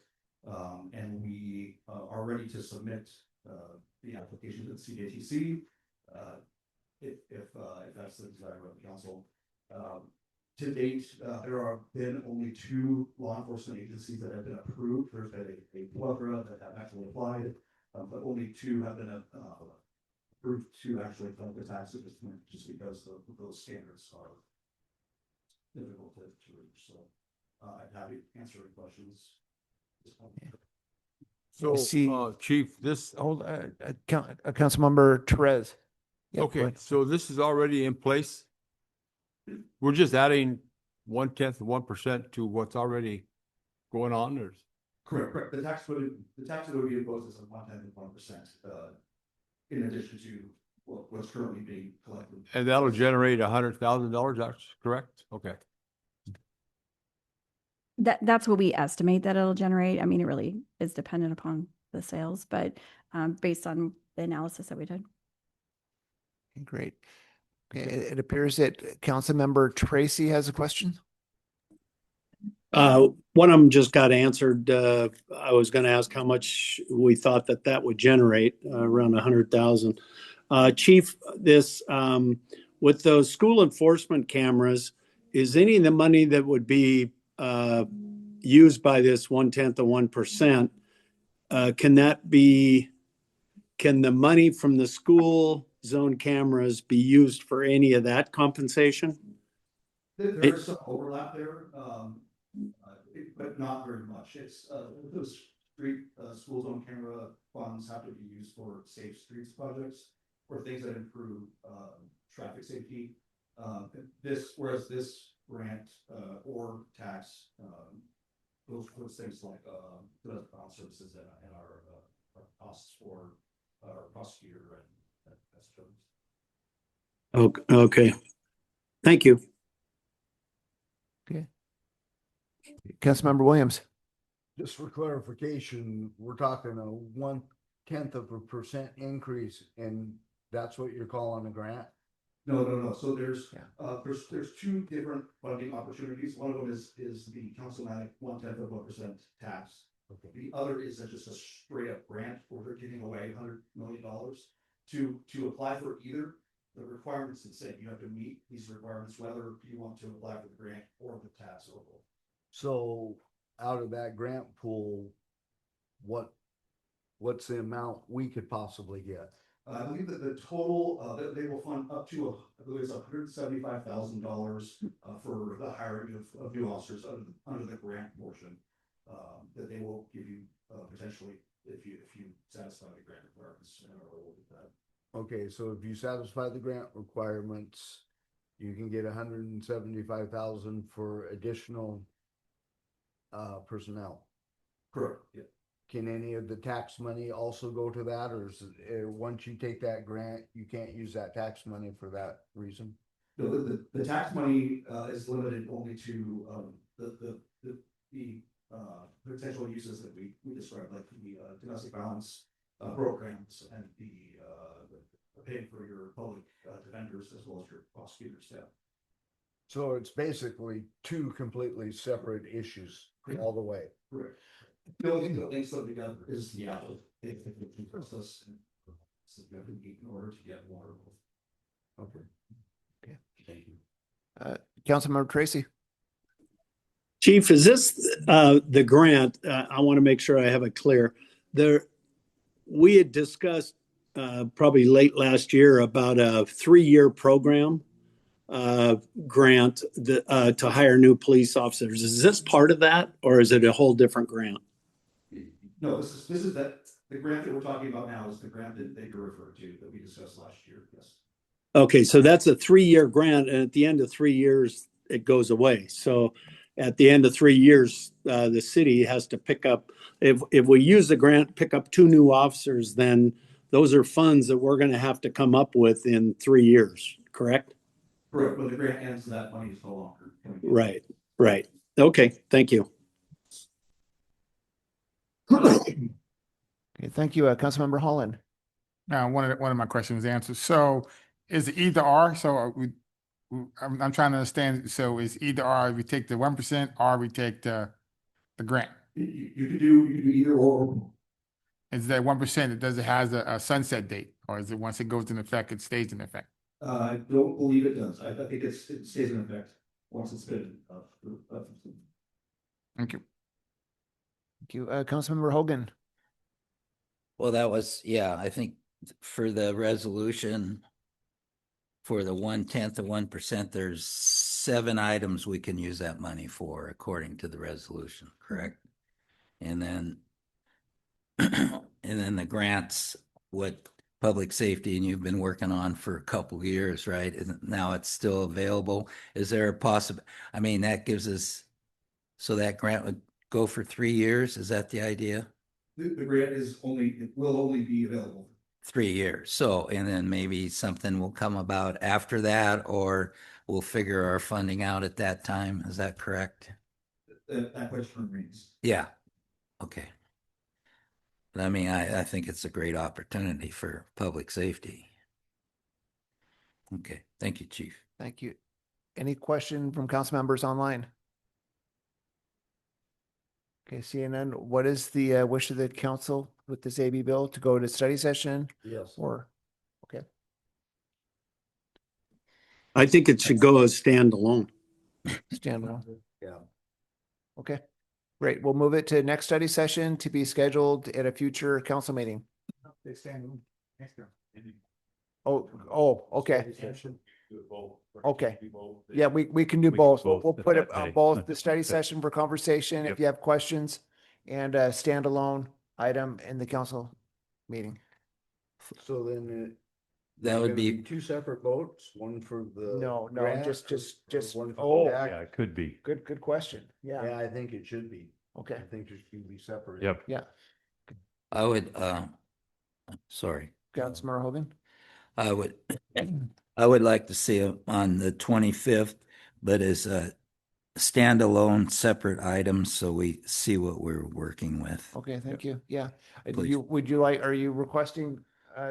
Speaker 7: And we are ready to submit the application to the CJTC if that's the desire of the council. To date, there have been only 2 law enforcement agencies that have been approved. There's been a plethora that have actually applied, but only 2 have been approved to actually collect the tax at this point, just because those standards are difficult to reach. So I'd have you answer any questions.
Speaker 14: So,
Speaker 1: see-
Speaker 14: Chief, this,
Speaker 1: Councilmember Therese. Yeah, go
Speaker 14: okay,
Speaker 1: ahead.
Speaker 14: so this is already in place? We're just adding 1/10 of 1% to what's already going on, or?
Speaker 7: Correct. The tax would be imposed as a 1/10 of 1%, in addition to what's currently being collected.
Speaker 14: And that'll generate $100,000, that's correct? Okay.
Speaker 18: That's what we estimate that it'll generate. I mean, it really is dependent upon the sales, but based on the analysis that we did.
Speaker 1: Great. Okay, it appears that Councilmember Tracy has a question.
Speaker 9: One of them just got answered. I was going to ask how much we thought that would generate, around 100,000. Chief, this, with those school enforcement cameras, is any of the money that would be, used by this 1/10 of 1%, can the money from the school zone cameras be used for any of that compensation?
Speaker 7: There is some overlap there, but not very much. It's, those street, school zone camera funds have to be used for safe streets projects or things that improve, traffic safety. Whereas this grant, or tax, those things like, domestic violence services and our costs for our prosecutor and that's terms.
Speaker 9: Okay. Thank you.
Speaker 1: Okay. Councilmember Williams.
Speaker 2: Just for clarification, we're talking a 1/10 of a % increase, and that's what you're calling a grant?
Speaker 7: No. So there's two different funding opportunities. One of them is the councilmatic 1/10 of 1% tax.
Speaker 2: Okay.
Speaker 7: The other is just a straight up grant where they're giving away $100 million. To apply for either, the requirements that say you have to meet these requirements, whether you want to apply for the grant or the tax overall.
Speaker 2: So out of that grant pool, what's the amount we could possibly get?
Speaker 7: I believe that the total, that they will fund up to, I believe it's $175,000 for the hiring of new officers under the grant portion, that they will give you potentially if you satisfy the grant requirements and are awarded that.
Speaker 2: Okay, so if you satisfy the grant requirements, you can get 175,000 for additional personnel.
Speaker 7: Correct. Yeah.
Speaker 2: Can any of the tax money also go to that, or is it, once you take that grant, you can't use that tax money for that reason?
Speaker 7: No, the tax money is limited only to the potential uses that we described, like the domestic violence programs and the paying for your public defenders as well as your prosecutor staff.
Speaker 2: So it's basically two completely separate issues all the way.
Speaker 7: Correct. The only thing that links them together is the application process and significant in order to get water.
Speaker 2: Okay.
Speaker 1: Okay.
Speaker 7: Thank you.
Speaker 1: Councilmember Tracy.
Speaker 9: Chief, is this the grant? I want to make sure I have it clear. We had discussed probably late last year about a 3-year program grant to hire new police officers. Is this part of that, or is it a whole different grant?
Speaker 7: No, this is the grant that we're talking about now is the grant that you're referring to that we discussed last year. Yes.
Speaker 9: Okay, so that's a 3-year grant, and at the end of 3 years, it goes away. So at the end of 3 years, the city has to pick up, if we use the grant, pick up 2 new officers, then those are funds that we're going to have to come up with in 3 years, correct?
Speaker 7: Correct. When the grant ends, that money is no longer.
Speaker 9: Right. Okay, thank you.
Speaker 1: Okay, thank you, Councilmember Holland.
Speaker 19: One of my questions was answered. So is it either or? So I'm trying to understand. So is either or, we take the 1% or we take the grant?
Speaker 7: You could do either or.
Speaker 19: Is that 1%? Does it has a sunset date, or is it once it goes in effect, it stays in effect?
Speaker 7: I don't believe it does. I think it stays in effect once it's been.
Speaker 19: Thank you.
Speaker 1: Thank you, Councilmember Hogan.
Speaker 3: Well, that was, yeah, I think for the resolution for the 1/10 of 1%, there's 7 items we can use that money for, according to the resolution, correct? And then, and then the grants, what public safety and you've been working on for a couple of years, right? And now it's still available. Is there a possible, I mean, that gives us, so that grant would go for 3 years? Is that the idea?
Speaker 20: The grant is only, it will only be available.
Speaker 3: 3 years. So, and then maybe something will come about after that, or we'll figure our funding out at that time. Is that correct?
Speaker 20: That question remains.
Speaker 3: Yeah. Okay. But I mean, I think it's a great opportunity for public safety. Okay. Thank you, Chief.
Speaker 1: Thank you. Any question from council members online? Okay, seeing none, what is the wish of the council with this AB bill to go to study session?
Speaker 2: Yes.
Speaker 1: Or, okay,
Speaker 9: I think it should go as standalone.
Speaker 1: standalone.
Speaker 2: Yeah.
Speaker 1: Okay, great. We'll move it to next study session to be scheduled at a future council meeting.
Speaker 7: They stand next to them.
Speaker 1: Oh, okay. Okay.
Speaker 14: Yeah.
Speaker 1: Yeah, we can do
Speaker 16: We can
Speaker 1: both.
Speaker 16: both
Speaker 1: We'll put it
Speaker 16: that day.
Speaker 1: both the study session for conversation if
Speaker 16: Yep.
Speaker 1: you have questions and a standalone item in the council meeting.
Speaker 2: So then
Speaker 3: That would be,
Speaker 2: 2 separate votes, one for the.
Speaker 1: No,
Speaker 2: grant
Speaker 1: just,
Speaker 2: or one for
Speaker 1: oh,
Speaker 2: the
Speaker 16: Yeah,
Speaker 2: act?
Speaker 16: it could be.
Speaker 1: good question. Yeah,
Speaker 2: Yeah, I think it should be.
Speaker 1: okay,
Speaker 2: I think it should be separate.
Speaker 16: Yep.
Speaker 1: yeah.
Speaker 3: I would, sorry.
Speaker 1: Councilmember Hogan?
Speaker 3: I would like to see it on the 25th, but as a standalone separate item, so we see what we're working with.
Speaker 1: Okay, thank you. Yeah.
Speaker 3: Please.
Speaker 1: Would you like, are you requesting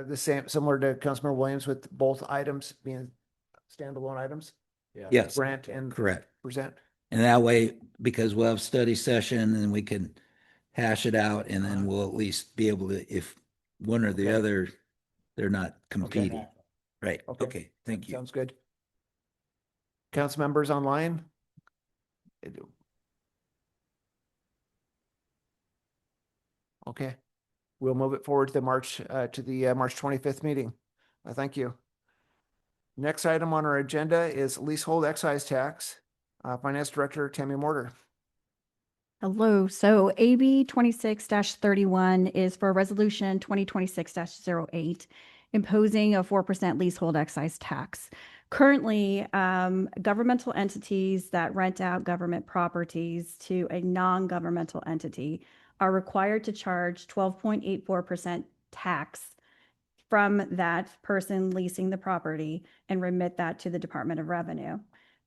Speaker 1: the same, similar to Councilmember Williams with both items being standalone items?
Speaker 2: Yeah.
Speaker 3: Yes,
Speaker 1: Grant and
Speaker 3: correct.
Speaker 1: present?
Speaker 3: And that way, because we'll have study session and we can hash it out, and then we'll at least be able to, if one or the
Speaker 1: Okay.
Speaker 3: other, they're not competing. Right,
Speaker 1: Okay.
Speaker 3: okay, thank you.
Speaker 1: Sounds good. Council members online? Okay, we'll move it forward to the March 25th meeting. Thank you. Next item on our agenda is leasehold excise tax. Finance Director Tammy Mortar.
Speaker 18: Hello. So AB 26-31 is for Resolution 2026-08, imposing a 4% leasehold excise tax. Currently, governmental entities that rent out government properties to a non-governmental entity are required to charge 12.84% tax from that person leasing the property and remit that to the Department of Revenue.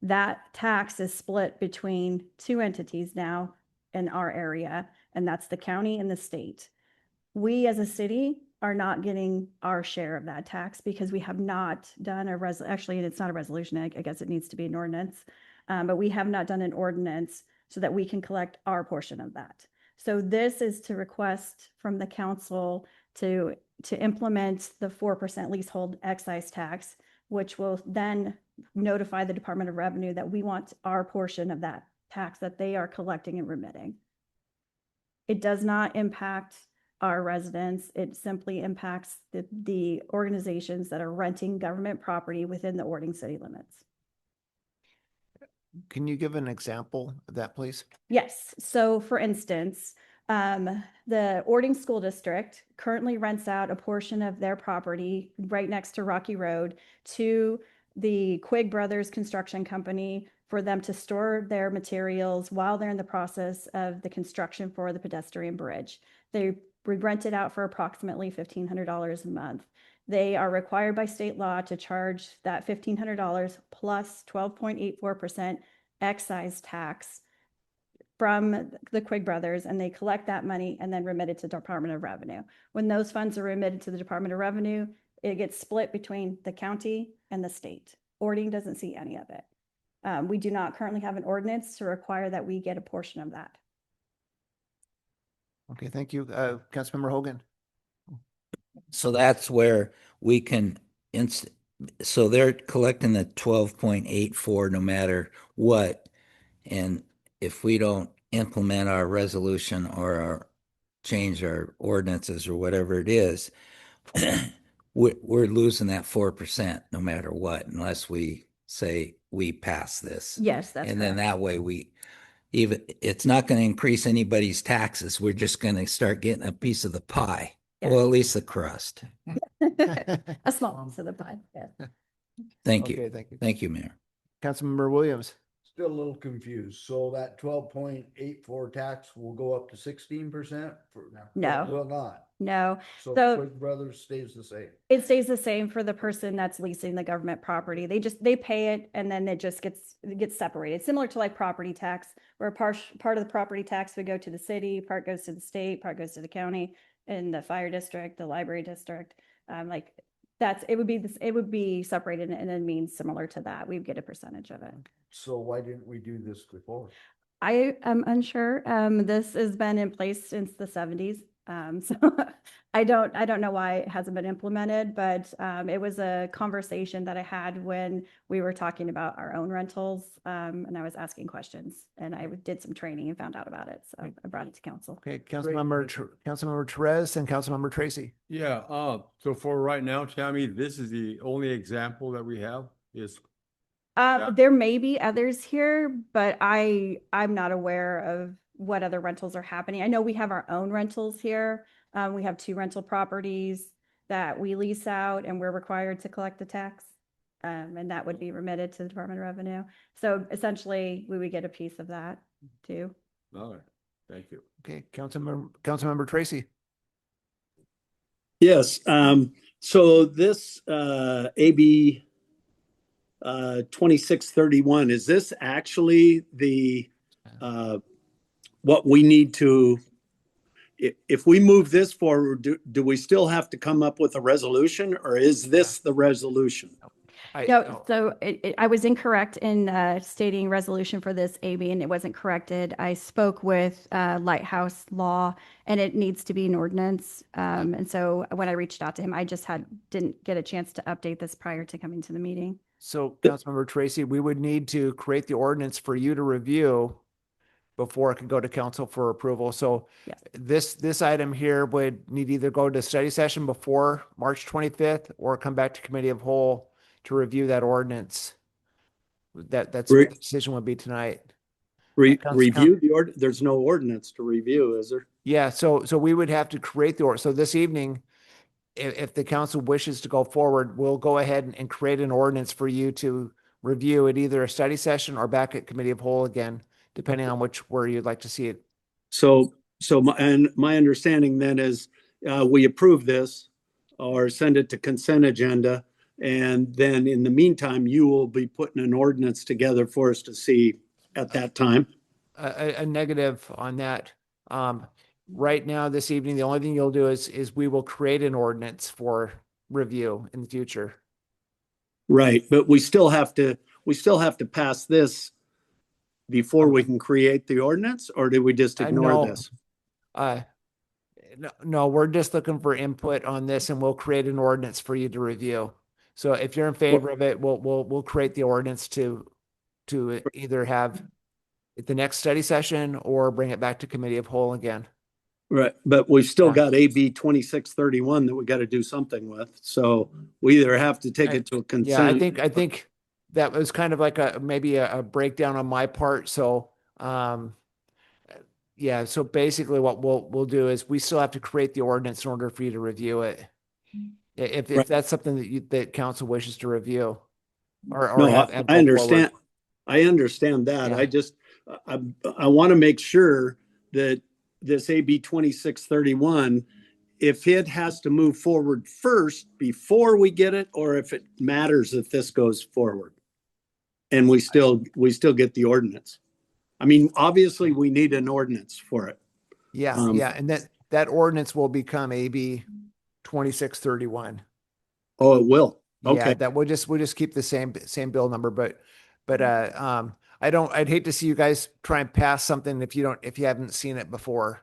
Speaker 18: That tax is split between 2 entities now in our area, and that's the county and the state. We as a city are not getting our share of that tax because we have not done actually, it's not a resolution, I guess it needs to be an ordinance, but we have not done an ordinance so that we can collect our portion of that. So this is to request from the council to implement the 4% leasehold excise tax, which will then notify the Department of Revenue that we want our portion of that tax that they are collecting and remitting. It does not impact our residents. It simply impacts the organizations that are renting government property within the Ording city limits.
Speaker 1: Can you give an example of that, please?
Speaker 18: Yes. So for instance, the Ording School District currently rents out a portion of their property right next to Rocky Road to the Quigg Brothers Construction Company for them to store their materials while they're in the process of the construction for the pedestrian bridge. They rent it out for approximately $1,500 a month. They are required by state law to charge that $1,500 plus 12.84% excise tax from the Quigg Brothers, and they collect that money and then remit it to the Department of Revenue. When those funds are remitted to the Department of Revenue, it gets split between the county and the state. Ording doesn't see any of it. We do not currently have an ordinance to require that we get a portion of that.
Speaker 1: Okay, thank you. Councilmember Hogan.
Speaker 3: So that's where we can, so they're collecting the 12.84 no matter what. And if we don't implement our resolution or change our ordinances or whatever it is, we're losing that 4% no matter what, unless we say we pass this.
Speaker 18: Yes, that's
Speaker 3: And then
Speaker 18: correct.
Speaker 3: that way it's not going to increase anybody's taxes. We're just going to start getting a piece of the pie.
Speaker 18: Yeah.
Speaker 3: Well, at least the crust.
Speaker 18: A small piece of the pie, yeah.
Speaker 3: Thank you.
Speaker 1: Okay, thank you.
Speaker 3: Thank you, Mayor.
Speaker 1: Councilmember Williams.
Speaker 2: Still a little confused. So that 12.84 tax will go up to 16% for?
Speaker 18: No.
Speaker 2: Will not.
Speaker 18: No,
Speaker 2: So
Speaker 18: so
Speaker 2: Quick Brothers stays the same.
Speaker 18: it stays the same for the person that's leasing the government property. They pay it and then it just gets separated. Similar to like property tax, where part of the property tax would go to the city, part goes to the state, part goes to the county, and the fire district, the library district. It would be separated, and it means similar to that. We'd get a percentage of it.
Speaker 2: So why didn't we do this before?
Speaker 18: I am unsure. This has been in place since the 70s. So I don't know why it hasn't been implemented, but it was a conversation that I had when we were talking about our own rentals. And I was asking questions, and I did some training and found out about it. So I brought it to council.
Speaker 1: Okay, Councilmember Therese and Councilmember Tracy.
Speaker 14: Yeah, so for right now, Tammy, this is the only example that we have is.
Speaker 18: There may be others here, but I'm not aware of what other rentals are happening. I know we have our own rentals here. We have 2 rental properties that we lease out, and we're required to collect the tax. And that would be remitted to the Department of Revenue. So essentially, we would get a piece of that too.
Speaker 14: All right, thank you.
Speaker 1: Okay, Councilmember Tracy.
Speaker 9: Yes, so this AB 2631, is this actually the what we need to, if we move this forward, do we still have to come up with a resolution, or is this the resolution?
Speaker 18: No, so I was incorrect in stating resolution for this AB, and it wasn't corrected. I spoke with Lighthouse Law, and it needs to be an ordinance. And so when I reached out to him, I just didn't get a chance to update this prior to coming to the meeting.
Speaker 1: So Councilmember Tracy, we would need to create the ordinance for you to review before it could go to council for approval. So
Speaker 18: Yes.
Speaker 1: this item here would need either go to study session before March 25th or come back to committee of whole to review that ordinance. That's what the decision would be tonight.
Speaker 9: Review the there's no ordinance to review, is there?
Speaker 1: Yeah, so we would have to create the so this evening, if the council wishes to go forward, we'll go ahead and create an ordinance for you to review at either a study session or back at committee of whole again, depending on where you'd like to see it.
Speaker 9: So my understanding then is we approve this or send it to consent agenda. And then in the meantime, you will be putting an ordinance together for us to see at that time.
Speaker 1: A negative on that. Right now, this evening, the only thing you'll do is we will create an ordinance for review in the future.
Speaker 9: Right, but we still have to pass this before we can create the ordinance, or do we just ignore
Speaker 1: No.
Speaker 9: this?
Speaker 1: No, we're just looking for input on this, and we'll create an ordinance for you to review. So if you're in favor of it, we'll create the ordinance to either have at the next study session or bring it back to committee of whole again.
Speaker 9: Right, but we've still got AB 2631 that we got to do something with. So we either have to take it to a consent.
Speaker 1: Yeah, I think that was kind of like maybe a breakdown on my part. So, yeah, so basically what we'll do is we still have to create the ordinance in order for you to review it. If that's something that council wishes to review or
Speaker 9: No,
Speaker 1: have
Speaker 9: I
Speaker 1: forward.
Speaker 9: understand. I understand that.
Speaker 1: Yeah.
Speaker 9: I want to make sure that this AB 2631, if it has to move forward first before we get it, or if it matters if this goes forward and we still get the ordinance. I mean, obviously we need an ordinance for it.
Speaker 1: Yeah, and that ordinance will become AB 2631.
Speaker 9: Oh, it will. Okay.
Speaker 1: Yeah, that we'll just keep the same bill number, but I'd hate to see you guys try and pass something if you haven't seen it before.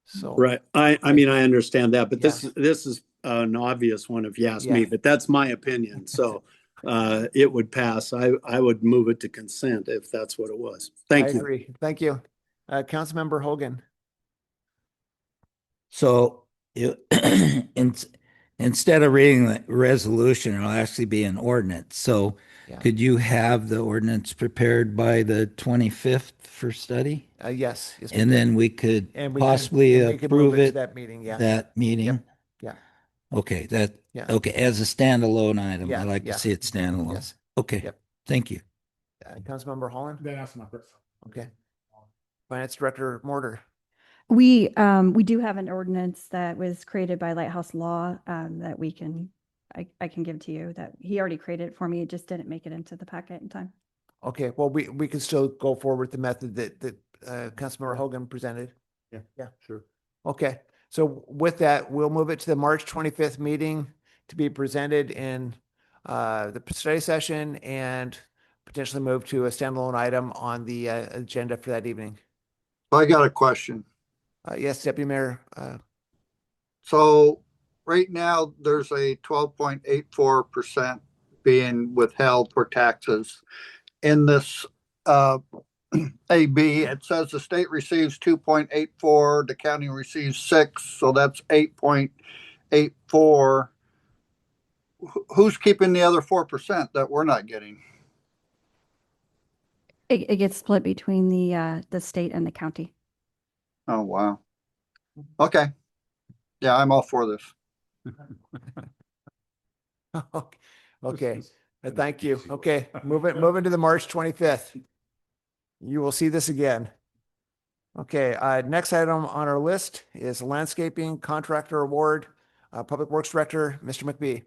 Speaker 1: So
Speaker 9: Right. I mean, I understand that, but this is an obvious one if you ask me, but that's my opinion. So it would pass. I would move it to consent if that's what it was. Thank you.
Speaker 1: I agree. Thank you. Councilmember Hogan.
Speaker 3: So instead of reading the resolution, it'll actually be an ordinance. So
Speaker 1: Yeah.
Speaker 3: Could you have the ordinance prepared by the 25th for study?
Speaker 1: Yes. yes,
Speaker 3: And then we could
Speaker 1: and we can-
Speaker 3: possibly
Speaker 1: and we can move
Speaker 3: approve
Speaker 1: to
Speaker 3: it
Speaker 1: that meeting, yeah.
Speaker 3: that meeting?
Speaker 1: Yeah.
Speaker 3: Okay,
Speaker 1: Yeah.
Speaker 3: okay, as a standalone item.
Speaker 1: Yeah,
Speaker 3: I like to
Speaker 1: yeah.
Speaker 3: see it standalone.
Speaker 1: Yes.
Speaker 3: Okay,
Speaker 1: Yep.
Speaker 3: thank you.
Speaker 1: Councilmember Holland?
Speaker 19: Then that's my question.
Speaker 1: Okay. Finance Director Mortar?
Speaker 18: We do have an ordinance that was created by Lighthouse Law, that I can give to you, that he already created it for me. It just didn't make it into the packet in time.
Speaker 1: Okay, well, we can still go forward with the method that Councilmember Hogan presented.
Speaker 2: Yeah.
Speaker 1: Yeah.
Speaker 2: Sure.
Speaker 1: Okay, so with that, we'll move it to the March 25th meeting to be presented in the study session and potentially move to a standalone item on the agenda for that evening.
Speaker 6: I got a question.
Speaker 1: Yes, Deputy Mayor.
Speaker 6: So right now, there's a 12.84% being withheld for taxes. In this AB, it says the state receives 2.84, the county receives 6, so that's 8.84. Who's keeping the other 4% that we're not getting?
Speaker 18: It gets split between the state and the county.
Speaker 6: Oh, wow. Okay. Yeah, I'm all for this.
Speaker 1: Okay, thank you. Okay, moving to the March 25th. You will see this again. Okay, next item on our list is landscaping contractor award, Public Works Director, Mr. McBee.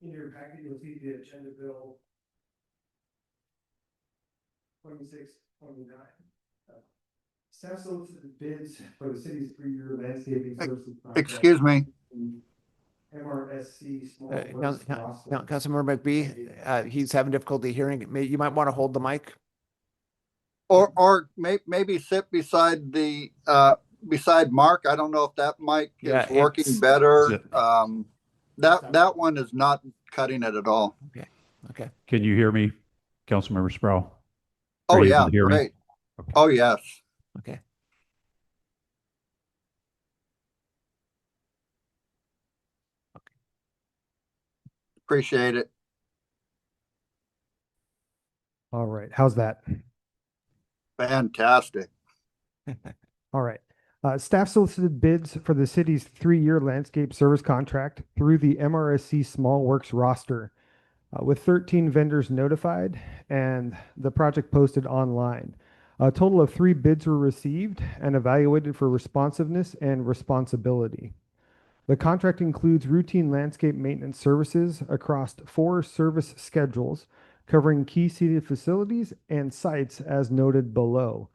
Speaker 7: In your packet, you'll see the agenda bill 2629. Staff solicited bids for the city's 3-year landscaping services.
Speaker 6: Excuse me.
Speaker 7: MRSC small works roster.
Speaker 1: Councilmember McBee, he's having difficulty hearing. You might want to hold the mic.
Speaker 6: Or maybe sit beside the beside Mark. I don't know if that mic is working better. That one is not cutting it at all.
Speaker 1: Okay.
Speaker 16: Can you hear me, Councilmember Sproul?
Speaker 6: Oh
Speaker 16: Are you able
Speaker 6: yeah,
Speaker 16: to hear me?
Speaker 6: great. Oh yes.
Speaker 1: Okay.
Speaker 6: Appreciate it.
Speaker 7: All right, how's that?
Speaker 6: Fantastic.
Speaker 7: All right. Staff solicited bids for the city's 3-year landscape service contract through the MRSC Small Works roster, with 13 vendors notified and the project posted online. A total of 3 bids were received and evaluated for responsiveness and responsibility. The contract includes routine landscape maintenance services across 4 service schedules, covering key city facilities and sites as noted below.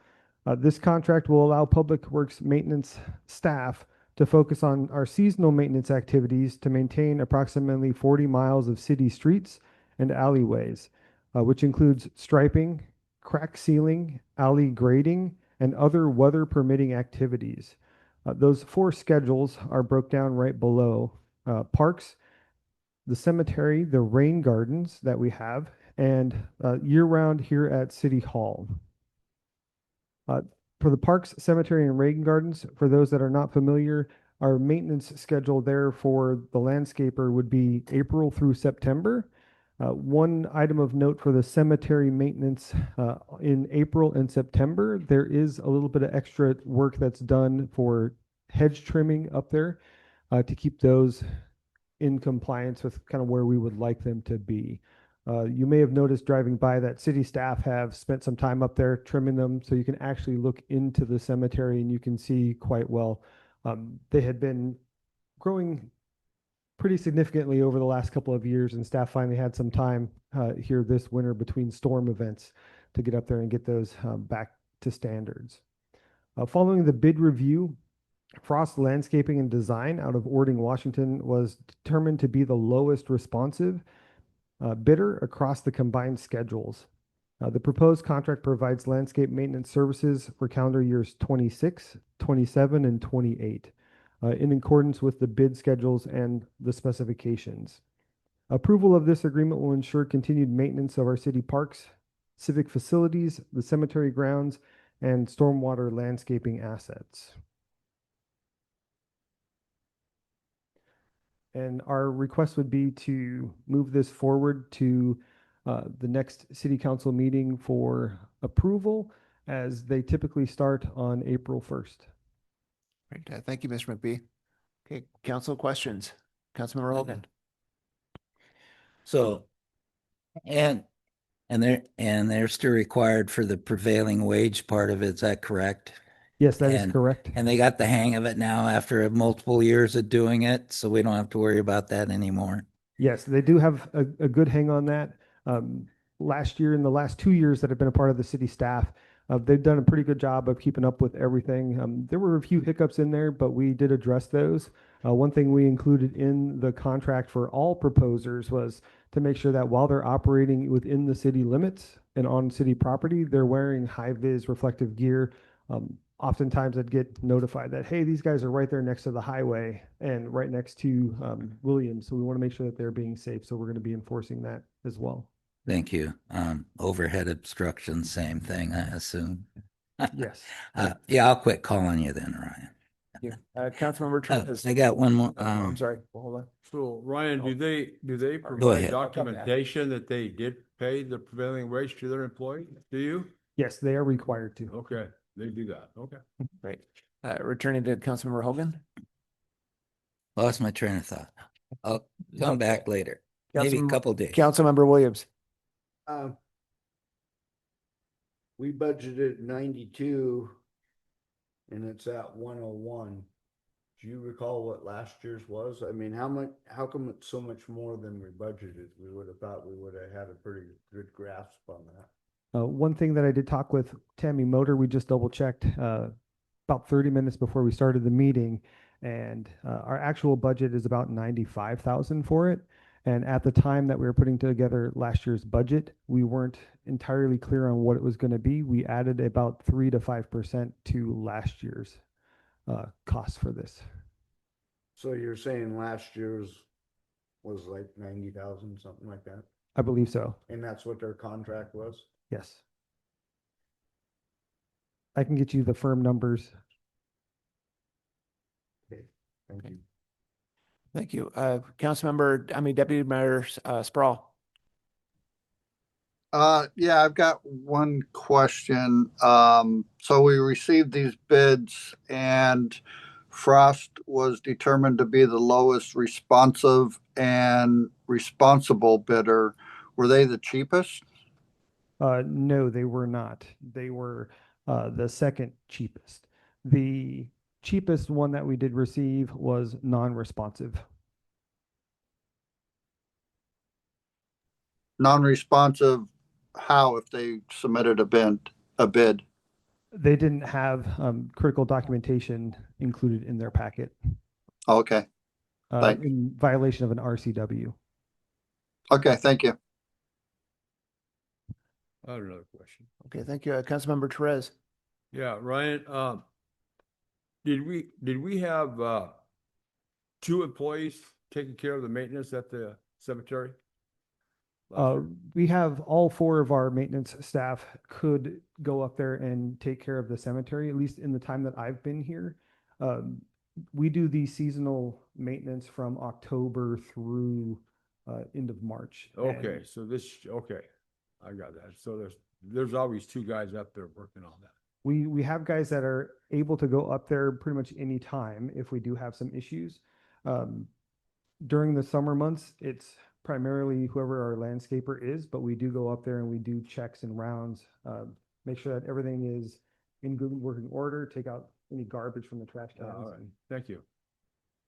Speaker 7: This contract will allow Public Works maintenance staff to focus on our seasonal maintenance activities to maintain approximately 40 miles of city streets and alleyways, which includes striping, crack sealing, alley grading, and other weather permitting activities. Those 4 schedules are broke down right below. Parks, the cemetery, the rain gardens that we have, and year-round here at City Hall. For the parks, cemetery, and rain gardens, for those that are not familiar, our maintenance schedule there for the landscaper would be April through September. One item of note for the cemetery maintenance in April and September, there is a little bit of extra work that's done for hedge trimming up there to keep those in compliance with kind of where we would like them to be. You may have noticed driving by that city staff have spent some time up there trimming them, so you can actually look into the cemetery and you can see quite well. They had been growing pretty significantly over the last couple of years, and staff finally had some time here this winter between storm events to get up there and get those back to standards. Following the bid review, Frost Landscaping and Design out of Ording, Washington was determined to be the lowest responsive bidder across the combined schedules. The proposed contract provides landscape maintenance services for calendar years 26, 27, and 28, in accordance with the bid schedules and the specifications. Approval of this agreement will ensure continued maintenance of our city parks, civic facilities, the cemetery grounds, and stormwater landscaping assets. And our request would be to move this forward to the next city council meeting for approval, as they typically start on April 1st.
Speaker 1: Great. Thank you, Mr. McBee. Okay, council questions. Councilmember Hogan.
Speaker 3: So, and they're still required for the prevailing wage part of it, is that correct?
Speaker 7: Yes, that is correct.
Speaker 3: And they got the hang of it now after multiple years of doing it, so we don't have to worry about that anymore.
Speaker 7: Yes, they do have a good hang on that. Last year, in the last 2 years that have been a part of the city staff, they've done a pretty good job of keeping up with everything. There were a few hiccups in there, but we did address those. One thing we included in the contract for all proposers was to make sure that while they're operating within the city limits and on city property, they're wearing high-vis reflective gear. Oftentimes I'd get notified that, hey, these guys are right there next to the highway and right next to Williams. So we want to make sure that they're being safe. So we're going to be enforcing that as well.
Speaker 3: Thank you. Overhead obstruction, same thing, I assume.
Speaker 7: Yes.
Speaker 3: Yeah, I'll quit calling you then, Ryan.
Speaker 1: Councilmember Trent.
Speaker 3: I got one more.
Speaker 1: I'm sorry. Well, hold on.
Speaker 14: So Ryan, do they
Speaker 3: Go
Speaker 14: provide
Speaker 3: ahead.
Speaker 14: documentation that they did pay the prevailing wage to their employee? Do you?
Speaker 7: Yes, they are required to.
Speaker 14: Okay, they do that. Okay.
Speaker 1: Great. Returning to Councilmember Hogan.
Speaker 3: Lost my train of thought. I'll come back later. Maybe a couple days.
Speaker 1: Councilmember Williams.
Speaker 2: We budgeted 92 and it's at 101. Do you recall what last year's was? I mean, how come it's so much more than we budgeted? We would have thought we would have had a pretty good grasp on that.
Speaker 7: One thing that I did talk with Tammy Motor, we just double checked about 30 minutes before we started the meeting, and our actual budget is about 95,000 for it. And at the time that we were putting together last year's budget, we weren't entirely clear on what it was going to be. We added about 3 to 5% to last year's cost for this.
Speaker 2: So you're saying last year's was like 90,000, something like that?
Speaker 7: I believe so.
Speaker 2: And that's what their contract was?
Speaker 7: Yes. I can get you the firm numbers.
Speaker 2: Okay, thank you.
Speaker 1: Thank you. Deputy Mayor Sproul.
Speaker 6: Yeah, I've got one question. So we received these bids and Frost was determined to be the lowest responsive and responsible bidder. Were they the cheapest?
Speaker 7: No, they were not. They were the second cheapest. The cheapest one that we did receive was non-responsive.
Speaker 6: Non-responsive, how if they submitted a bid?
Speaker 7: They didn't have critical documentation included in their packet.
Speaker 6: Okay.
Speaker 7: In violation of an RCW.
Speaker 6: Okay, thank you.
Speaker 14: I have another question.
Speaker 1: Okay, thank you. Councilmember Therese.
Speaker 14: Yeah, Ryan, did we have 2 employees taking care of the maintenance at the cemetery?
Speaker 7: We have all 4 of our maintenance staff could go up there and take care of the cemetery, at least in the time that I've been here. We do the seasonal maintenance from October through end of March.
Speaker 14: Okay, okay, I got that. So there's always 2 guys up there working on that.
Speaker 7: We have guys that are able to go up there pretty much any time if we do have some issues. During the summer months, it's primarily whoever our landscaper is, but we do go up there and we do checks and rounds, make sure that everything is in good working order, take out any garbage from the trash cans.
Speaker 14: All right, thank you.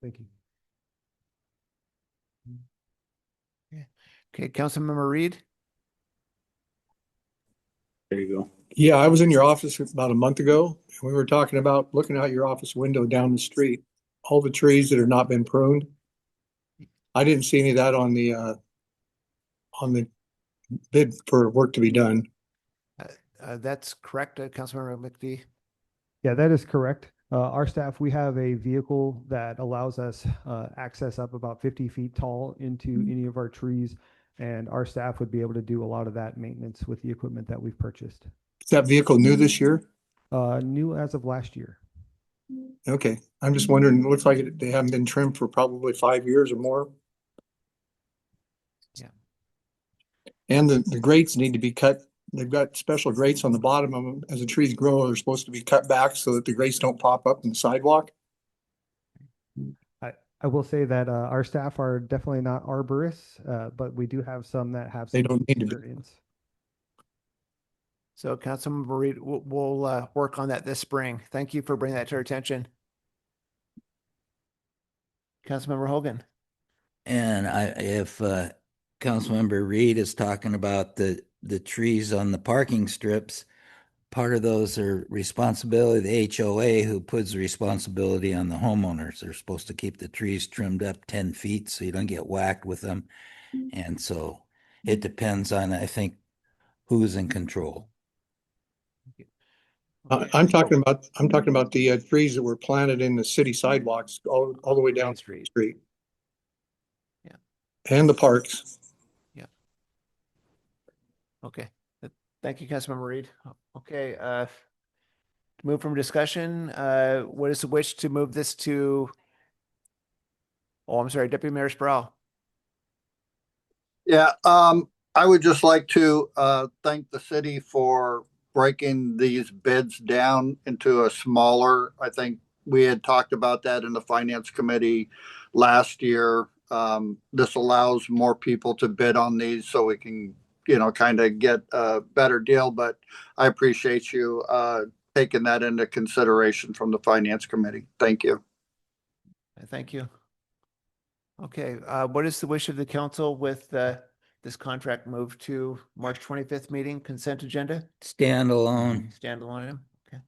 Speaker 7: Thank you.
Speaker 1: Okay, Councilmember Reed.
Speaker 9: There you go.
Speaker 8: Yeah, I was in your office about a month ago, and we were talking about looking out your office window down the street, all the trees that have not been pruned. I didn't see any of that on the bid for work to be done.
Speaker 1: That's correct, Councilmember McPhee.
Speaker 7: Yeah, that is correct. Our staff, we have a vehicle that allows us access up about 50 feet tall into any of our trees. And our staff would be able to do a lot of that maintenance with the equipment that we've purchased.
Speaker 8: Is that vehicle new this year?
Speaker 7: New as of last year.
Speaker 8: Okay, I'm just wondering, it looks like they haven't been trimmed for probably 5 years or more.
Speaker 1: Yeah.
Speaker 8: And the grates need to be cut. They've got special grates on the bottom of them. As the trees grow, they're supposed to be cut back so that the grates don't pop up in the sidewalk.
Speaker 21: I will say that our staff are definitely not arborists, but we do have some that have
Speaker 8: They
Speaker 21: some
Speaker 8: don't need to be.
Speaker 21: experience.
Speaker 1: So Councilmember Reed, we'll work on that this spring. Thank you for bringing that to our attention. Councilmember Hogan.
Speaker 3: And if Councilmember Reed is talking about the trees on the parking strips, part of those are responsibility of the HOA, who puts the responsibility on the homeowners. They're supposed to keep the trees trimmed up 10 feet so you don't get whacked with them. And so it depends on, I think, who's in control.
Speaker 8: I'm talking about the trees that were planted in the city sidewalks all the way down the street.
Speaker 1: Yeah.
Speaker 8: And the parks.
Speaker 1: Yeah. Okay. Thank you, Councilmember Reed. Okay, to move from discussion, what is the wish to move this to? Oh, I'm sorry, Deputy Mayor Sproul.
Speaker 6: Yeah, I would just like to thank the city for breaking these bids down into a smaller. I think we had talked about that in the finance committee last year. This allows more people to bid on these so we can, kind of get a better deal. But I appreciate you taking that into consideration from the finance committee. Thank you.
Speaker 1: Thank you. Okay, what is the wish of the council with this contract moved to March 25th meeting consent agenda?
Speaker 3: Standalone.
Speaker 1: Standalone item, okay.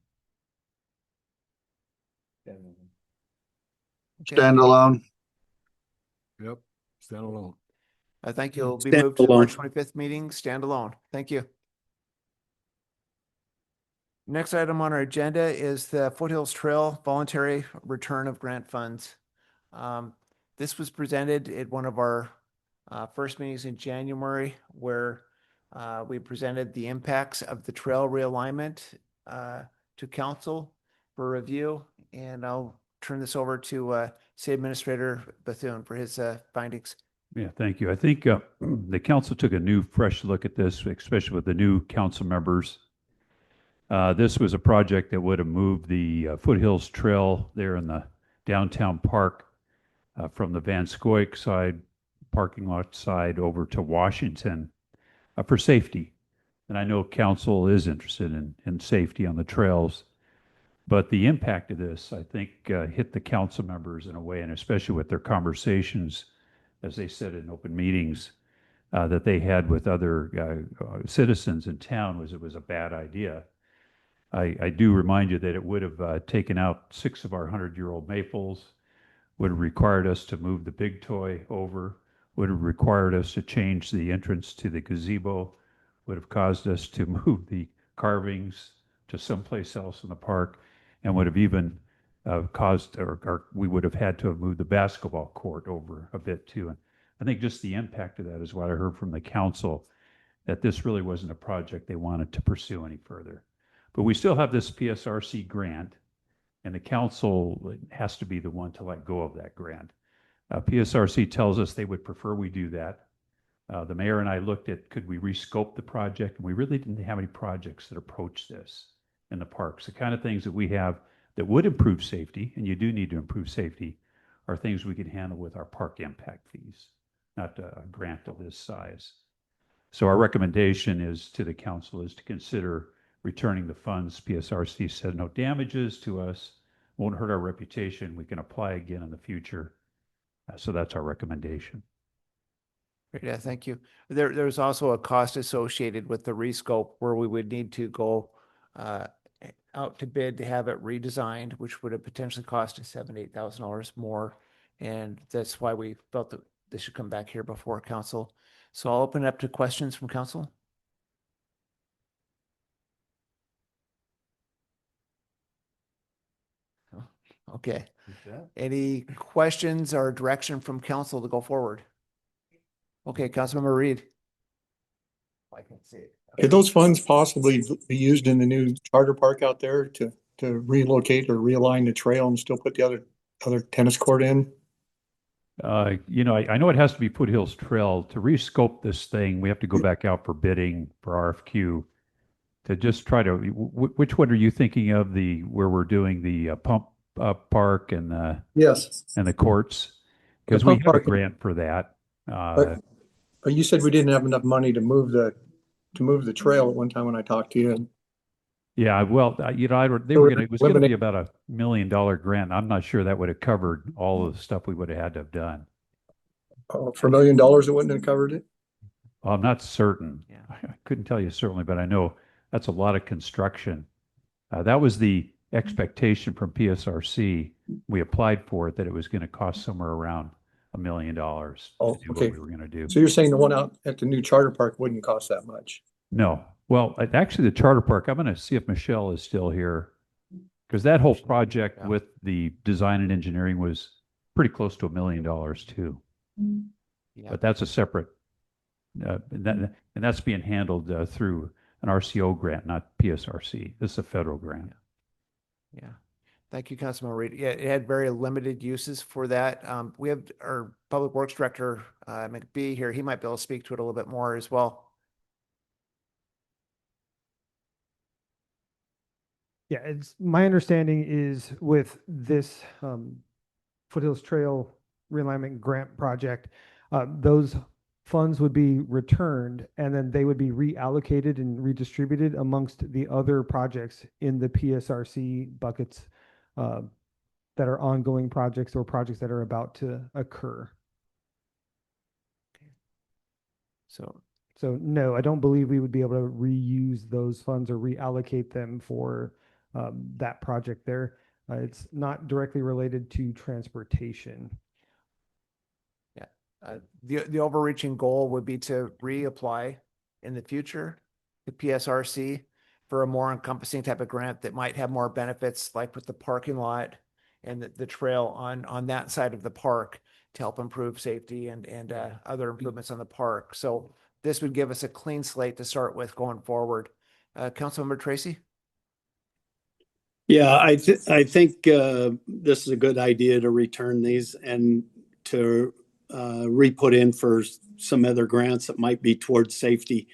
Speaker 6: Standalone.
Speaker 14: Yep, standalone.
Speaker 1: Thank you. It'll be moved to the
Speaker 9: Standalone.
Speaker 1: March 25th meeting, standalone. Thank you. Next item on our agenda is the Foothills Trail voluntary return of grant funds. This was presented at one of our first meetings in January, where we presented the impacts of the trail realignment to council for review. And I'll turn this over to City Administrator Bethune for his findings.
Speaker 16: Yeah, thank you. I think the council took a new, fresh look at this, especially with the new council members. This was a project that would have moved the Foothills Trail there in the downtown park from the Van Scoik side, parking lot side, over to Washington for safety. And I know council is interested in safety on the trails, but the impact of this, I think, hit the council members in a way, and especially with their conversations, as they said in open meetings, that they had with other citizens in town, was it was a bad idea. I do remind you that it would have taken out 6 of our 100-year-old maples, would have required us to move the big toy over, would have required us to change the entrance to the gazebo, would have caused us to move the carvings to someplace else in the park, and would have even caused, or we would have had to have moved the basketball court over a bit too. And I think just the impact of that is what I heard from the council, that this really wasn't a project they wanted to pursue any further. But we still have this PSRC grant, and the council has to be the one to let go of that grant. PSRC tells us they would prefer we do that. The mayor and I looked at, could we rescope the project? And we really didn't have any projects that approach this in the parks. The kind of things that we have that would improve safety, and you do need to improve safety, are things we can handle with our park impact fees, not a grant of this size. So our recommendation is to the council is to consider returning the funds. PSRC said no damages to us, won't hurt our reputation. We can apply again in the future. So that's our recommendation.
Speaker 1: Great, yeah, thank you. There's also a cost associated with the rescope where we would need to go out to bid to have it redesigned, which would have potentially cost us $7,000 to $8,000 more. And that's why we felt that this should come back here before council. So I'll open it up to questions from council. Okay. Any questions or direction from council to go forward? Okay, Councilmember Reed. I can see it.
Speaker 8: Could those funds possibly be used in the new charter park out there to to relocate or realign the trail and still put the other tennis court in?
Speaker 16: You know, I know it has to be Foothills Trail. To rescope this thing, we have to go back out for bidding for RFQ to just try to, which one are you thinking of, the, where we're doing the pump park and the,
Speaker 8: Yes.
Speaker 16: and the courts? Because
Speaker 8: The
Speaker 16: we
Speaker 8: pump
Speaker 16: have a
Speaker 8: park.
Speaker 16: grant for that.
Speaker 8: But you said we didn't have enough money to move the trail at one time when I talked to you.
Speaker 16: Yeah, well, you know, they
Speaker 8: So
Speaker 16: were
Speaker 8: we're
Speaker 16: gonna, it was gonna be
Speaker 8: limiting-
Speaker 16: about $1 million grant. I'm not sure that would have covered all of the stuff we would have had to have done.
Speaker 8: For $1 million, it wouldn't have covered it?
Speaker 16: Well, I'm not certain. I couldn't tell you certainly, but I know that's a lot of construction. That was the expectation from PSRC. We applied for it, that it was going to cost somewhere around $1 million to
Speaker 8: Oh,
Speaker 16: do
Speaker 8: okay.
Speaker 16: what we were going to do.
Speaker 8: So you're saying the one out at the new charter park wouldn't cost that much?
Speaker 16: No. Well, actually, the charter park, I'm going to see if Michelle is still here, because that whole project with the design and engineering was pretty close to $1 million too.
Speaker 1: Yeah.
Speaker 16: But that's a separate, and that's being handled through an RCO grant, not PSRC. This is a federal grant.
Speaker 1: Yeah. Thank you, Councilman Reed. Yeah, it had very limited uses for that. We have our Public Works Director, McBee here. He might be able to speak to it a little bit more as well.
Speaker 21: Yeah, it's my understanding is with this Foothills Trail realignment grant project, those funds would be returned and then they would be reallocated and redistributed amongst the other projects in the PSRC buckets that are ongoing projects or projects that are about to occur. So no, I don't believe we would be able to reuse those funds or reallocate them for that project there. It's not directly related to transportation.
Speaker 1: Yeah. The overreaching goal would be to reapply in the future to PSRC for a more encompassing type of grant that might have more benefits, like with the parking lot and the trail on that side of the park to help improve safety and other improvements on the park. So this would give us a clean slate to start with going forward. Councilmember Tracy?
Speaker 9: Yeah, I think this is a good idea to return these and to re-put in for some other grants that might be towards safety.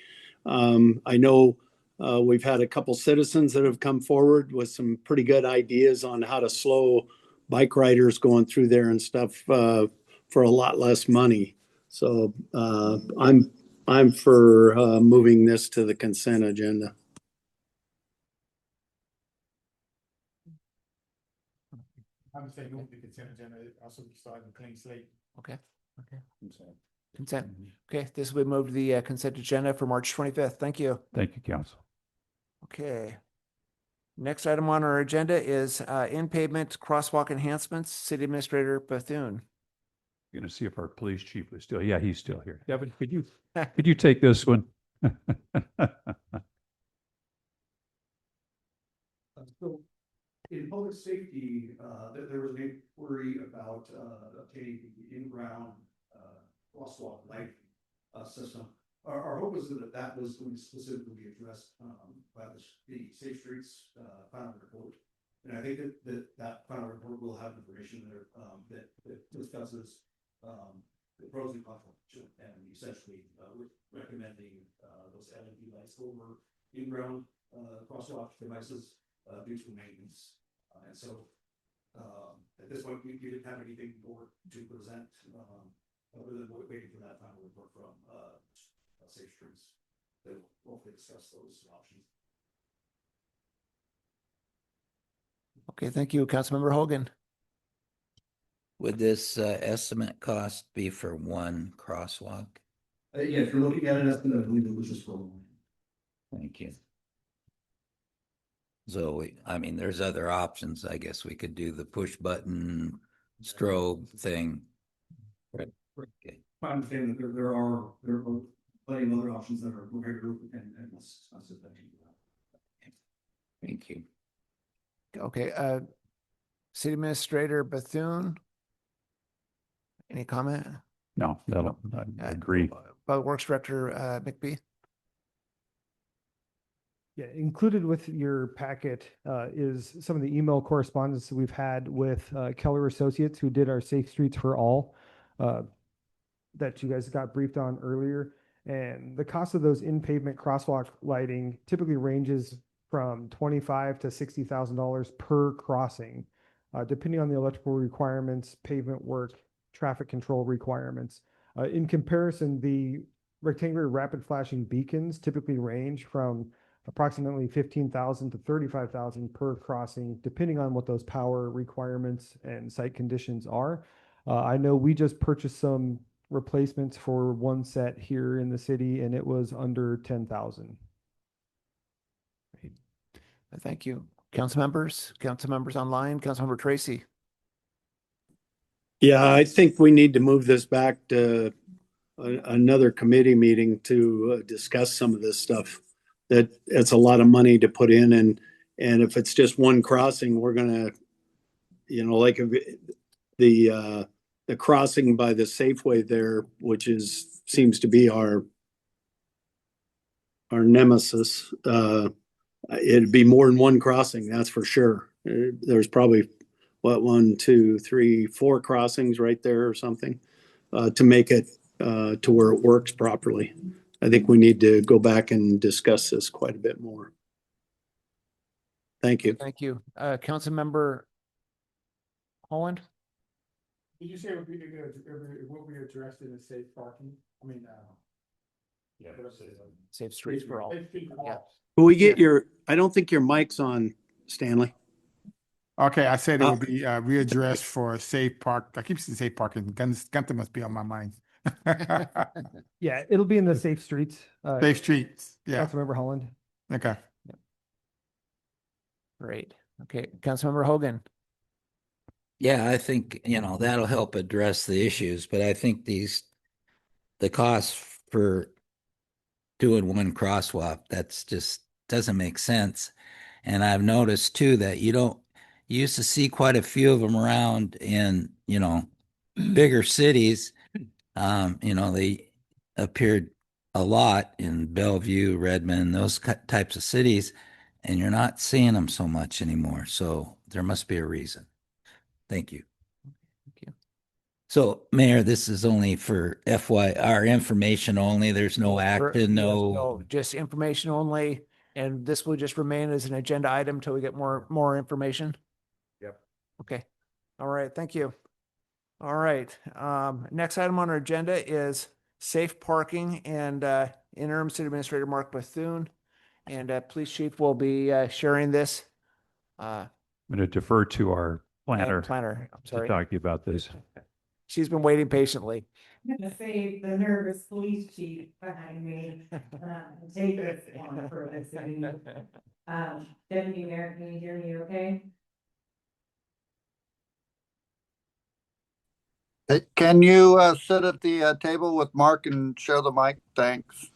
Speaker 9: I know we've had a couple citizens that have come forward with some pretty good ideas on how to slow bike riders going through there and stuff for a lot less money. So I'm for moving this to the consent agenda.
Speaker 19: I'm saying move the consent agenda, also start a clean slate.
Speaker 1: Okay. Consent. Okay, this will be moved to the consent agenda for March 25th. Thank you.
Speaker 16: Thank you, Council.
Speaker 1: Okay. Next item on our agenda is in-pavement crosswalk enhancements. City Administrator Bethune.
Speaker 16: Going to see if our police chief is still, yeah, he's still here. Devin, could you take this one?
Speaker 20: So in public safety, there was an inquiry about obtaining the in-ground crosswalk light system. Our hope is that that was going to specifically be addressed by the Safe Streets final report. And I think that final report will have information there that discusses the pros and cons, and essentially recommending those LED lights over in-ground crosswalk devices due to maintenance. And so at this point, we didn't have anything more to present other than waiting for that final report from Safe Streets. They will hopefully discuss those options.
Speaker 1: Okay, thank you. Councilmember Hogan.
Speaker 3: Would this estimate cost be for one crosswalk?
Speaker 20: Yeah, if you're looking at an estimate, I believe it was just for one.
Speaker 3: Thank you. So I mean, there's other options. I guess we could do the push button strobe thing. Right. Okay.
Speaker 20: I understand that there are plenty of other options that are very and less expensive than that.
Speaker 3: Thank you.
Speaker 1: Okay, City Administrator Bethune. Any comment?
Speaker 16: No, I agree.
Speaker 1: Public Works Director McBee.
Speaker 21: Yeah, included with your packet is some of the email correspondence that we've had with Keller Associates, who did our Safe Streets for All that you guys got briefed on earlier. And the cost of those in-pavement crosswalk lighting typically ranges from $25,000 to $60,000 per crossing, depending on the electrical requirements, pavement work, traffic control requirements. In comparison, the rectangular rapid flashing beacons typically range from approximately 15,000 to 35,000 per crossing, depending on what those power requirements and site conditions are. I know we just purchased some replacements for one set here in the city, and it was under 10,000.
Speaker 1: Great. Thank you. Council members online, Councilmember Tracy.
Speaker 9: Yeah, I think we need to move this back to another committee meeting to discuss some of this stuff. It's a lot of money to put in, and if it's just one crossing, we're gonna, like the crossing by the Safeway there, which seems to be our nemesis. It'd be more than one crossing, that's for sure. There's probably 1, 2, 3, 4 crossings right there or something to make it to where it works properly. I think we need to go back and discuss this quite a bit more. Thank you.
Speaker 1: Thank you. Councilmember Holland?
Speaker 7: Did you say it will be addressed in the safe parking? I mean,
Speaker 1: Safe Streets for All. Yeah.
Speaker 9: Will we get I don't think your mic's on, Stanley.
Speaker 19: Okay, I said it will be readdressed for safe park. I keep saying safe parking. Gunther must be on my mind.
Speaker 21: Yeah, it'll be in the Safe Streets.
Speaker 19: Safe Streets. Yeah.
Speaker 21: Councilmember Holland.
Speaker 19: Okay.
Speaker 1: Great. Okay, Councilmember Hogan.
Speaker 3: Yeah, I think, that'll help address the issues, but I think the cost for doing one crosswalk, that's just doesn't make sense. And I've noticed too that you used to see quite a few of them around in, bigger cities. They appeared a lot in Bellevue, Redmond, those types of cities, and you're not seeing them so much anymore. So there must be a reason. Thank you.
Speaker 1: Thank you.
Speaker 3: So, Mayor, this is only for FYI information only. There's no action, no.
Speaker 1: Just information only, and this will just remain as an agenda item until we get more information.
Speaker 19: Yep.
Speaker 1: Okay. All right. Thank you. All right. Next item on our agenda is safe parking, and Interim City Administrator Mark Bethune and Police Chief will be sharing this.
Speaker 16: I'm going to defer to our planner
Speaker 1: I'm sorry.
Speaker 16: to talk to you about this.
Speaker 1: She's been waiting patiently.
Speaker 11: I'm gonna say the nervous police chief behind me, take this one for this. Deputy Mayor, can you hear me okay?
Speaker 6: Hey, can you sit at the table with Mark and share the mic? Thanks.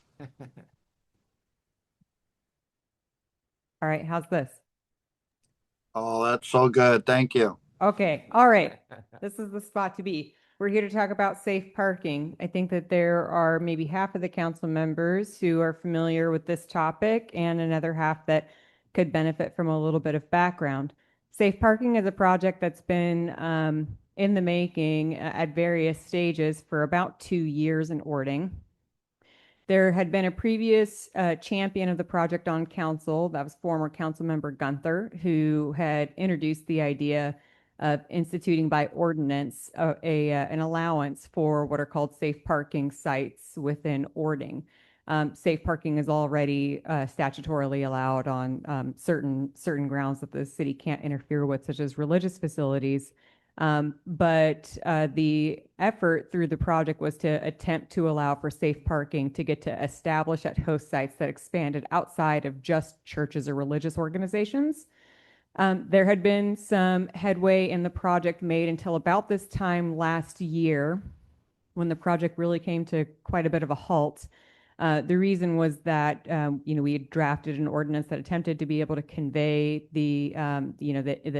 Speaker 4: All right, how's this?
Speaker 6: Oh, that's so good. Thank you.
Speaker 4: Okay, all right. This is the spot to be. We're here to talk about safe parking. I think that there are maybe half of the council members who are familiar with this topic and another half that could benefit from a little bit of background. Safe parking is a project that's been in the making at various stages for about 2 years in Ording. There had been a previous champion of the project on council, that was former council member Gunther, who had introduced the idea of instituting by ordinance an allowance for what are called safe parking sites within Ording. Safe parking is already statutorily allowed on certain grounds that the city can't interfere with, such as religious facilities. But the effort through the project was to attempt to allow for safe parking to get to establish at host sites that expanded outside of just churches or religious organizations. There had been some headway in the project made until about this time last year, when the project really came to quite a bit of a halt. The reason was that we had drafted an ordinance that attempted to be able to convey the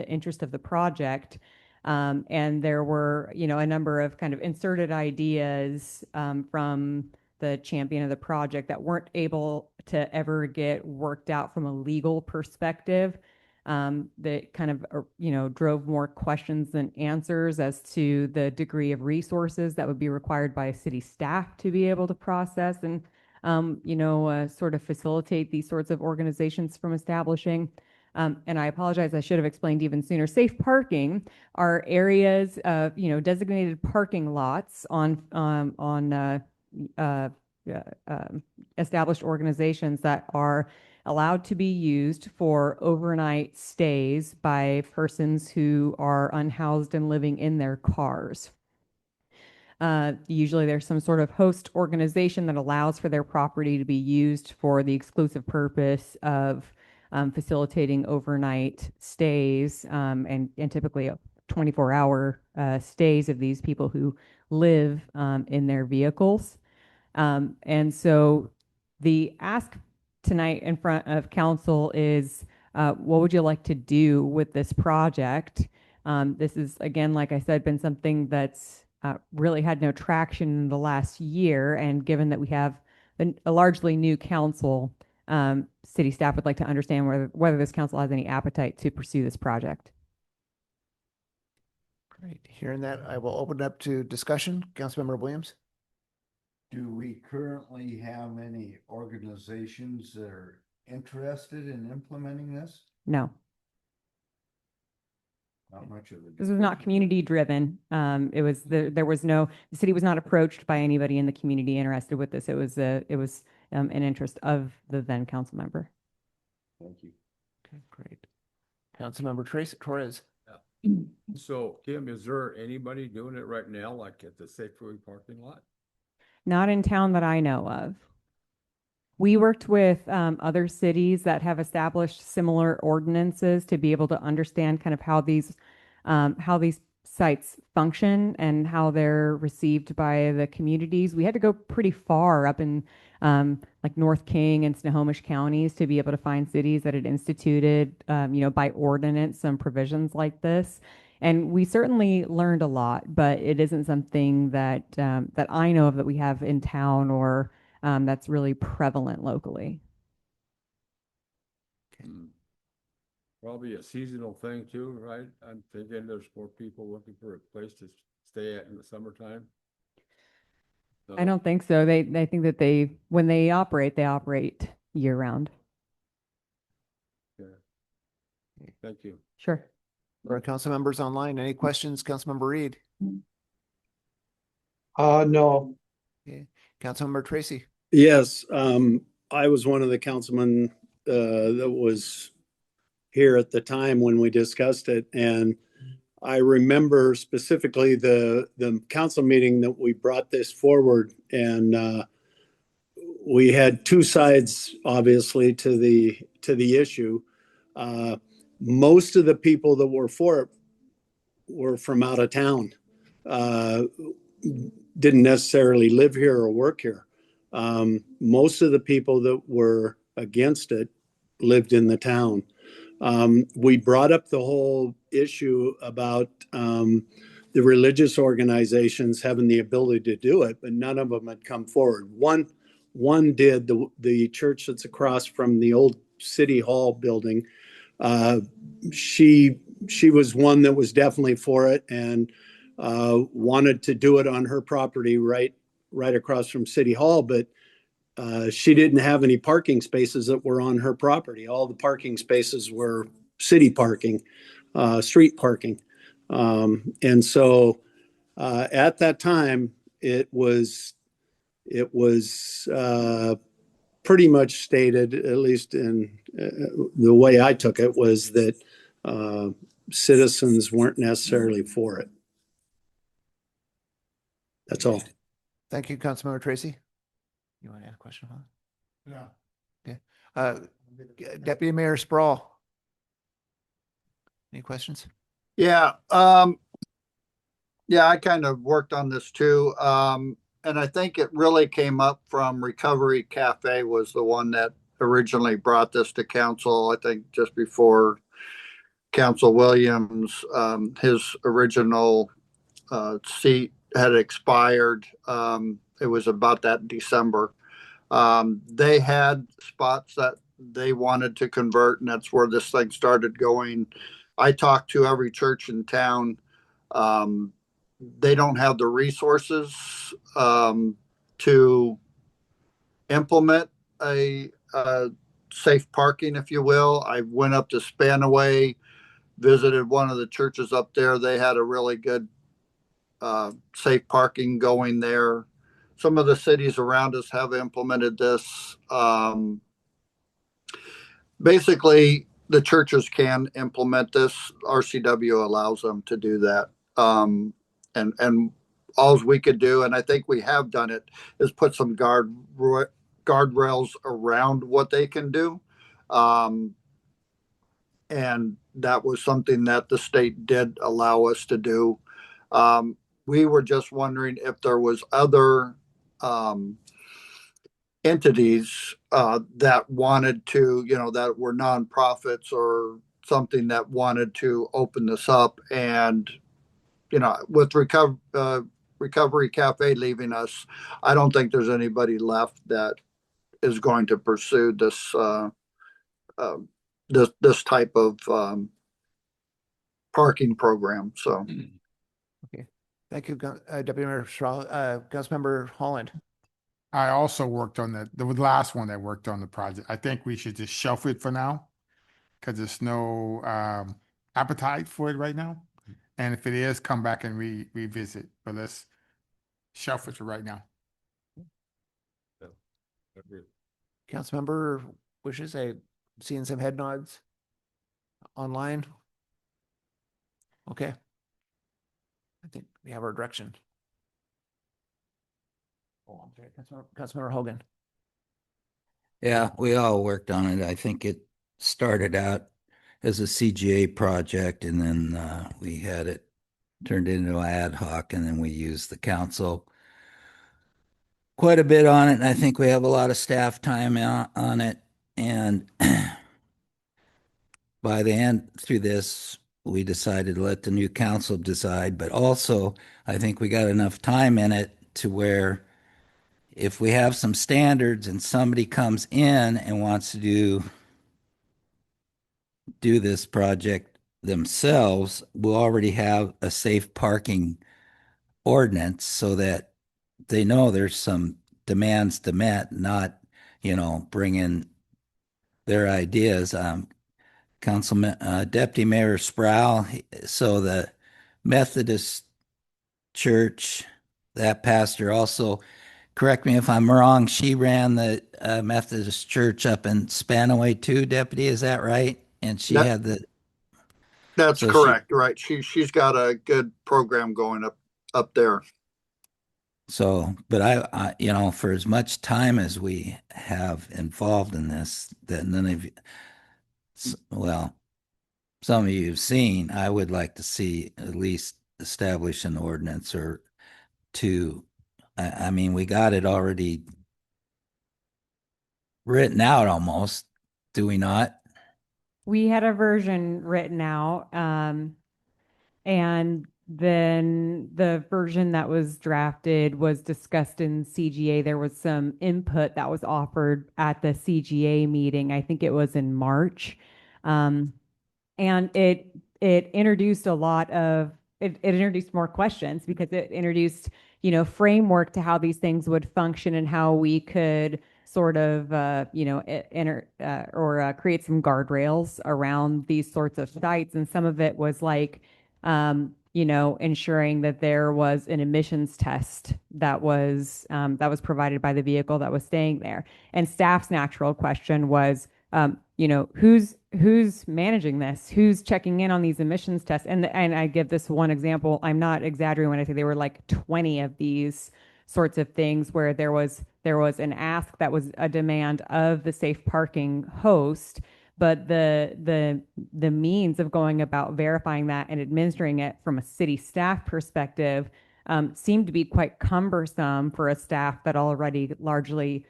Speaker 4: interest of the project. And there were, a number of kind of inserted ideas from the champion of the project that weren't able to ever get worked out from a legal perspective. That kind of, drove more questions than answers as to the degree of resources that would be required by city staff to be able to process and, sort of facilitate these sorts of organizations from establishing. And I apologize, I should have explained even sooner. Safe parking are areas of, designated parking lots on established organizations that are allowed to be used for overnight stays by persons who are unhoused and living in their cars. Usually there's some sort of host organization that allows for their property to be used for the exclusive purpose of facilitating overnight stays and typically 24-hour stays of these people who live in their vehicles. And so the ask tonight in front of council is, what would you like to do with this project? This is, again, like I said, been something that's really had no traction in the last year. And given that we have a largely new council, city staff would like to understand whether this council has any appetite to pursue this project.
Speaker 1: Great. Hearing that, I will open it up to discussion. Councilmember Williams?
Speaker 2: Do we currently have any organizations that are interested in implementing this?
Speaker 4: No.
Speaker 2: Not much of it.
Speaker 4: This was not community driven. It was the city was not approached by anybody in the community interested with this. It was an interest of the then council member.
Speaker 2: Thank you.
Speaker 1: Okay, great. Councilmember Torres?
Speaker 14: So Kim, is there anybody doing it right now, like at the Safeway parking lot?
Speaker 4: Not in town that I know of. We worked with other cities that have established similar ordinances to be able to understand kind of how these sites function and how they're received by the communities. We had to go pretty far up in like North King and Snohomish counties to be able to find cities that had instituted, by ordinance some provisions like this. And we certainly learned a lot, but it isn't something that that I know of that we have in town or that's really prevalent locally.
Speaker 14: Probably a seasonal thing too, right? I'm thinking there's more people looking for a place to stay at in the summertime.
Speaker 4: I don't think so. They think that when they operate year round.
Speaker 14: Yeah. Thank you.
Speaker 4: Sure.
Speaker 1: For our council members online, any questions? Councilmember Reed?
Speaker 8: No.
Speaker 1: Okay. Councilmember Tracy?
Speaker 9: Yes, I was one of the councilmen that was here at the time when we discussed it. And I remember specifically the council meeting that we brought this forward, and we had two sides, obviously, to the issue. Most of the people that were for it were from out of town, didn't necessarily live here or work here. Most of the people that were against it lived in the town. We brought up the whole issue about the religious organizations having the ability to do it, but none of them had come forward. One did, the church that's across from the old City Hall building. She was one that was definitely for it and wanted to do it on her property right across from City Hall, but she didn't have any parking spaces that were on her property. All the parking spaces were city parking, street parking. And so at that time, it was pretty much stated, at least in the way I took it, was that citizens weren't necessarily for it. That's all.
Speaker 1: Thank you, Councilmember Tracy. You want to add a question?
Speaker 19: No.
Speaker 1: Okay. Deputy Mayor Sprawl. Any questions?
Speaker 6: Yeah. Yeah, I kind of worked on this too. And I think it really came up from Recovery Cafe was the one that originally brought this to council. I think just before Council Williams, his original seat had expired. It was about that December. They had spots that they wanted to convert, and that's where this thing started going. I talked to every church in town. They don't have the resources to implement a safe parking, if you will. I went up to Spanaway, visited one of the churches up there. They had a really good safe parking going there. Some of the cities around us have implemented this. Basically, the churches can implement this. RCW allows them to do that. And all we could do, and I think we have done it, is put some guardrails around what they can do. And that was something that the state did allow us to do. We were just wondering if there was other entities that wanted to, that were nonprofits or something that wanted to open this up. And, with Recovery Cafe leaving us, I don't think there's anybody left that is going to pursue this this type of parking program. So.
Speaker 1: Okay. Thank you, Deputy Mayor Strahl. Councilmember Holland.
Speaker 19: I also worked on the last one that worked on the project. I think we should just shelf it for now because there's no appetite for it right now. And if it is, come back and revisit. But let's shelf it for right now.
Speaker 1: Councilmember wishes. I seeing some head nods online. Okay. I think we have our direction. Oh, I'm sorry, Councilmember Hogan.
Speaker 3: Yeah, we all worked on it. I think it started out as a CGA project, and then we had it turned into ad hoc, and then we used the council quite a bit on it. And I think we have a lot of staff time on it. And by the end through this, we decided to let the new council decide. But also, I think we got enough time in it to where if we have some standards and somebody comes in and wants to do this project themselves, we'll already have a safe parking ordinance so that they know there's some demands to met, not, bring in their ideas. Councilman, Deputy Mayor Sproul, so the Methodist Church, that pastor also, correct me if I'm wrong, she ran the Methodist Church up in Spanaway too, Deputy, is that right? And she had
Speaker 6: That's
Speaker 3: so
Speaker 6: correct, right? She's got a good program going up there.
Speaker 3: So, but I, for as much time as we have involved in this, that none of you, well, some of you have seen, I would like to see at least establish an ordinance or two. I mean, we got it already written out almost, do we not?
Speaker 4: We had a version written out, and then the version that was drafted was discussed in CGA. There was some input that was offered at the CGA meeting. I think it was in March. And it introduced it introduced more questions because it introduced, framework to how these things would function and how we could sort of, create some guardrails around these sorts of sites. And some of it was like, ensuring that there was an emissions test that was provided by the vehicle that was staying there. And staff's natural question was, who's managing this? Who's checking in on these emissions tests? And I give this one example. I'm not exaggerating when I say there were like 20 of these sorts of things where there was an ask that was a demand of the safe parking host, but the means of going about verifying that and administering it from a city staff perspective seemed to be quite cumbersome for a staff that already largely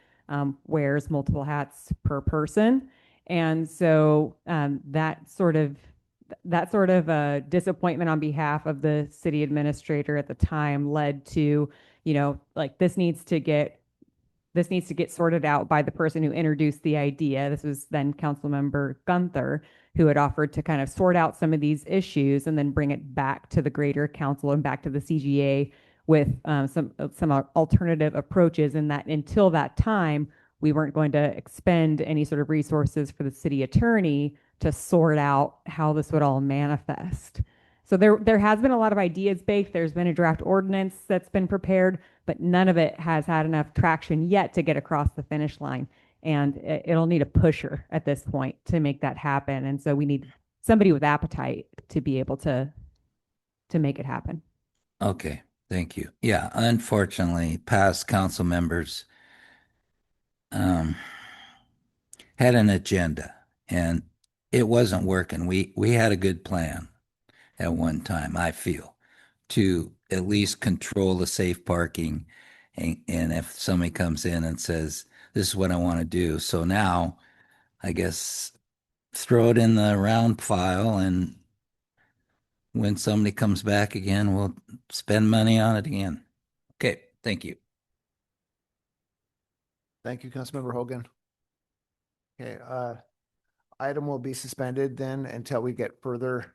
Speaker 4: wears multiple hats per person. And so that sort of disappointment on behalf of the city administrator at the time led to like this needs to get sorted out by the person who introduced the idea. This was then Councilmember Gunther, who had offered to kind of sort out some of these issues and then bring it back to the greater council and back to the CGA with some alternative approaches. And that until that time, we weren't going to expend any sort of resources for the city attorney to sort out how this would all manifest. So there has been a lot of ideas baked. There's been a draft ordinance that's been prepared, but none of it has had enough traction yet to get across the finish line. And it'll need a pusher at this point to make that happen. And so we need somebody with appetite to be able to make it happen.
Speaker 3: Okay, thank you. Yeah, unfortunately, past council members had an agenda and it wasn't working. We had a good plan at one time, I feel, to at least control the safe parking. And if somebody comes in and says, this is what I want to do. So now I guess throw it in the round file, and when somebody comes back again, we'll spend money on it again. Okay, thank you.
Speaker 1: Thank you, Councilmember Hogan. Okay, item will be suspended then until we get further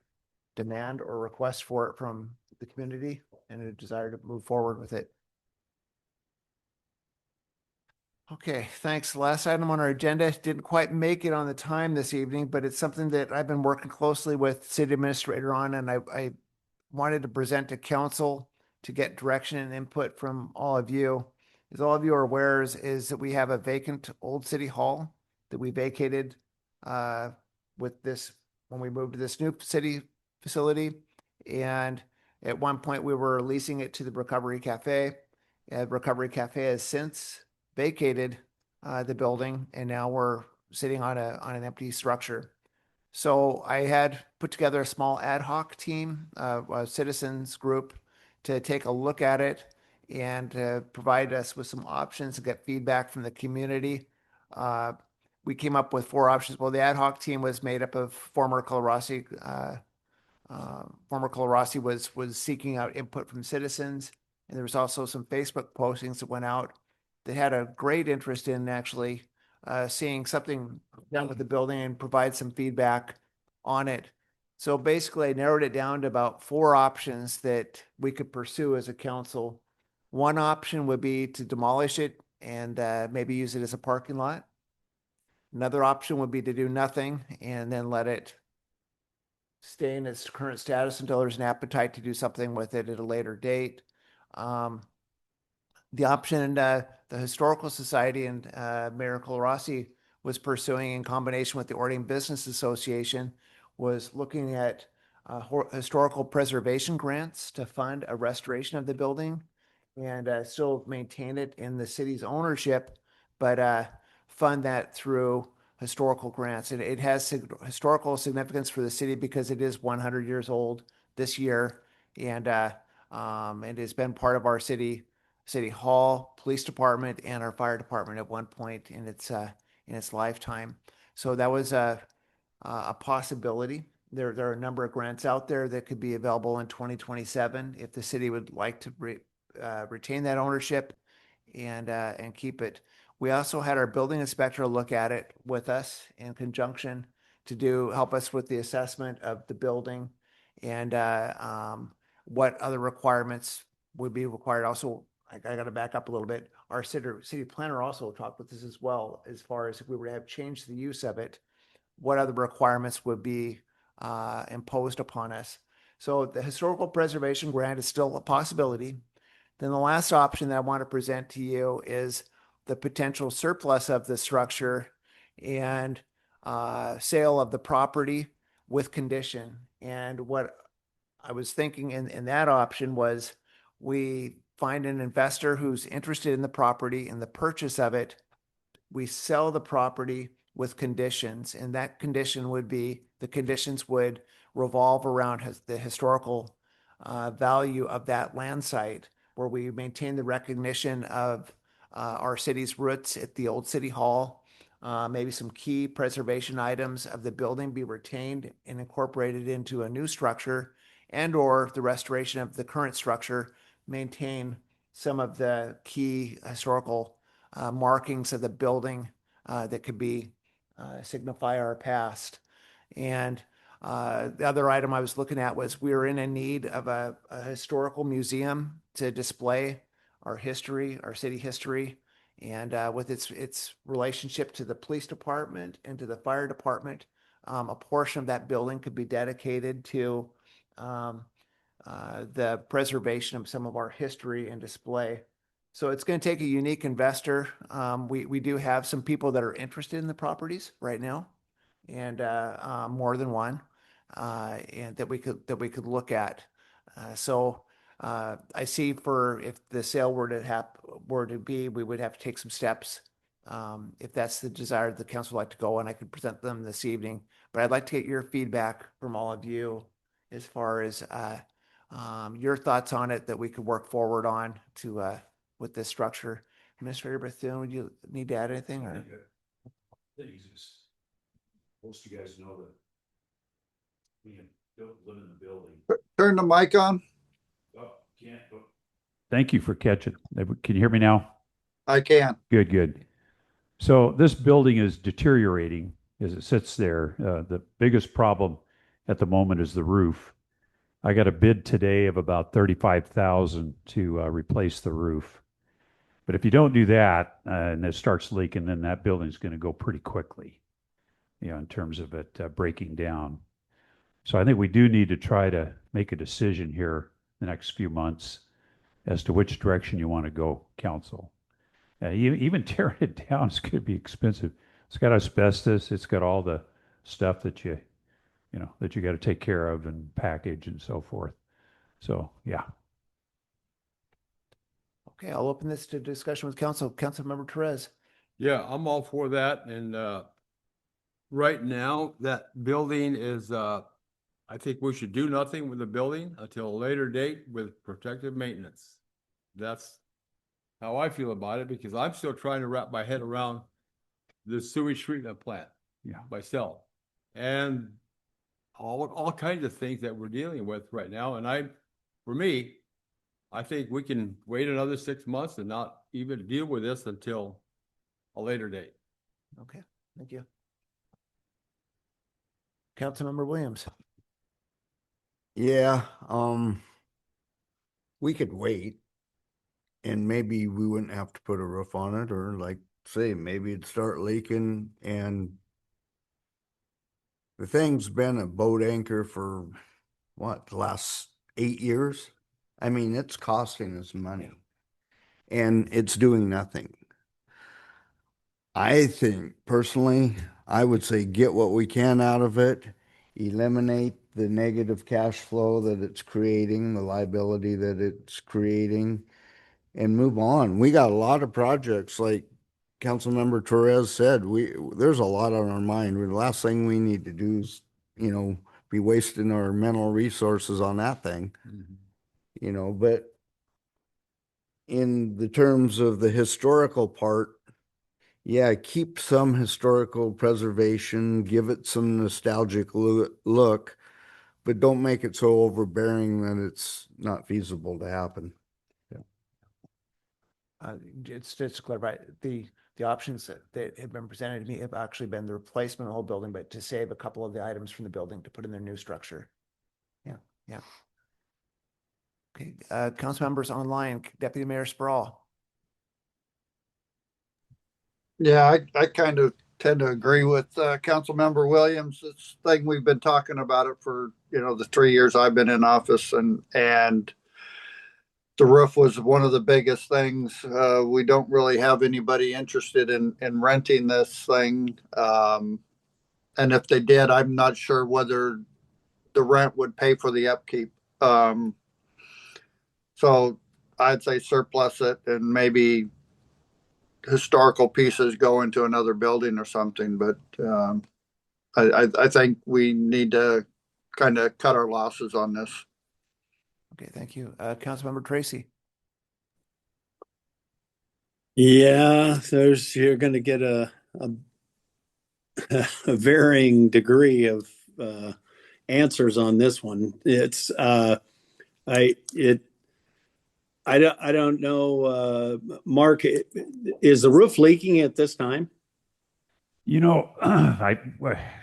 Speaker 1: demand or request for it from the community and a desire to move forward with it. Okay, thanks. Last item on our agenda didn't quite make it on the time this evening, but it's something that I've been working closely with city administrator on, and I wanted to present to council to get direction and input from all of you. As all of you are aware, is that we have a vacant old city hall that we vacated with this when we moved to this new city facility. And at one point we were leasing it to the Recovery Cafe. Recovery Cafe has since vacated the building, and now we're sitting on an empty structure. So I had put together a small ad hoc team, a citizens group, to take a look at it and provide us with some options to get feedback from the community. We came up with 4 options. Well, the ad hoc team was made up of former Colarossi. Former Colarossi was seeking out input from citizens, and there was also some Facebook postings that went out that had a great interest in actually seeing something done with the building and provide some feedback on it. So basically, I narrowed it down to about 4 options that we could pursue as a council. One option would be to demolish it and maybe use it as a parking lot. Another option would be to do nothing and then let it stay in its current status until there's an appetite to do something with it at a later date. The option the Historical Society and Mayor Colarossi was pursuing in combination with the Orting Business Association was looking at historical preservation grants to fund a restoration of the building and still maintain it in the city's ownership, but fund that through historical grants. And it has historical significance for the city because it is 100 years old this year, and it has been part of our city hall, police department, and our fire department at one point in its lifetime. So that was a possibility. There are a number of grants out there that could be available in 2027 if the city would like to retain that ownership and keep it. We also had our building inspector look at it with us in conjunction to help us with the assessment of the building and what other requirements would be required. Also, I got to back up a little bit. Our city planner also talked with us as well, as far as if we were to have changed the use of it, what other requirements would be imposed upon us. So the historical preservation grant is still a possibility. Then the last option that I want to present to you is the potential surplus of the structure and sale of the property with condition. And what I was thinking in that option was we find an investor who's interested in the property and the purchase of it. We sell the property with conditions, and that condition would be, the conditions would revolve around the historical value of that land site, where we maintain the recognition of our city's roots at the old city hall. Maybe some key preservation items of the building be retained and incorporated into a new structure, and or the restoration of the current structure maintain some of the key historical markings of the building that could be signify our past. And the other item I was looking at was we were in a need of a historical museum to display our history, our city history, and with its relationship to the police department and to the fire department, a portion of that building could be dedicated to the preservation of some of our history and display. So it's going to take a unique investor. We do have some people that are interested in the properties right now, and more than one, and that we could look at. So I see if the sale were to be, we would have to take some steps. If that's the desire the council would like to go, and I could present them this evening. But I'd like to get your feedback from all of you as far as your thoughts on it that we could work forward on to with this structure. Administrator Bethune, would you need to add anything? Or
Speaker 13: Things is, most of you guys know that we don't live in the building.
Speaker 6: Turn the mic on.
Speaker 13: Oh, can't. Oh.
Speaker 16: Thank you for catching. Can you hear me now?
Speaker 6: I can.
Speaker 16: Good, good. So this building is deteriorating as it sits there. The biggest problem at the moment is the roof. I got a bid today of about $35,000 to replace the roof. But if you don't do that and it starts leaking, then that building's going to go pretty quickly, in terms of it breaking down. So I think we do need to try to make a decision here the next few months as to which direction you want to go, council. Even tearing it down is going to be expensive. It's got asbestos. It's got all the stuff that you got to take care of and package and so forth. So, yeah.
Speaker 1: okay, I'll open this to discussion with council. Councilmember Therese.
Speaker 14: Yeah, I'm all for that. And right now, that building is, I think we should do nothing with the building until a later date with protective maintenance. That's how I feel about it, because I'm still trying to wrap my head around the sewage treatment plant myself. And all kinds of things that we're dealing with right now. And for me, I think we can wait another 6 months and not even deal with this until a later date.
Speaker 1: Okay, thank you. Councilmember Williams.
Speaker 2: Yeah, we could wait, and maybe we wouldn't have to put a roof on it, or like say, maybe it'd start leaking. And the thing's been a boat anchor for the last 8 years. I mean, it's costing us money and it's doing nothing. I think personally, I would say get what we can out of it, eliminate the negative cash flow that it's creating, the liability that it's creating, and move on. We got a lot of projects, like Councilmember Torres said, there's a lot on our mind. The last thing we need to do is, be wasting our mental resources on that thing. But in the terms of the historical part, yeah, keep some historical preservation, give it some nostalgic look, but don't make it so overbearing that it's not feasible to happen.
Speaker 1: Just to clarify, the options that have been presented to me have actually been the replacement of the whole building, but to save a couple of the items from the building to put in their new structure. Yeah. Okay, council members online, Deputy Mayor Sproul.
Speaker 6: Yeah, I kind of tend to agree with Councilmember Williams. This thing, we've been talking about it for, the 3 years I've been in office, and the roof was one of the biggest things. We don't really have anybody interested in renting this thing. And if they did, I'm not sure whether the rent would pay for the upkeep. So I'd say surplus it, and maybe historical pieces go into another building or something. But I think we need to kind of cut our losses on this.
Speaker 1: Okay, thank you. Councilmember Tracy.
Speaker 9: Yeah, you're going to get a varying degree of answers on this one. It's I don't know, Mark, is the roof leaking at this time?
Speaker 16: You know, I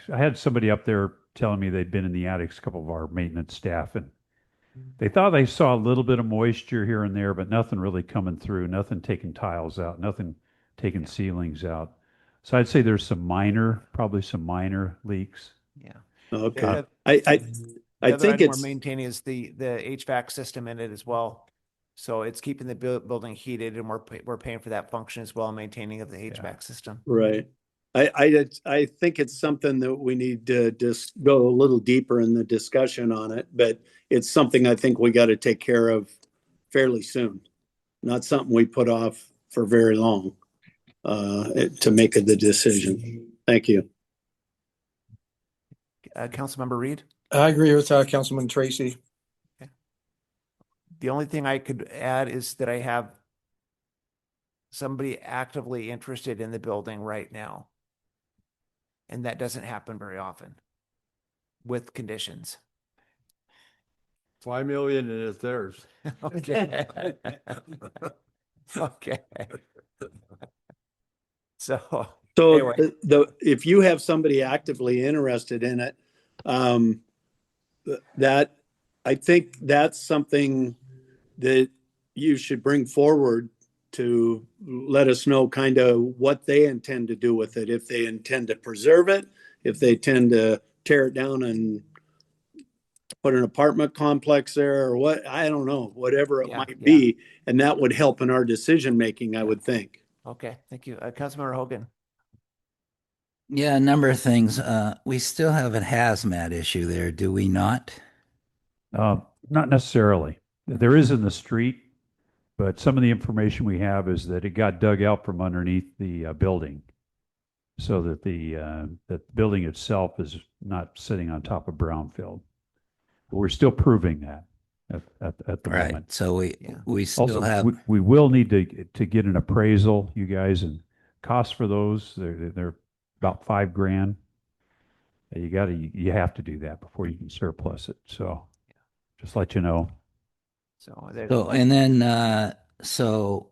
Speaker 16: had somebody up there telling me they'd been in the attics, a couple of our maintenance staff, and they thought they saw a little bit of moisture here and there, but nothing really coming through, nothing taking tiles out, nothing taking ceilings out. So I'd say there's probably some minor leaks.
Speaker 1: Yeah.
Speaker 9: Okay.
Speaker 1: The-
Speaker 9: I
Speaker 1: The other
Speaker 9: think
Speaker 1: item we're
Speaker 9: it's,
Speaker 1: maintaining is the HVAC system in it as well. So it's keeping the building heated, and we're paying for that function as well, maintaining of the HVAC system.
Speaker 9: right. I think it's something that we need to just go a little deeper in the discussion on it, but it's something I think we got to take care of fairly soon. Not something we put off for very long, to make the decision. Thank you.
Speaker 1: Councilmember Reed?
Speaker 15: I agree with Councilman Tracy.
Speaker 1: The only thing I could add is that I have somebody actively interested in the building right now. And that doesn't happen very often with conditions.
Speaker 14: 5 million and it's theirs.
Speaker 1: Okay. Okay. So
Speaker 9: So
Speaker 1: anyway.
Speaker 9: if you have somebody actively interested in it, that I think that's something that you should bring forward to let us know kind of what they intend to do with it. If they intend to preserve it, if they tend to tear it down and put an apartment complex there, or what, I don't know, whatever it might be. And that would help in our decision making, I would think.
Speaker 1: Okay, thank you. Councilmember Hogan.
Speaker 3: Yeah, a number of things. We still have a hazmat issue there, do we not?
Speaker 16: Not necessarily. There is in the street, but some of the information we have is that it got dug out from underneath the building, so that the building itself is not sitting on top of brownfield. But we're still proving that at the
Speaker 3: Right.
Speaker 16: moment.
Speaker 3: So we still
Speaker 16: Also,
Speaker 3: have.
Speaker 16: we will need to get an appraisal, you guys, and costs for those, they're about $5,000. You have to do that before you can surplus it. So just let you know.
Speaker 3: So, and then, so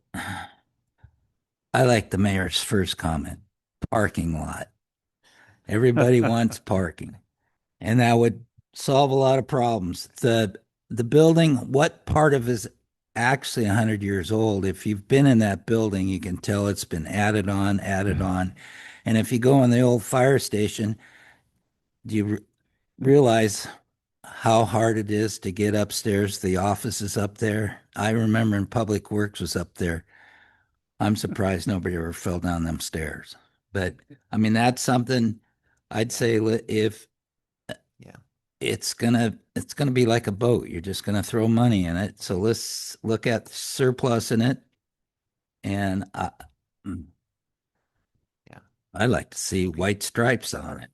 Speaker 3: I like the mayor's first comment, parking lot. Everybody wants parking, and that would solve a lot of problems. The building, what part of it is actually 100 years old? If you've been in that building, you can tell it's been added on. And if you go in the old fire station, do you realize how hard it is to get upstairs? The office is up there. I remember when Public Works was up there. I'm surprised nobody ever fell down them stairs. But I mean, that's something I'd say if it's gonna be like a boat. You're just gonna throw money in it. So let's look at surplus in it. And I'd like to see white stripes on it.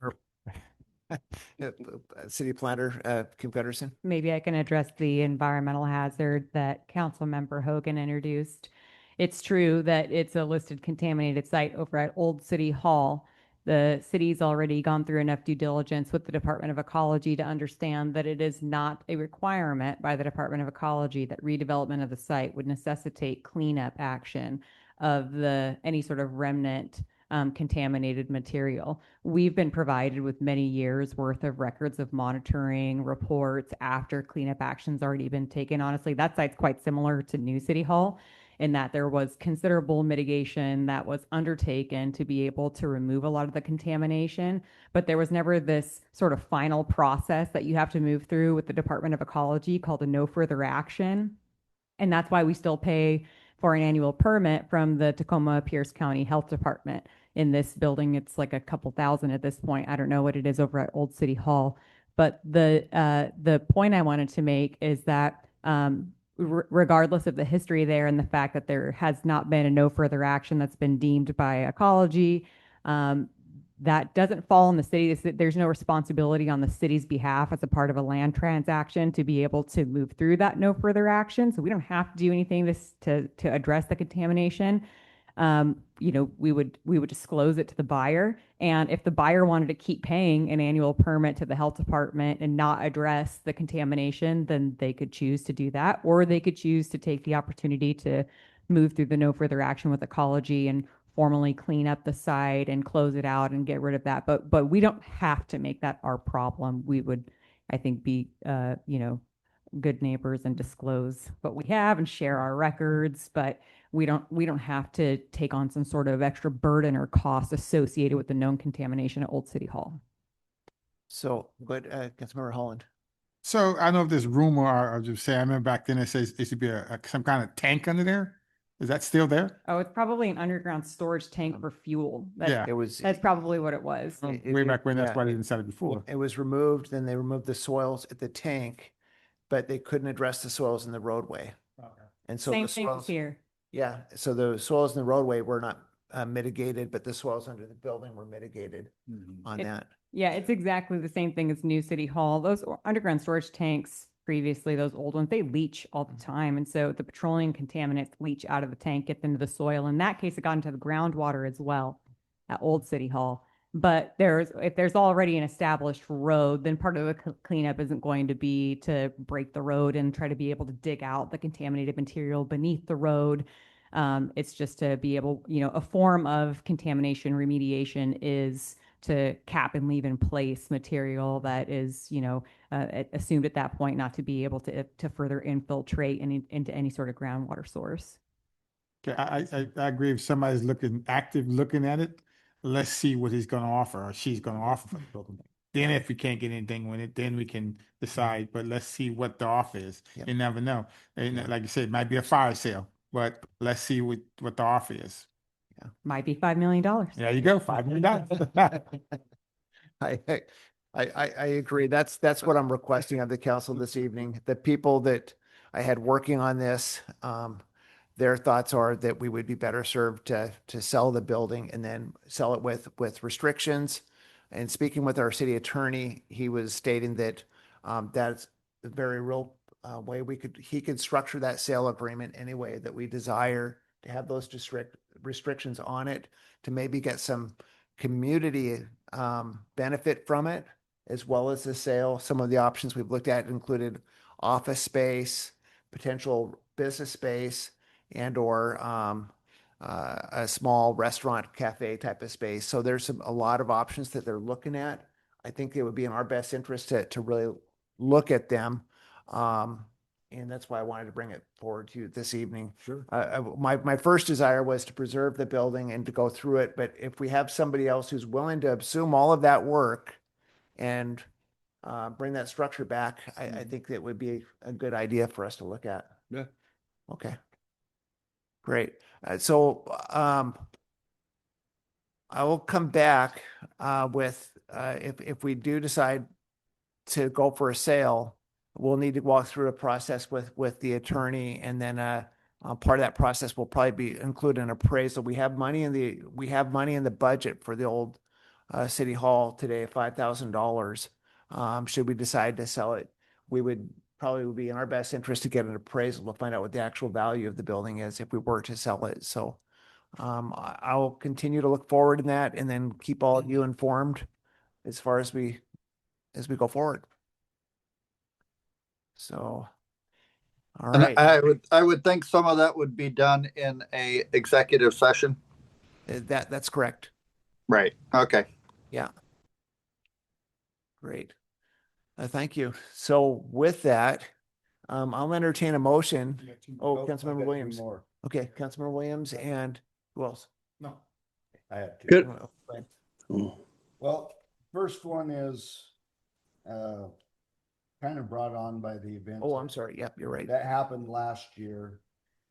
Speaker 1: City Planner, Kim Pedersen.
Speaker 4: Maybe I can address the environmental hazard that Councilmember Hogan introduced. It's true that it's a listed contaminated site over at Old City Hall. The city's already gone through enough due diligence with the Department of Ecology to understand that it is not a requirement by the Department of Ecology that redevelopment of the site would necessitate cleanup action of any sort of remnant contaminated material. We've been provided with many years worth of records of monitoring reports after cleanup action's already been taken. Honestly, that site's quite similar to New City Hall in that there was considerable mitigation that was undertaken to be able to remove a lot of the contamination, but there was never this sort of final process that you have to move through with the Department of Ecology called a no further action. And that's why we still pay for an annual permit from the Tacoma Pierce County Health Department. In this building, it's like a couple thousand at this point. I don't know what it is over at Old City Hall. But the point I wanted to make is that regardless of the history there and the fact that there has not been a no further action that's been deemed by ecology, that doesn't fall on the city. There's no responsibility on the city's behalf as a part of a land transaction to be able to move through that no further action. So we don't have to do anything to address the contamination. we would disclose it to the buyer. And if the buyer wanted to keep paying an annual permit to the health department and not address the contamination, then they could choose to do that, or they could choose to take the opportunity to move through the no further action with ecology and formally clean up the site and close it out and get rid of that. But we don't have to make that our problem. We would, I think, be, good neighbors and disclose what we have and share our records, but we don't have to take on some sort of extra burden or cost associated with the known contamination at Old City Hall.
Speaker 1: So, but, Councilmember Holland.
Speaker 19: So I don't know if there's rumor or just say, I remember back then it says it should be some kind of tank under there. Is that still there?
Speaker 4: Oh, it's probably an underground storage tank for fuel.
Speaker 19: Yeah.
Speaker 4: That's probably what it was.
Speaker 19: Way back when, that's why they didn't sell it before.
Speaker 1: It was removed, then they removed the soils at the tank, but they couldn't address the soils in the roadway. And so
Speaker 4: Same
Speaker 1: the
Speaker 4: thing
Speaker 1: soils,
Speaker 4: here.
Speaker 1: yeah, so the soils in the roadway were not mitigated, but the soils under the building were mitigated on
Speaker 4: It-
Speaker 1: that.
Speaker 4: Yeah, it's exactly the same thing as New City Hall. Those underground storage tanks previously, those old ones, they leach all the time. And so the petroleum contaminants leach out of the tank, get into the soil. In that case, it got into the groundwater as well at Old City Hall. But if there's already an established road, then part of the cleanup isn't going to be to break the road and try to be able to dig out the contaminated material beneath the road. It's just to be able, a form of contamination remediation is to cap and leave in place material that is, assumed at that point not to be able to further infiltrate into any sort of groundwater source.
Speaker 19: Okay, I agree. If somebody's active looking at it, let's see what he's gonna offer or she's gonna offer for the building. Then if we can't get anything with it, then we can decide, but let's see what the offer is.
Speaker 1: Yep.
Speaker 19: You never know. And like you said, it might be a fire sale, but let's see what the offer is.
Speaker 4: Might be $5 million.
Speaker 19: There you go, $5 million.
Speaker 1: I agree. That's what I'm requesting of the council this evening. The people that I had working on this, their thoughts are that we would be better served to sell the building and then sell it with restrictions. And speaking with our city attorney, he was stating that that's a very real way he could structure that sale agreement any way that we desire, to have those restrictions on it, to maybe get some community benefit from it, as well as the sale. Some of the options we've looked at included office space, potential business space, and or a small restaurant, cafe type of space. So there's a lot of options that they're looking at. I think it would be in our best interest to really look at them. And that's why I wanted to bring it forward to you this evening.
Speaker 2: Sure.
Speaker 1: My first desire was to preserve the building and to go through it, but if we have somebody else who's willing to assume all of that work and bring that structure back, I think that would be a good idea for us to look at.
Speaker 2: Yeah.
Speaker 1: Okay. Great. So I will come back with if we do decide to go for a sale, we'll need to walk through a process with the attorney, and then part of that process will probably be include an appraisal. We have money in the budget for the old city hall today, $5,000. Should we decide to sell it, we would probably be in our best interest to get an appraisal to find out what the actual value of the building is if we were to sell it. So I'll continue to look forward in that, and then keep all of you informed as far as we go forward. So, all
Speaker 6: And
Speaker 1: right.
Speaker 6: I would think some of that would be done in a executive session.
Speaker 1: That's correct.
Speaker 6: Right. Okay.
Speaker 1: Yeah. Great. Thank you. So with that, I'll entertain a motion. Oh, Councilmember Williams. Okay, Councilmember Williams, and who else?
Speaker 19: No.
Speaker 2: I have two.
Speaker 9: Good.
Speaker 2: Well, first one is kind of brought on by the event.
Speaker 1: Oh, I'm sorry. Yep, you're right.
Speaker 2: That happened last year,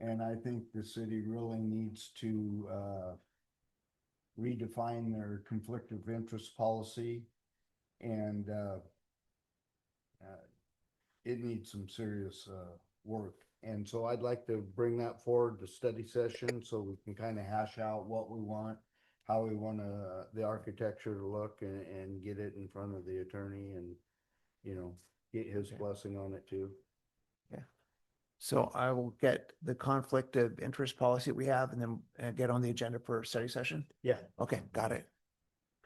Speaker 2: and I think the city really needs to redefine their conflict of interest policy, and it needs some serious work. And so I'd like to bring that forward to study session so we can kind of hash out what we want, how we want the architecture to look, and get it in front of the attorney and, get his blessing on it too.
Speaker 1: Yeah. So I will get the conflict of interest policy we have and then get on the agenda for study session.
Speaker 2: Yeah.
Speaker 1: Okay, got it.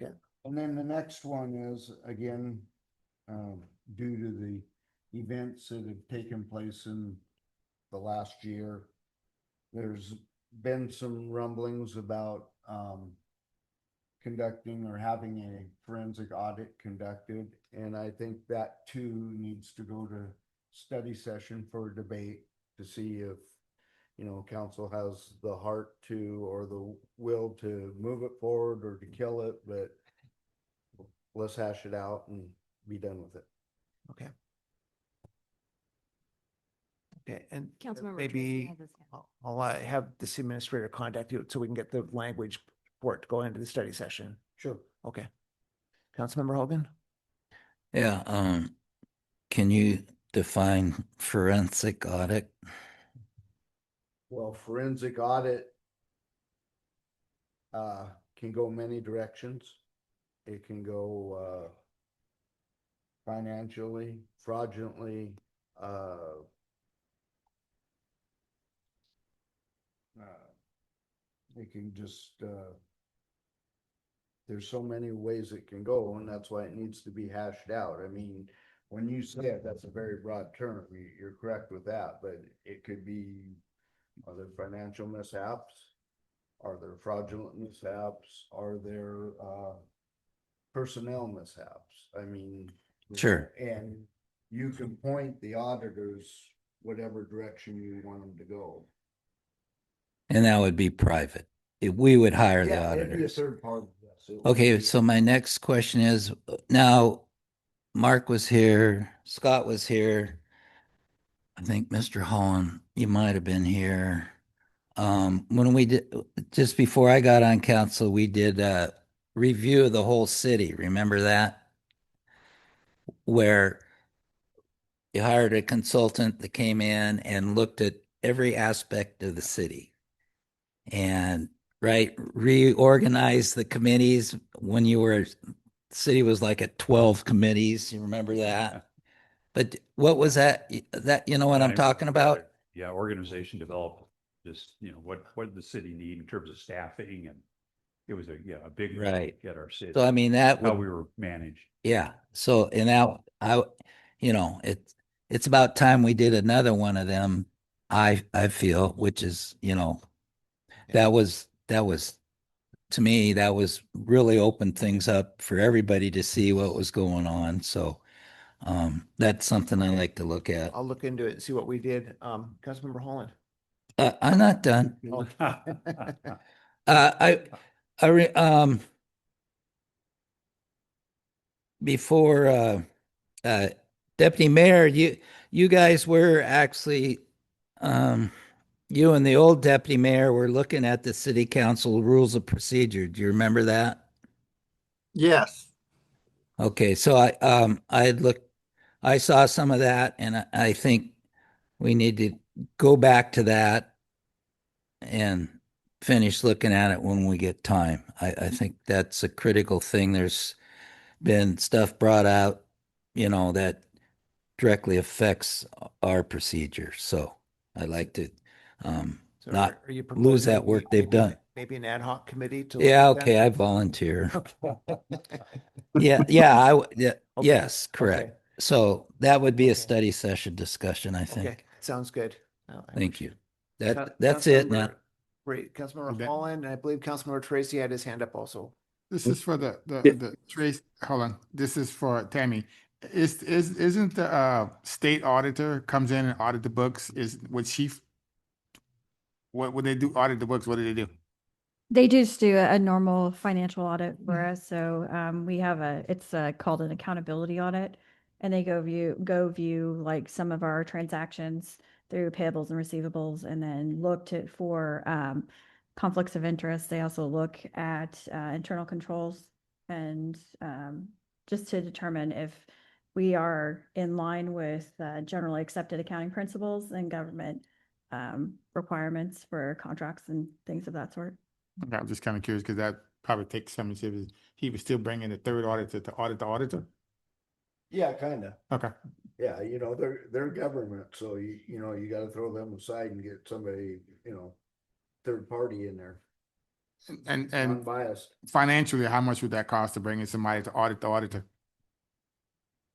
Speaker 1: Yeah.
Speaker 2: And then the next one is, again, due to the events that have taken place in the last year, there's been some rumblings about conducting or having a forensic audit conducted. And I think that too needs to go to study session for debate to see if, council has the heart to, or the will to move it forward or to kill it, but let's hash it out and be done with it.
Speaker 1: Okay. Okay, and
Speaker 5: Councilmember Tracy
Speaker 1: maybe
Speaker 5: has his hand.
Speaker 1: I'll have this administrator contact you so we can get the language for it to go into the study session.
Speaker 2: Sure.
Speaker 1: Okay. Councilmember Hogan?
Speaker 3: Yeah, can you define forensic audit?
Speaker 2: Well, forensic audit can go many directions. It can go financially, fraudulently, it can just there's so many ways it can go, and that's why it needs to be hashed out. I mean, when you say it, that's a very broad term. You're correct with that, but it could be, are there financial mishaps? Are there fraudulent mishaps? Are there personnel mishaps? I mean,
Speaker 3: Sure.
Speaker 2: and you can point the auditors whatever direction you want them to go.
Speaker 3: And that would be private. We would hire the
Speaker 2: Yeah, it'd be a
Speaker 3: auditors.
Speaker 2: third party, yes, it would
Speaker 3: Okay,
Speaker 2: be.
Speaker 3: so my next question is, now, Mark was here, Scott was here. I think Mr. Holland, you might have been here. When we did, just before I got on council, we did a review of the whole city. Remember that? Where you hired a consultant that came in and looked at every aspect of the city. And reorganize the committees when you were, the city was like at 12 committees. You remember that? But what was that? You know what I'm talking about?
Speaker 16: Yeah, organization developed this, what did the city need in terms of staffing, and it was a big
Speaker 3: Right.
Speaker 16: get our city.
Speaker 3: So I mean, that
Speaker 16: how
Speaker 3: would,
Speaker 16: we were managed.
Speaker 3: yeah. So, and that, it's about time we did another one of them. I feel, which is, that was, to me, that was really opened things up for everybody to see what was going on. So, that's something I like to look at.
Speaker 1: I'll look into it and see what we did. Councilmember Holland?
Speaker 3: I'm not done.
Speaker 1: Oh.
Speaker 3: Before, Deputy Mayor, you guys were actually, you and the old Deputy Mayor were looking at the city council rules of procedure. Do you remember that?
Speaker 6: Yes.
Speaker 3: Okay, so I saw some of that, and I think we need to go back to that and finish looking at it when we get time. I think that's a critical thing. There's been stuff brought out, that directly affects our procedure. So I'd like to
Speaker 1: So
Speaker 3: not
Speaker 1: are you
Speaker 3: lose
Speaker 1: proposing
Speaker 3: that work they've done.
Speaker 1: Maybe an ad hoc committee to? look
Speaker 3: Yeah,
Speaker 1: at that?
Speaker 3: okay, I volunteer.
Speaker 1: Okay.
Speaker 3: Yeah,
Speaker 1: Okay,
Speaker 3: yes, correct.
Speaker 1: okay.
Speaker 3: So that would be a
Speaker 1: Okay.
Speaker 3: study session discussion, I
Speaker 1: Okay,
Speaker 3: think.
Speaker 1: sounds good.
Speaker 3: Thank you.
Speaker 1: Coun-
Speaker 3: That's it now.
Speaker 1: Councilmember- Great, Councilmember
Speaker 19: Okay.
Speaker 1: Holland, and I believe Councilmember Tracy had his hand up also.
Speaker 19: This is for the
Speaker 9: Yeah.
Speaker 19: Trace, hold on, this is for Tammy. Isn't the state auditor comes in and audit the books, what would they do, audit the books, what do they do?
Speaker 18: They just do a normal financial audit for us. So we have it's called an accountability audit. And they go view like some of our transactions through payables and receivables, and then look for conflicts of interest. They also look at internal controls and just to determine if we are in line with generally accepted accounting principles and government requirements for contracts and things of that sort.
Speaker 19: Okay, I'm just kind of curious, because that probably takes some, he was still bringing the third auditor to audit the auditor?
Speaker 2: Yeah, kinda.
Speaker 19: Okay,
Speaker 2: Yeah, you know, they're government, so you know, you gotta throw them aside and get somebody, you know, third party in there.
Speaker 19: And
Speaker 2: Unbiased.
Speaker 19: financially, how much would that cost to bring in somebody to audit the auditor?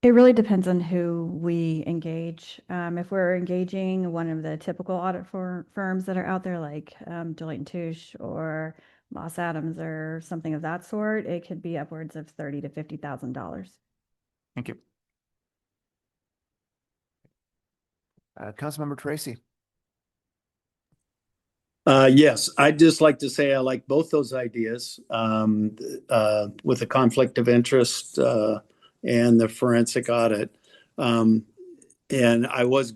Speaker 18: It really depends on who we engage. If we're engaging one of the typical audit firms that are out there, like Deloitte and Touche or Moss Adams or something of that sort, it could be upwards of $30,000 to $50,000.
Speaker 19: Thank you.
Speaker 1: Councilmember Tracy.
Speaker 9: Yes, I'd just like to say I like both those ideas, with the conflict of interest, and the forensic audit. And I was,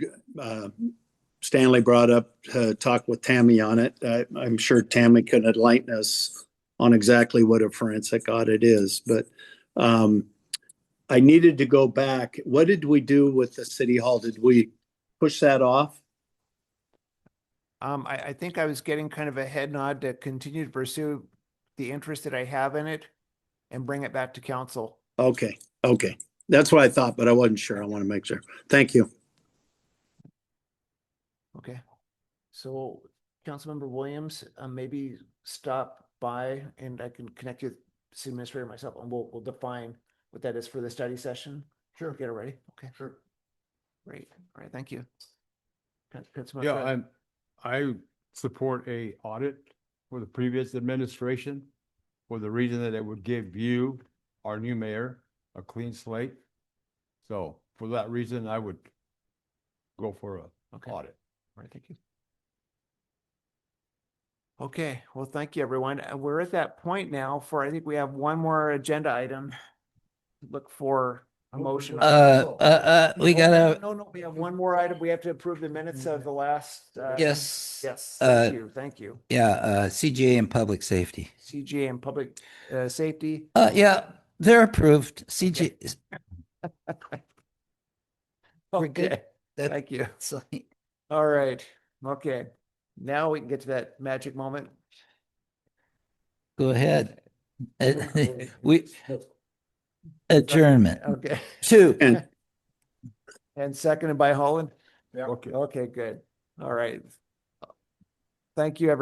Speaker 9: Stanley brought up to talk with Tammy on it. I'm sure Tammy could enlighten us on exactly what a forensic audit is, but, I needed to go back. What did we do with the city hall? Did we push that off?
Speaker 1: I think I was getting kind of a head nod to continue to pursue the interest that I have in it and bring it back to council.
Speaker 9: Okay, okay. That's what I thought, but I wasn't sure. I want to make sure. Thank you.
Speaker 1: Okay. So Councilmember Williams, maybe stop by and I can connect you with the city administrator myself and we'll define what that is for the study session. Sure. Get it ready. Okay, sure. Great. All right. Thank you.
Speaker 14: Yeah, I support a audit for the previous administration for the reason that it would give you, our new mayor, a clean slate. So for that reason, I would go for a audit.
Speaker 1: All right. Thank you. Okay. Well, thank you, everyone. We're at that point now I think we have one more agenda item. Look for a motion.
Speaker 3: We gotta,
Speaker 1: No, we have one more item. We have to approve the minutes of the last.
Speaker 3: yes.
Speaker 1: Yes, thank you.
Speaker 3: Yeah, CGA and public safety.
Speaker 1: CGA and public safety.
Speaker 3: Yeah, they're approved. CGA. We're good.
Speaker 1: Okay, thank you. All right, okay. Now we can get to that magic moment.
Speaker 3: Go ahead. We adjournment.
Speaker 1: Okay.
Speaker 3: 2.
Speaker 1: And seconded by Holland?
Speaker 14: Yeah.
Speaker 1: Okay, good. All right. Thank you, everyone.